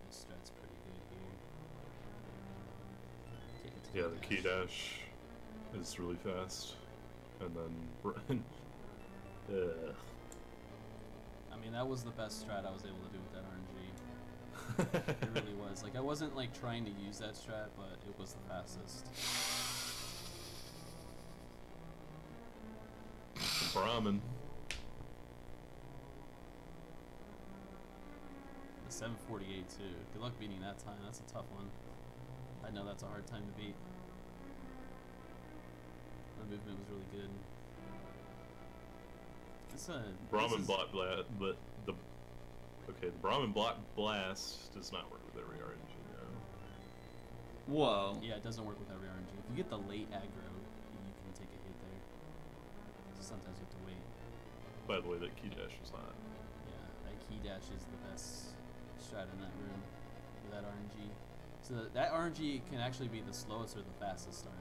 This strat's pretty good here. Take it to Yeah, the key dash is really fast, and then I mean, that was the best strat I was able to do with that RNG. It really was. Like, I wasn't like trying to use that strat, but it was the fastest. Brahmin. The 748 too. Good luck beating that time. That's a tough one. I know that's a hard time to beat. The movement was really good. Brahmin block blast, but the Brahmin block blast does not work with every RNG. No. Whoa. Yeah, it doesn't work with every RNG. If you get the late aggro, you can take a hit there. So sometimes you have to wait. By the way, that key dash is not. Yeah, that key dash is the best strat in that room for that RNG. So that RNG can actually be the slowest or the fastest RNG.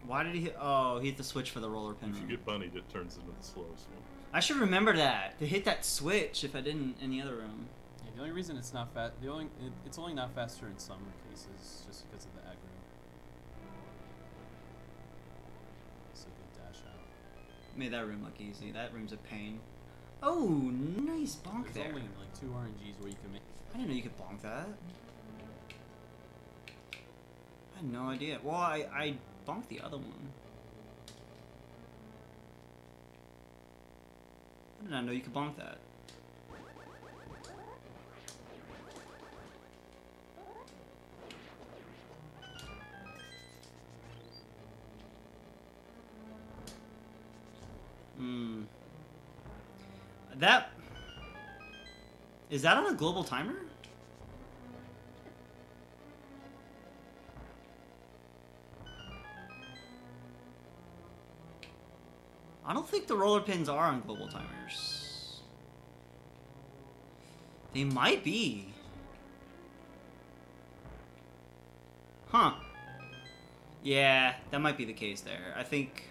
Why did he hit? Oh, he hit the switch for the roller pin. If you get bunnied, it turns into the slowest one. I should remember that, to hit that switch if I didn't in the other room. Yeah, the only reason it's not fast, it's only not faster in some cases, just because of the aggro. It's a good dash out. Made that room look easy. That room's a pain. Oh, nice bonk There's there. only like 2 RNGs where you can make. I didn't know you could bonk that. I had no idea. Well, I bonked the other one. I did not know you could bonk that. Hmm. That... Is that on a global timer? I don't think the roller pins are on global timers. They might be. Huh. Yeah, that might be the case there. I think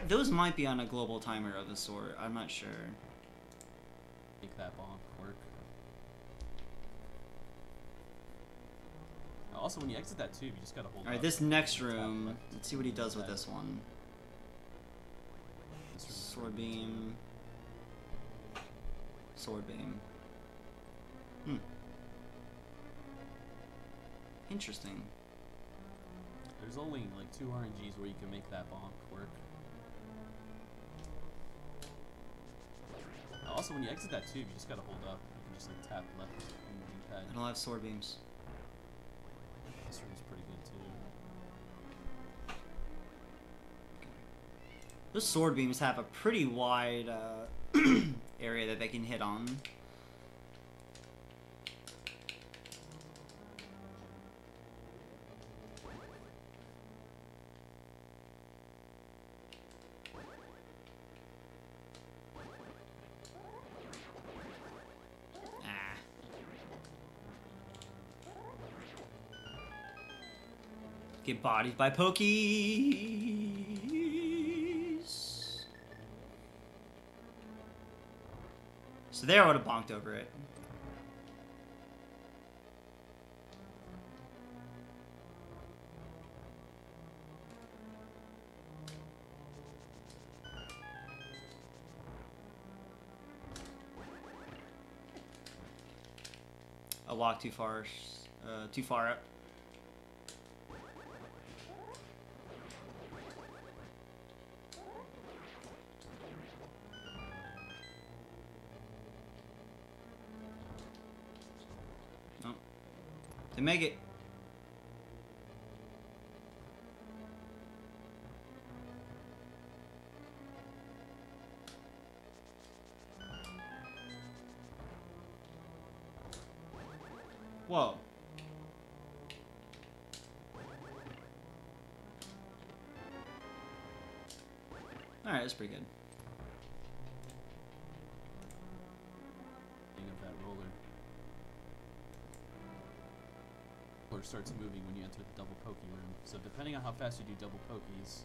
those might be on a global timer of the sort. I'm not sure. Make that bonk work. Also, when you exit that tube, you just gotta hold. All right, up this next and tap room. left Let's see what he does with that. this one. This room's Sword beam. Sword beam. Hmm. Interesting. There's only like 2 RNGs where you can make that bonk work. Also, when you exit that tube, you just gotta hold up. You can just like tap left on the D-pad. I don't have sword beams. This room's pretty good too. Those sword beams have a pretty wide area that they can hit on. Get bodied by pokies. So there I would have bonked over it. I walked too far up. To make it. Whoa. Alright, that's pretty good. Of that roller. Roller starts moving when you enter the double pokey room. So depending on how fast you do double pokies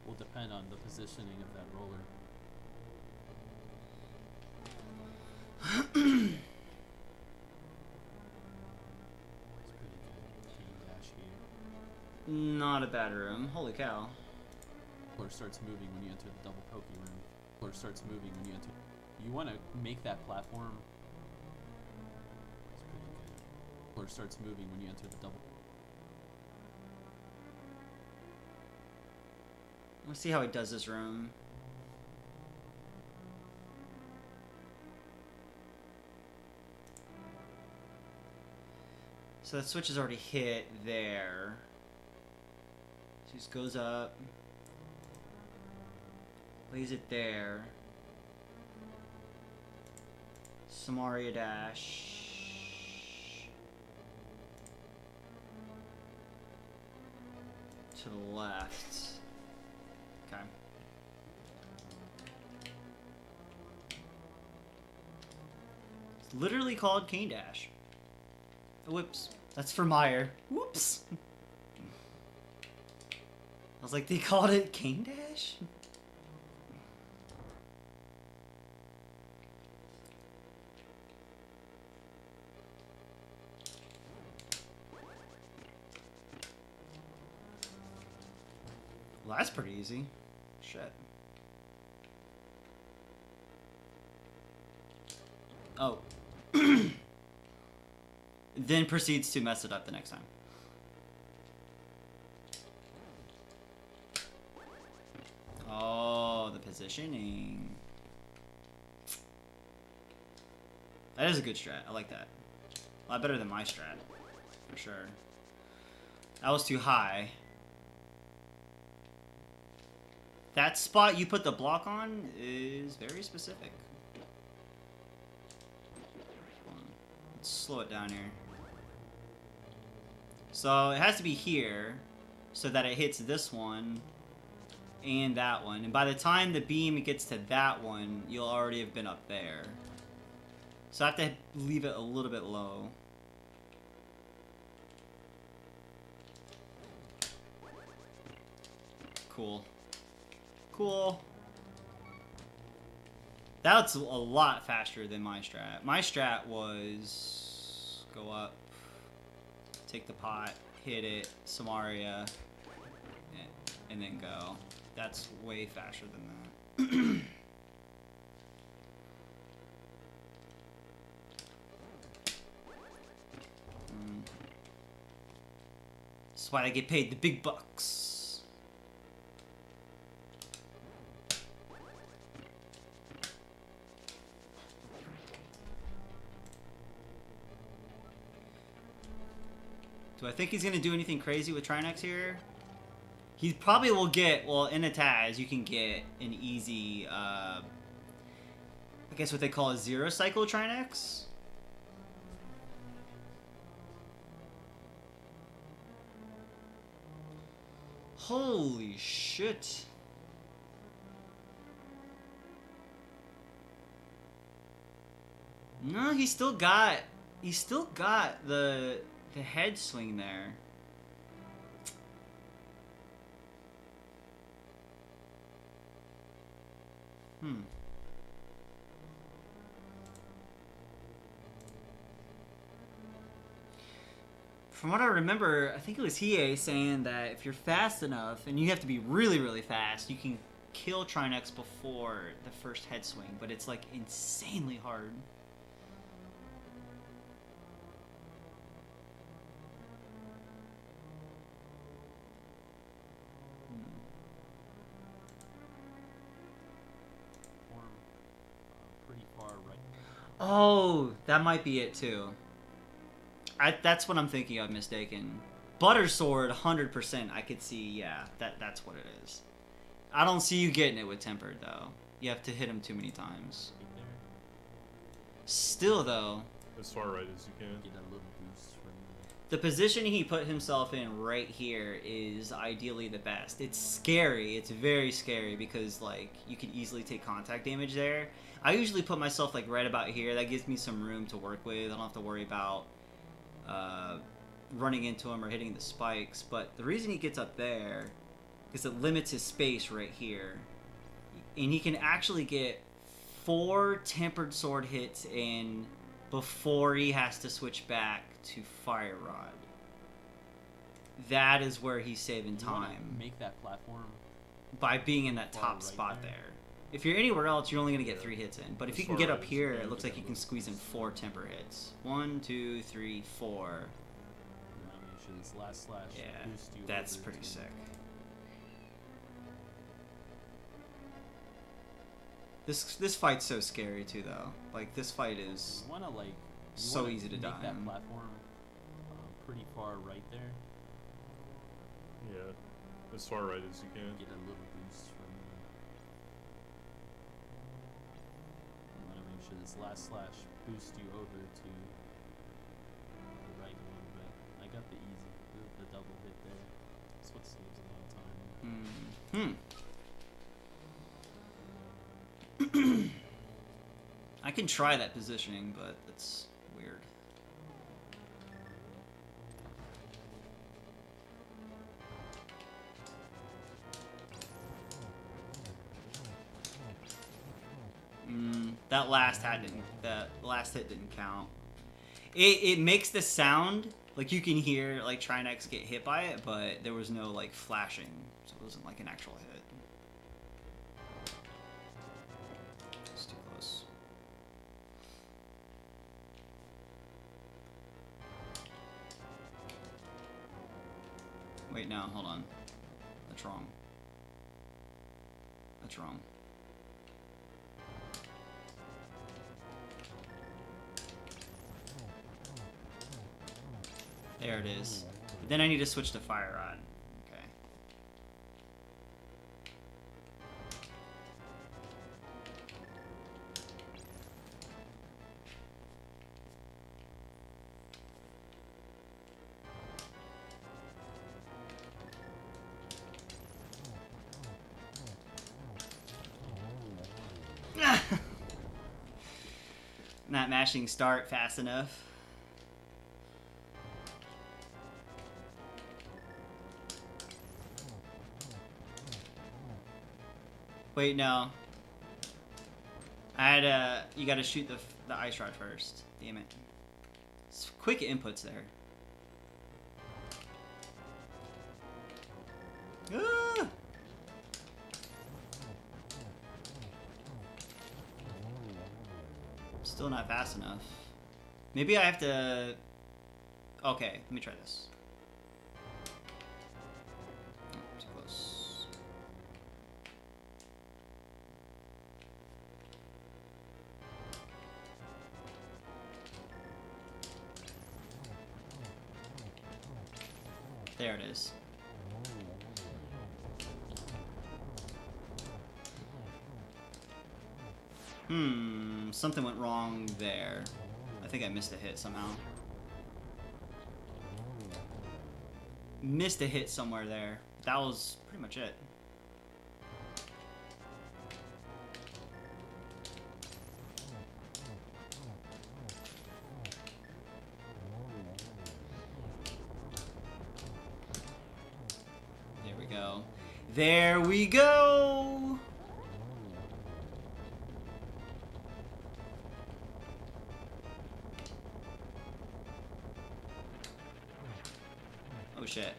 will depend on the positioning of that roller. It's pretty good. Cane dash here. Not a bad room. Holy cow. Roller starts moving when you enter the double pokey room. Roller starts moving when you enter. You want to make that platform. It's pretty good. Roller starts moving when you enter the double. Let's see how he does this room. So that switch is already hit there. So he just goes up. Lays it there. Samaria dash. To the left. Okay. It's literally called cane dash. Whoops. That's for Meyer. Whoops. I was like, they called it cane dash? Well, that's pretty easy. Shit. Oh. Then proceeds to mess it up the next time. Oh, the positioning. That is a good strat. I like that. A lot better than my strat. For sure. That was too high. that spot you put the block on is very specific. Let's slow it down here. So it has to be here so that it hits this one and that one. And by the time the beam gets to that one, you'll already have been up there. So I have to leave it a little bit low. Cool. Cool. That's a lot faster than my strat. My strat was go up, take the pot, hit it, Samaria, and then go. That's way faster than that. That's why I get paid the big bucks. Do I think he's going to do anything crazy with Trinex here? He probably will get, well, in a Taz, you can get an easy, I guess what they call a zero cycle Trinex. Holy shit. No, he's still got the head swing there. From what I remember, I think it was Hiei saying that if you're fast enough, and you have to be really, really fast, you can kill Trinex before the first head swing, but it's like insanely hard. Pretty far right. Oh, that might be it too. That's what I'm thinking of, mistaken. Butter Sword, 100%. I could see, yeah, that's what it is. I don't see you getting it with Tempered though. You have to hit him too many times. Still though, As far right as you can. Get a little boost from the position he put himself in right here is ideally the best. It's scary. It's very scary because like you can easily take contact damage there. I usually put myself like right about here. That gives me some room to work with. I don't have to worry about running into him or hitting the spikes. But the reason he gets up there is it limits his space right here. And he can actually get 4 Tempered Sword hits in before he has to switch back to Fire Rod. That is where he's saving time. Make that platform by being in that far top right spot there. there. If you're anywhere else, you're only going to get 3 hits in. But if As you can far get right up as you here, can, it looks get like you that can little squeeze in 4 temper hits. 1, 2, 3, 4. Make sure this last slash Yeah, boost you that's over pretty to- sick. This fight's so scary too, though. Like this fight is You wanna like so wanna easy to make die that in. platform pretty far right there. Yeah. As far right as you can. Get a little boost from. You wanna make sure this last slash boosts you over to the right a little bit. I got the easy, the double hit there. That's what saves a lot of time. I can try that positioning, but it's weird. That last hit didn't count. It makes the sound like you can hear like Trinex get hit by it, but there was no like flashing, so it wasn't like an actual hit. It's too close. Wait, no, hold on. That's wrong. That's wrong. There it is. But then I need to switch to Fire Rod. Okay. not mashing start fast enough. Wait, no. I had you gotta shoot the ice rod first. Damn it. It's quick inputs there. Ah! Still not fast enough. Maybe I have to... Okay, let me try this. Oh, too close. There it is. Something went wrong there. I think I missed a hit somehow. Missed a hit somewhere there. That was pretty much it. There we go. There we go! Oh shit.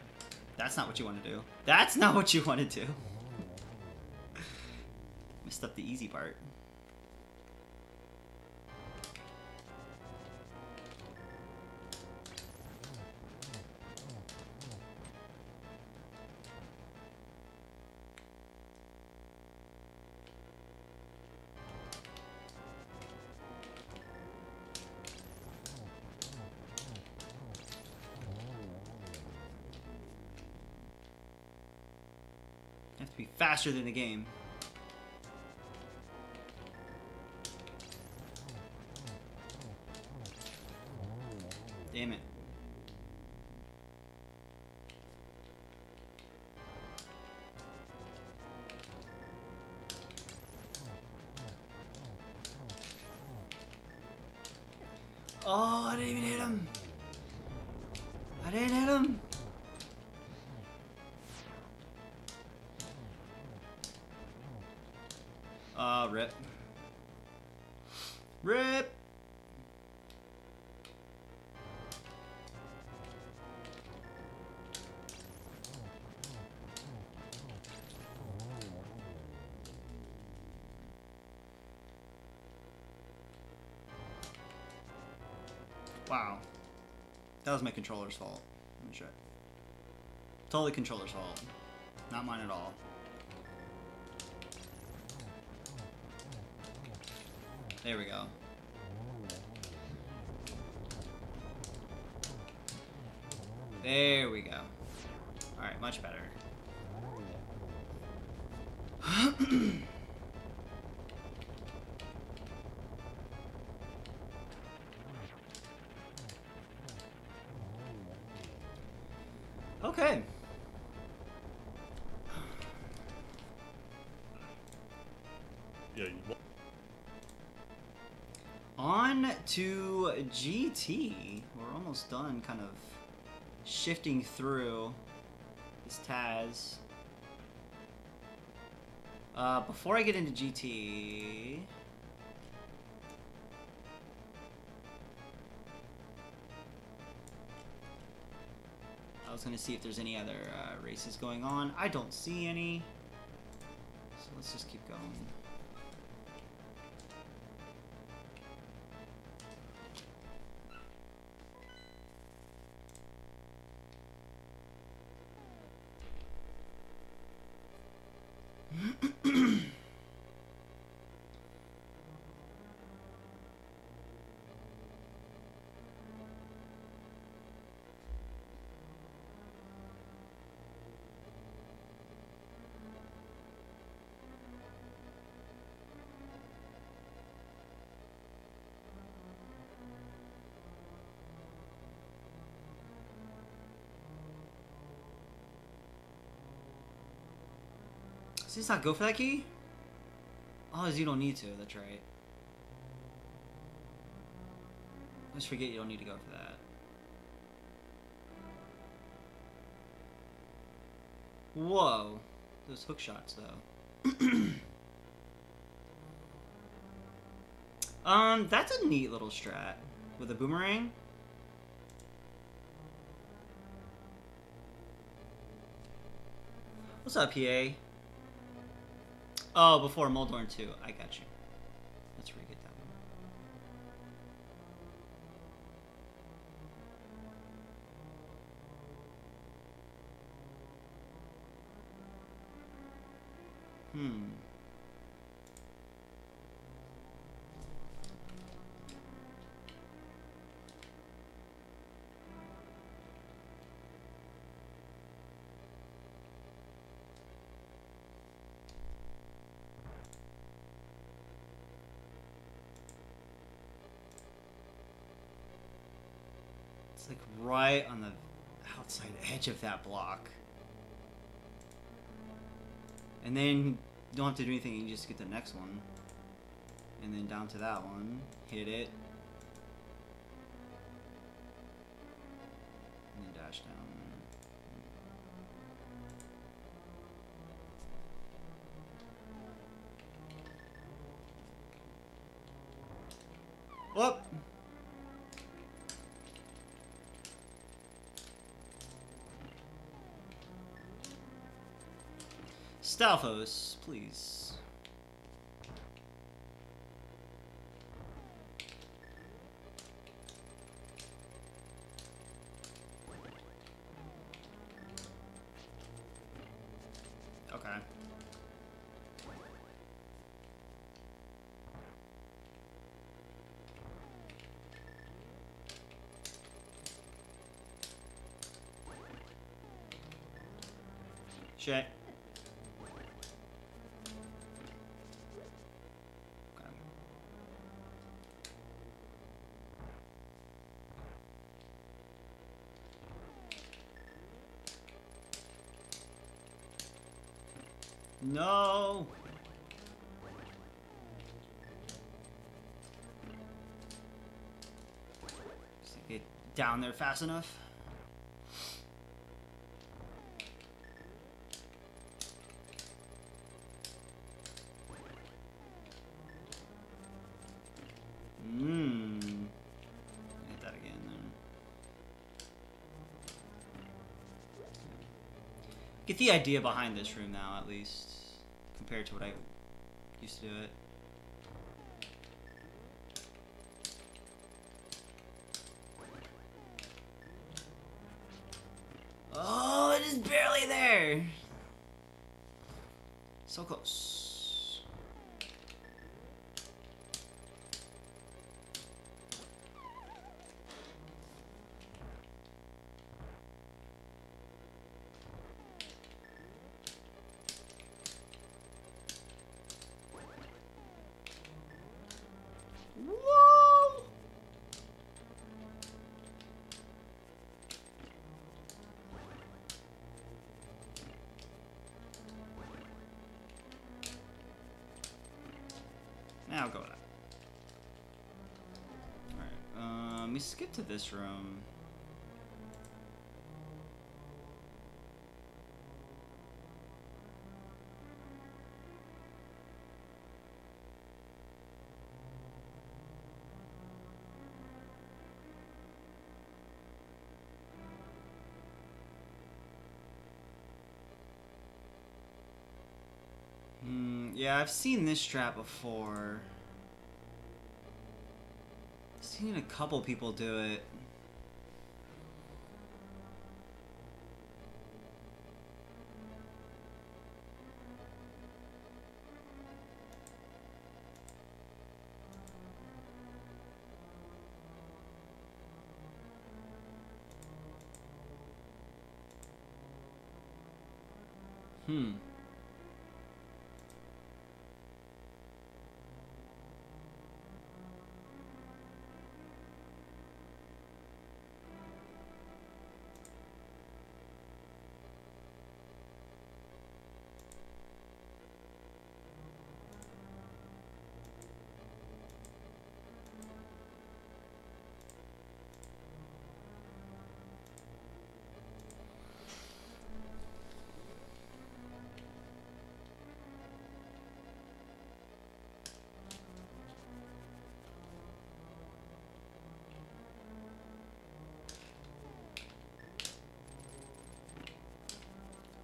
That's not what you want to do. That's not what you want to do. Messed up the easy part. You have to be faster than the game. Damn it. Oh, I didn't even hit him. I didn't hit him. Rip. Rip! Wow. That was my controller's fault. I'm sure. Totally controller's fault. Not mine at all. There we go. There we go. Alright, much better. Okay. Yeah, On to GT. We're almost done kind of shifting through this Taz. Before I get into GT... I was going to see if there's any other races going on. I don't see any. So let's just keep going. Does this not go for that key? Oh, you don't need to, that's right. Let's forget you don't need to go for that. Whoa. Those hook shots, though. That's a neat little strat. With a boomerang. What's up, PA? Oh, before Moldorn 2. I got you. Let's re-get that one. It's like right on the outside edge of that block. And then you don't have to do anything, you just get the next one. And then down to that one, hit it. And then dash down. Whoop! Stalfos, please. Okay. Shit. No! Just get down there fast enough. Hit that again then. Get the idea behind this room now, at least, compared to what I used to do it. Oh, it is barely there. So close. Whoa! Now go that. Alright, let me skip to this room. Yeah, I've seen this strat before. I've seen a couple people do it.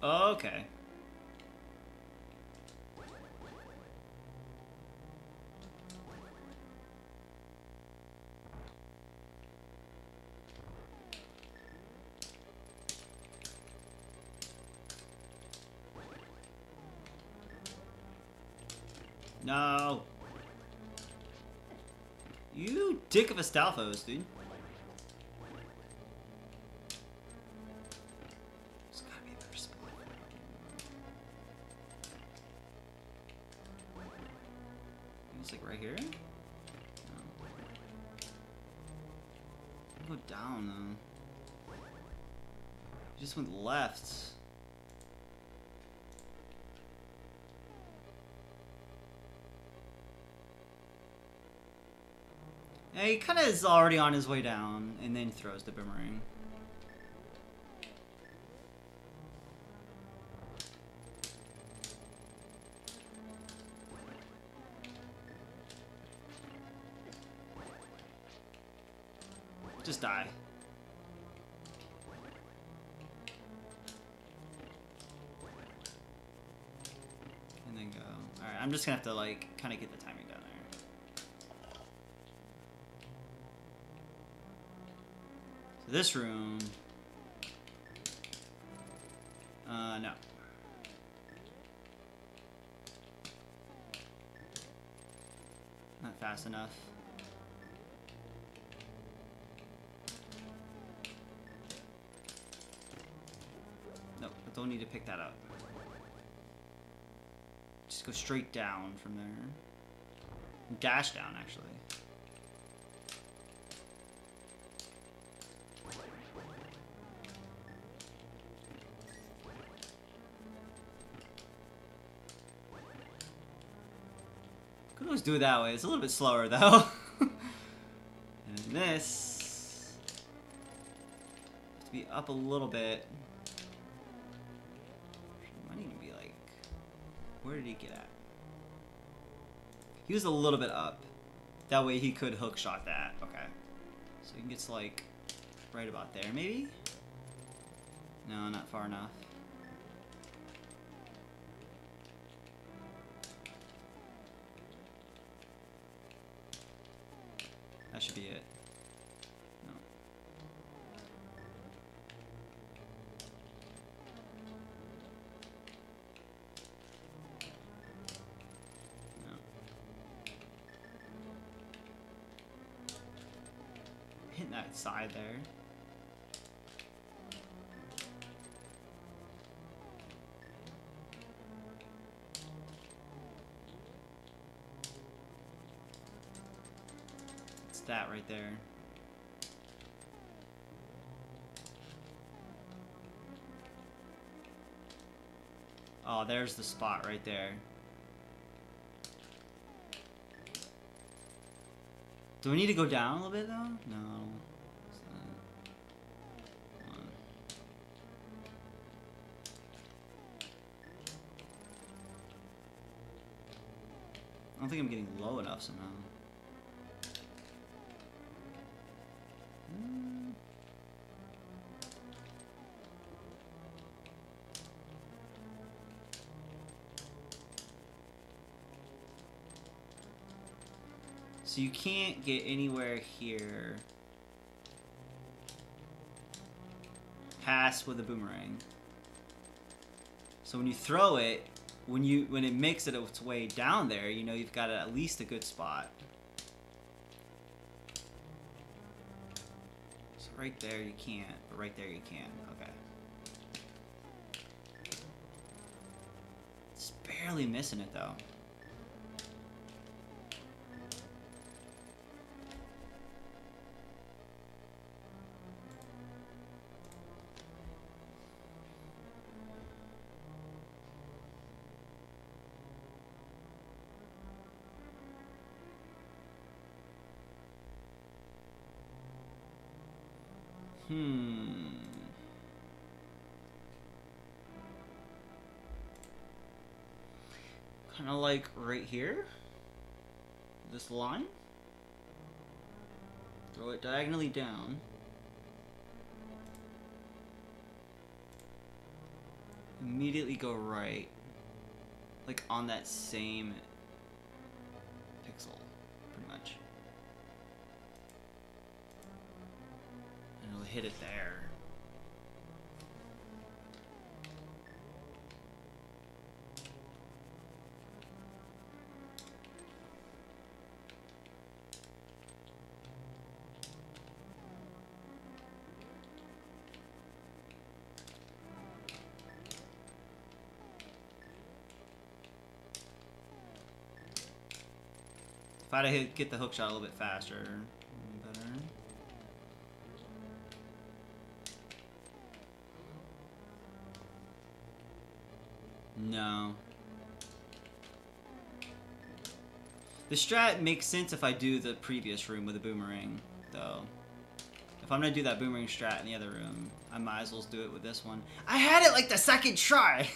Okay. No. You dick of a Stalfos, dude. There's gotta be a better spot. It's like right here? No. Go down though. You just went left. Yeah, he kind of is already on his way down, and then throws the boomerang. Just die. And then go. Alright, I'm just gonna have to, like, kind of get the timing down there. So this room... no. Not fast enough. Nope, I don't need to pick that up. Just go straight down from there. Dash down, actually. Could always do it that way. It's a little bit slower, though. And this... has to be up a little bit. Might need to be like... where did he get at? He was a little bit up. That way he could hook shot that. Okay. So he gets like right about there, maybe? No, not far enough. That should be it. No. No. Hitting that side there. That right there. Oh, there's the spot right there. Do we need to go down a little bit though? No. I don't think I'm getting low enough somehow. So you can't get anywhere here past with a boomerang. So when you throw it, when it makes it its way down there, you know you've got at least a good spot. So right there you can't, but right there you can. Okay. It's barely missing it though. Kind of like right here. This line. Throw it diagonally down. immediately go right. Like on that same pixel, pretty much. And it'll hit it there. If I'd have get the hook shot a little bit faster, better. No. The strat makes sense if I do the previous room with a boomerang, though. If I'm gonna do that boomerang strat in the other room, I might as well do it with this one. I had it like the second try!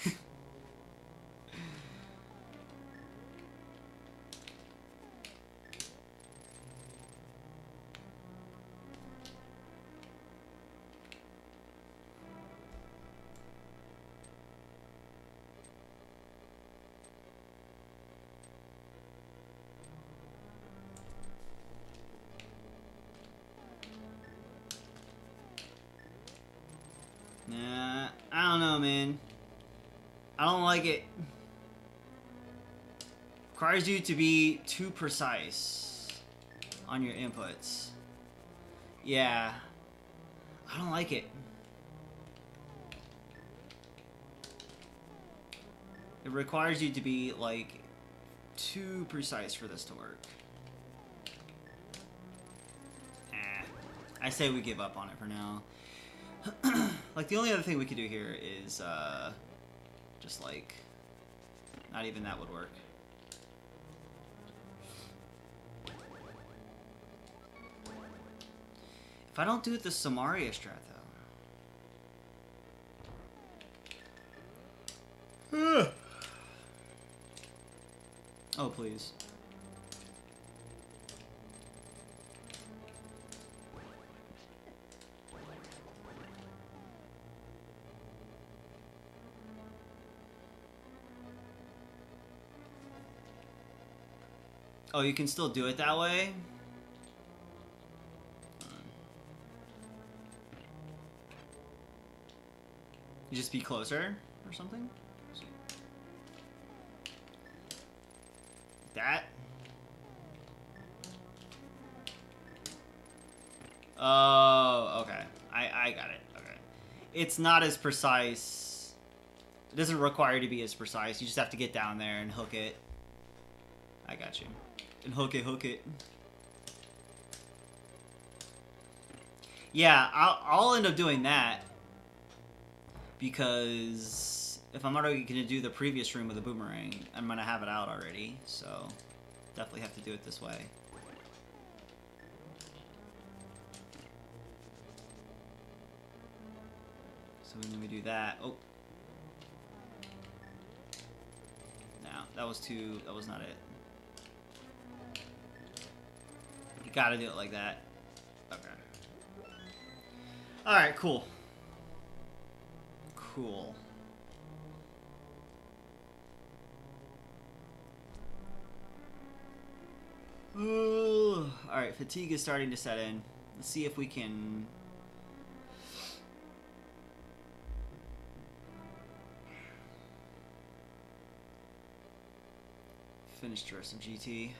Nah, I don't know, man. I don't like it. Requires you to be too precise on your inputs. Yeah. I don't like it. It requires you to be, like, too precise for this to work. I say we give up on it for now. Like, the only other thing we could do here is, just, like, not even that would work. If I don't do it the Samaria strat, though. Oh, please. Oh, you can still do it that way? You just be closer or something? That? Oh, okay. I got it. Okay. It's not as precise. It doesn't require you to be as precise. You just have to get down there and hook it. I got you. And hook it. Yeah, I'll end up doing that. Because if I'm already going to do the previous room with a boomerang, I'm going to have it out already. So, definitely have to do it this way. So when we do that... Oh. No, that was not it. You gotta do it like that. Okay. Alright, cool. Cool. Alright, fatigue is starting to set in. Let's see if we can... finish the rest of GT.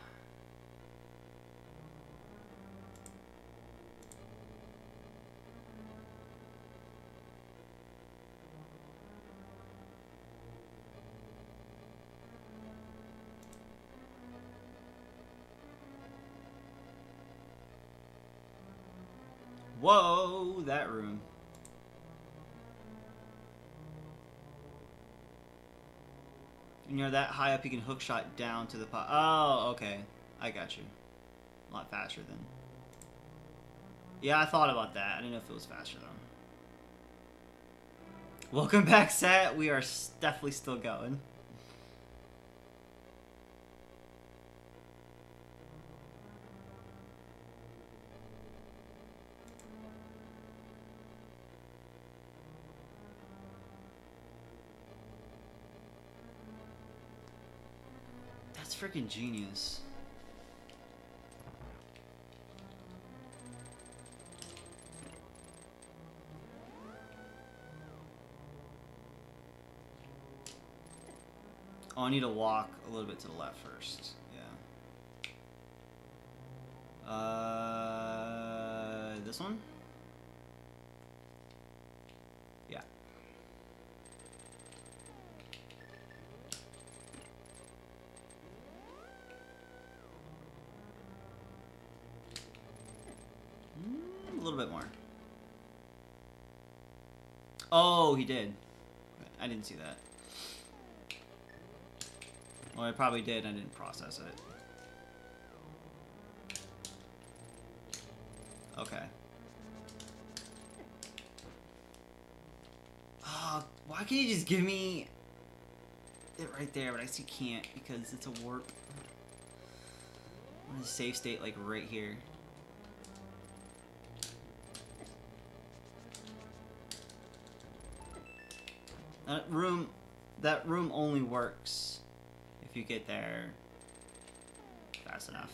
Whoa, that room. When you're that high up, you can hook shot down to the pot. Oh, okay. I got you. A lot faster then. Yeah, I thought about that. I didn't know if it was faster though. Welcome back, Sat. We are definitely still going. freaking genius. Oh, I need to walk a little bit to the left first. Yeah. This one? Yeah. A little bit more. Oh, he did. I didn't see that. Well, I probably did. I didn't process it. Okay. Oh, why can't you just give me it right there? But I see can't because it's a warp. I want a save state like right here. That room only works if you get there fast enough.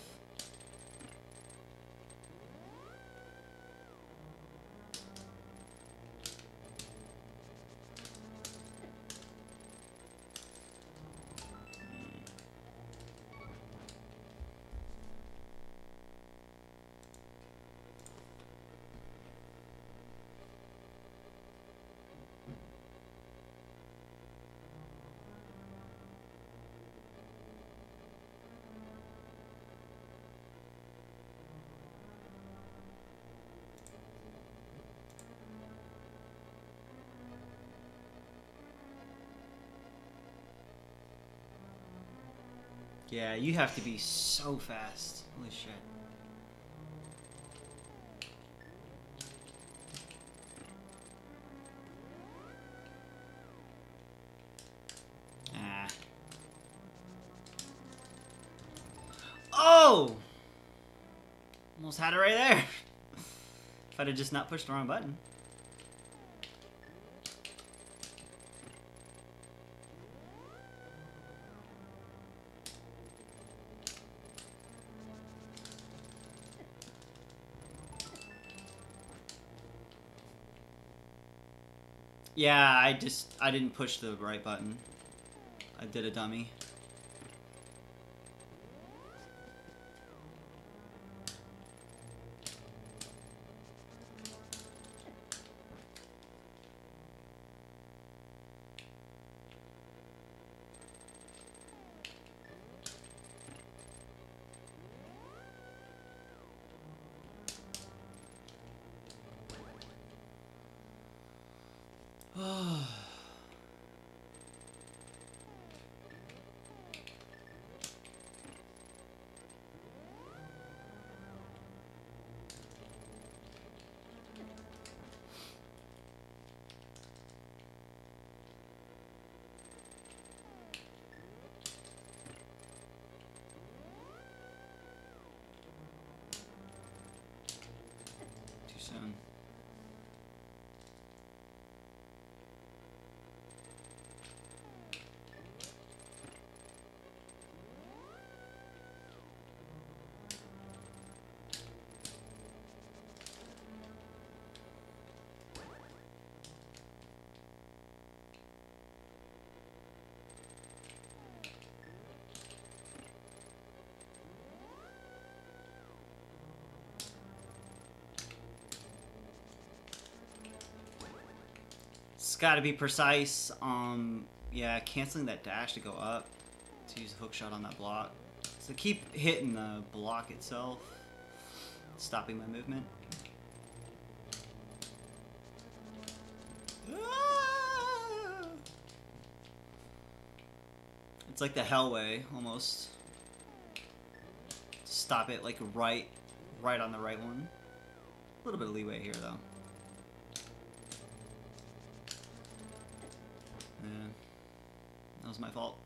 Yeah, you have to be so fast. Holy shit. Ah. Oh! Almost had it right there. If I'd have just not pushed the wrong button. Yeah, I didn't push the right button. I did a dummy. Too soon. It's gotta be precise. Yeah, canceling that dash to go up to use a hook shot on that block. So keep hitting the block itself, stopping my movement. Ah! It's like the hell way, almost. Stop it like right on the right one. A little bit of leeway here though. Yeah, that was my fault.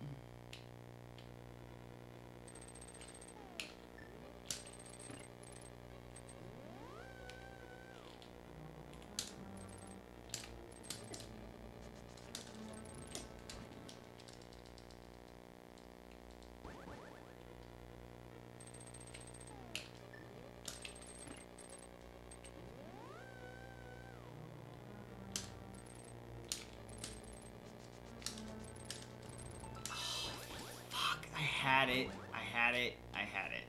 had it. I had it. I had it.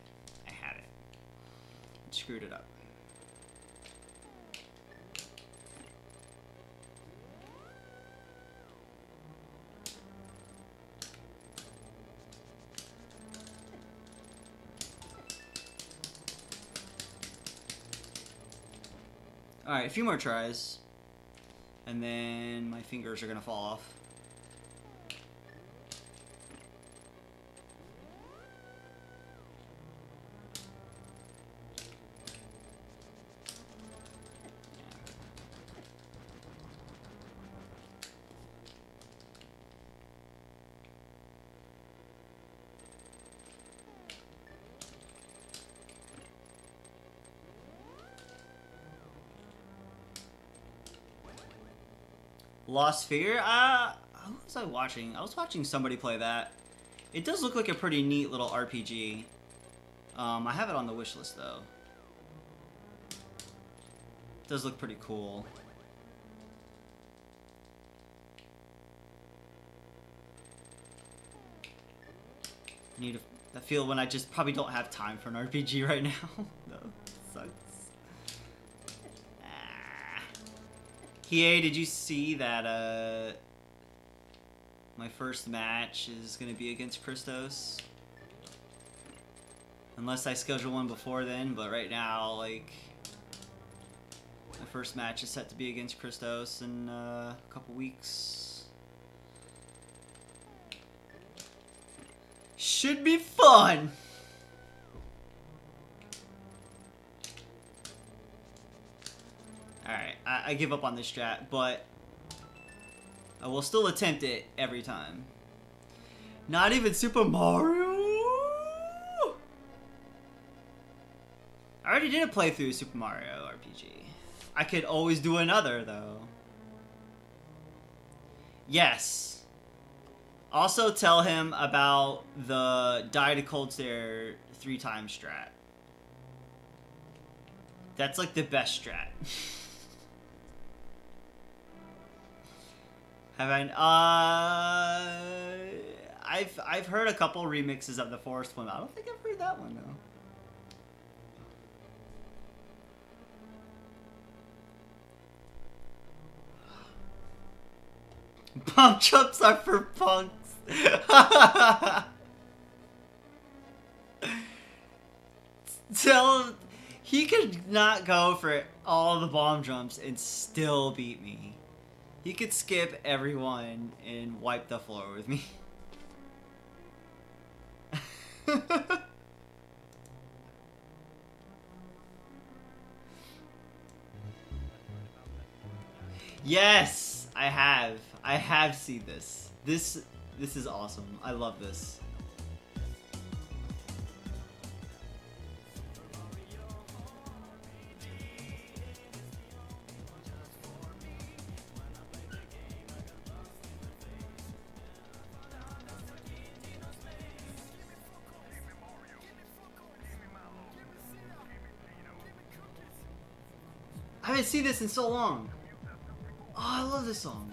I had it. Screwed it up. Alright, a few more tries. And then my fingers are gonna fall off. Lost Sphere? Who was I watching? I was watching somebody play that. It does look like a pretty neat little RPG. I have it on the wish list though. It does look pretty cool. I feel when I just probably don't have time for an RPG right now. No, sucks. Hiei, did you see that my first match is gonna be against Christos? Unless I schedule one before then, but right now, like, my first match is set to be against Christos in a couple weeks. Should be fun! Alright, I give up on this strat, but I will still attempt it every time. Not even Super Mario? I already did a playthrough of Super Mario RPG. I could always do another, though. Yes. Also tell him about the die to cold stare 3 times strat. That's like the best strat. Have I've heard a couple remixes of the Forest one. I don't think I've heard that one though. Pump jumps are for punks. Tell him he could not go for all the bomb jumps and still beat me. He could skip everyone and wipe the floor with me. Yes, I have. I have seen this. This is awesome. I love this. I haven't seen this in so long. Oh, I love this song.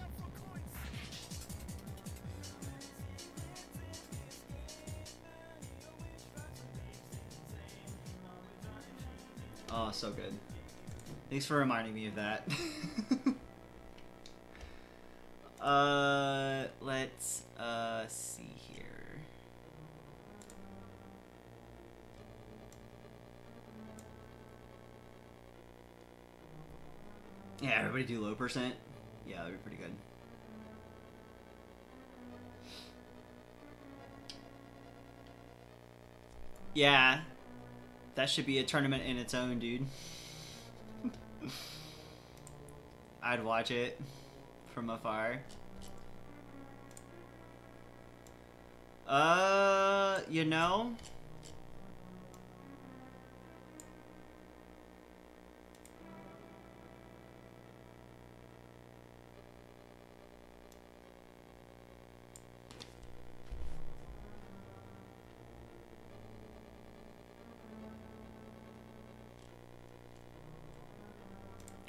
Oh, so good. Thanks for reminding me of that. Let's see here. Yeah, everybody do low percent. Yeah, that'd be pretty good. Yeah, that should be a tournament in its own, dude. I'd watch it from afar. You know?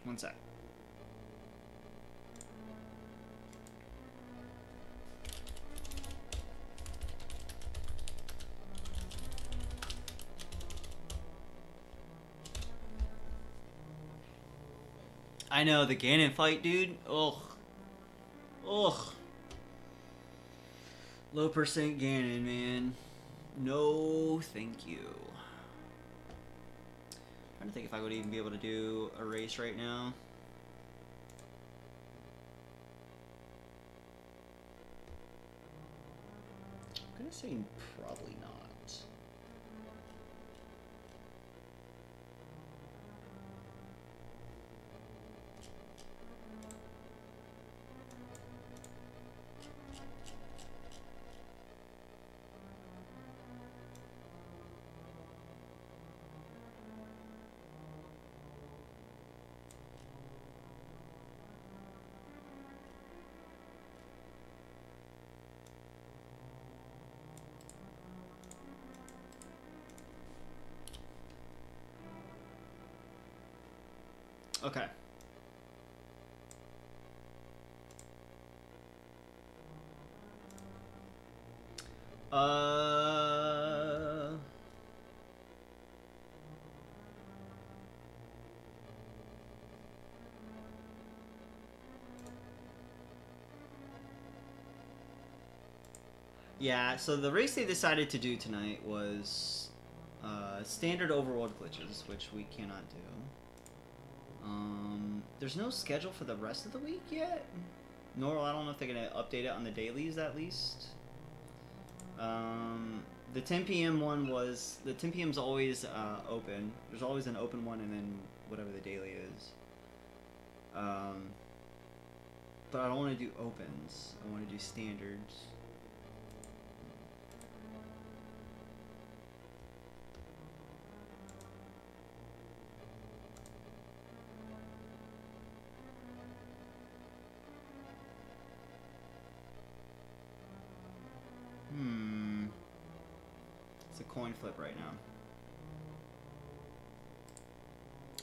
One sec. I know, the Ganon fight, dude. Ugh. Ugh. Low percent Ganon, man. No, thank you. I'm trying to think if I would even be able to do a race right now. I'm gonna say probably not. Okay. Yeah, so the race they decided to do tonight was standard overworld glitches, which we cannot do. There's no schedule for the rest of the week yet. Nor I don't know if they're gonna update it on the dailies at least. The 10 p.m. one was the 10 p.m. is always open. There's always an open one, and then whatever the daily is. But I don't want to do opens. I want to do standards. It's a coin flip right now.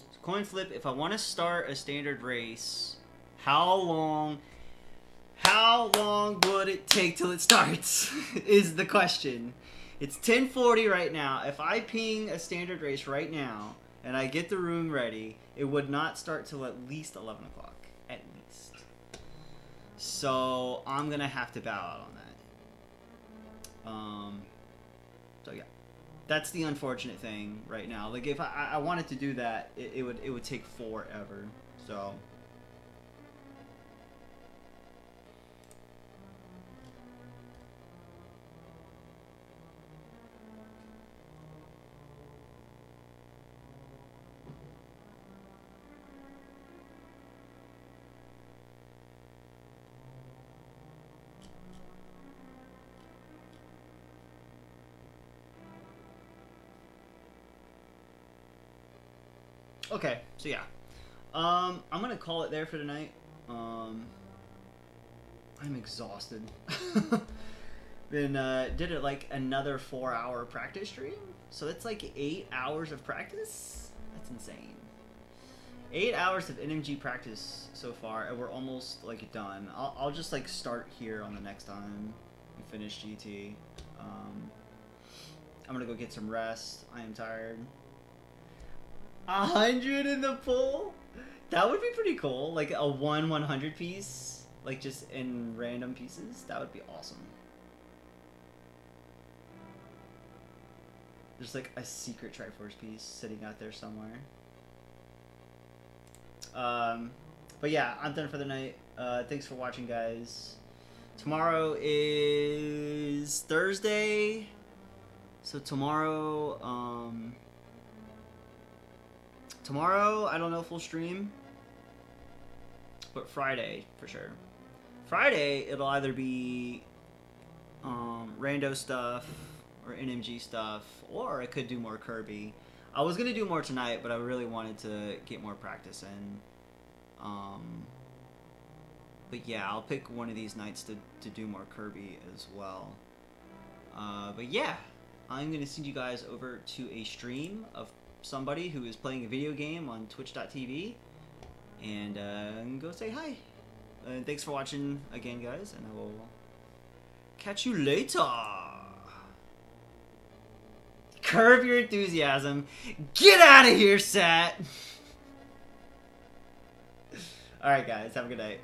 It's a coin flip. If I want to start a standard race, how long would it take till it starts? Is the question. It's 10:40 right now. If I ping a standard race right now and I get the room ready, it would not start till at least 11 o'clock. At least. So I'm gonna have to bow out on that. So yeah, that's the unfortunate thing right now. Like if I wanted to do that, it would take forever. So. Okay, so yeah, I'm gonna call it there for tonight. I'm exhausted. Then did it like another 4-hour practice stream, so that's like 8 hours of practice. That's insane. 8 hours of NMG practice so far, and we're almost like done. I'll just like start here on the next time we finish GT. I'm gonna go get some rest. I am tired. 100 in the pool? That would be pretty cool. Like a 1/100 piece, like just in random pieces. That would be awesome. There's like a secret Triforce piece sitting out there somewhere. But yeah, I'm done for the night. Thanks for watching, guys. Tomorrow is Thursday. So tomorrow, tomorrow, I don't know if we'll stream, but Friday, for sure. Friday, it'll either be Rando stuff or NMG stuff, or I could do more Kirby. I was going to do more tonight, but I really wanted to get more practice in. But yeah, I'll pick one of these nights to do more Kirby as well. But yeah, I'm going to send you guys over to a stream of somebody who is playing a video game on twitch.tv, and go say hi. And thanks for watching again, guys, and I will catch you later. Curb your enthusiasm. Get out of here, Sat. All right, guys. Have a good night.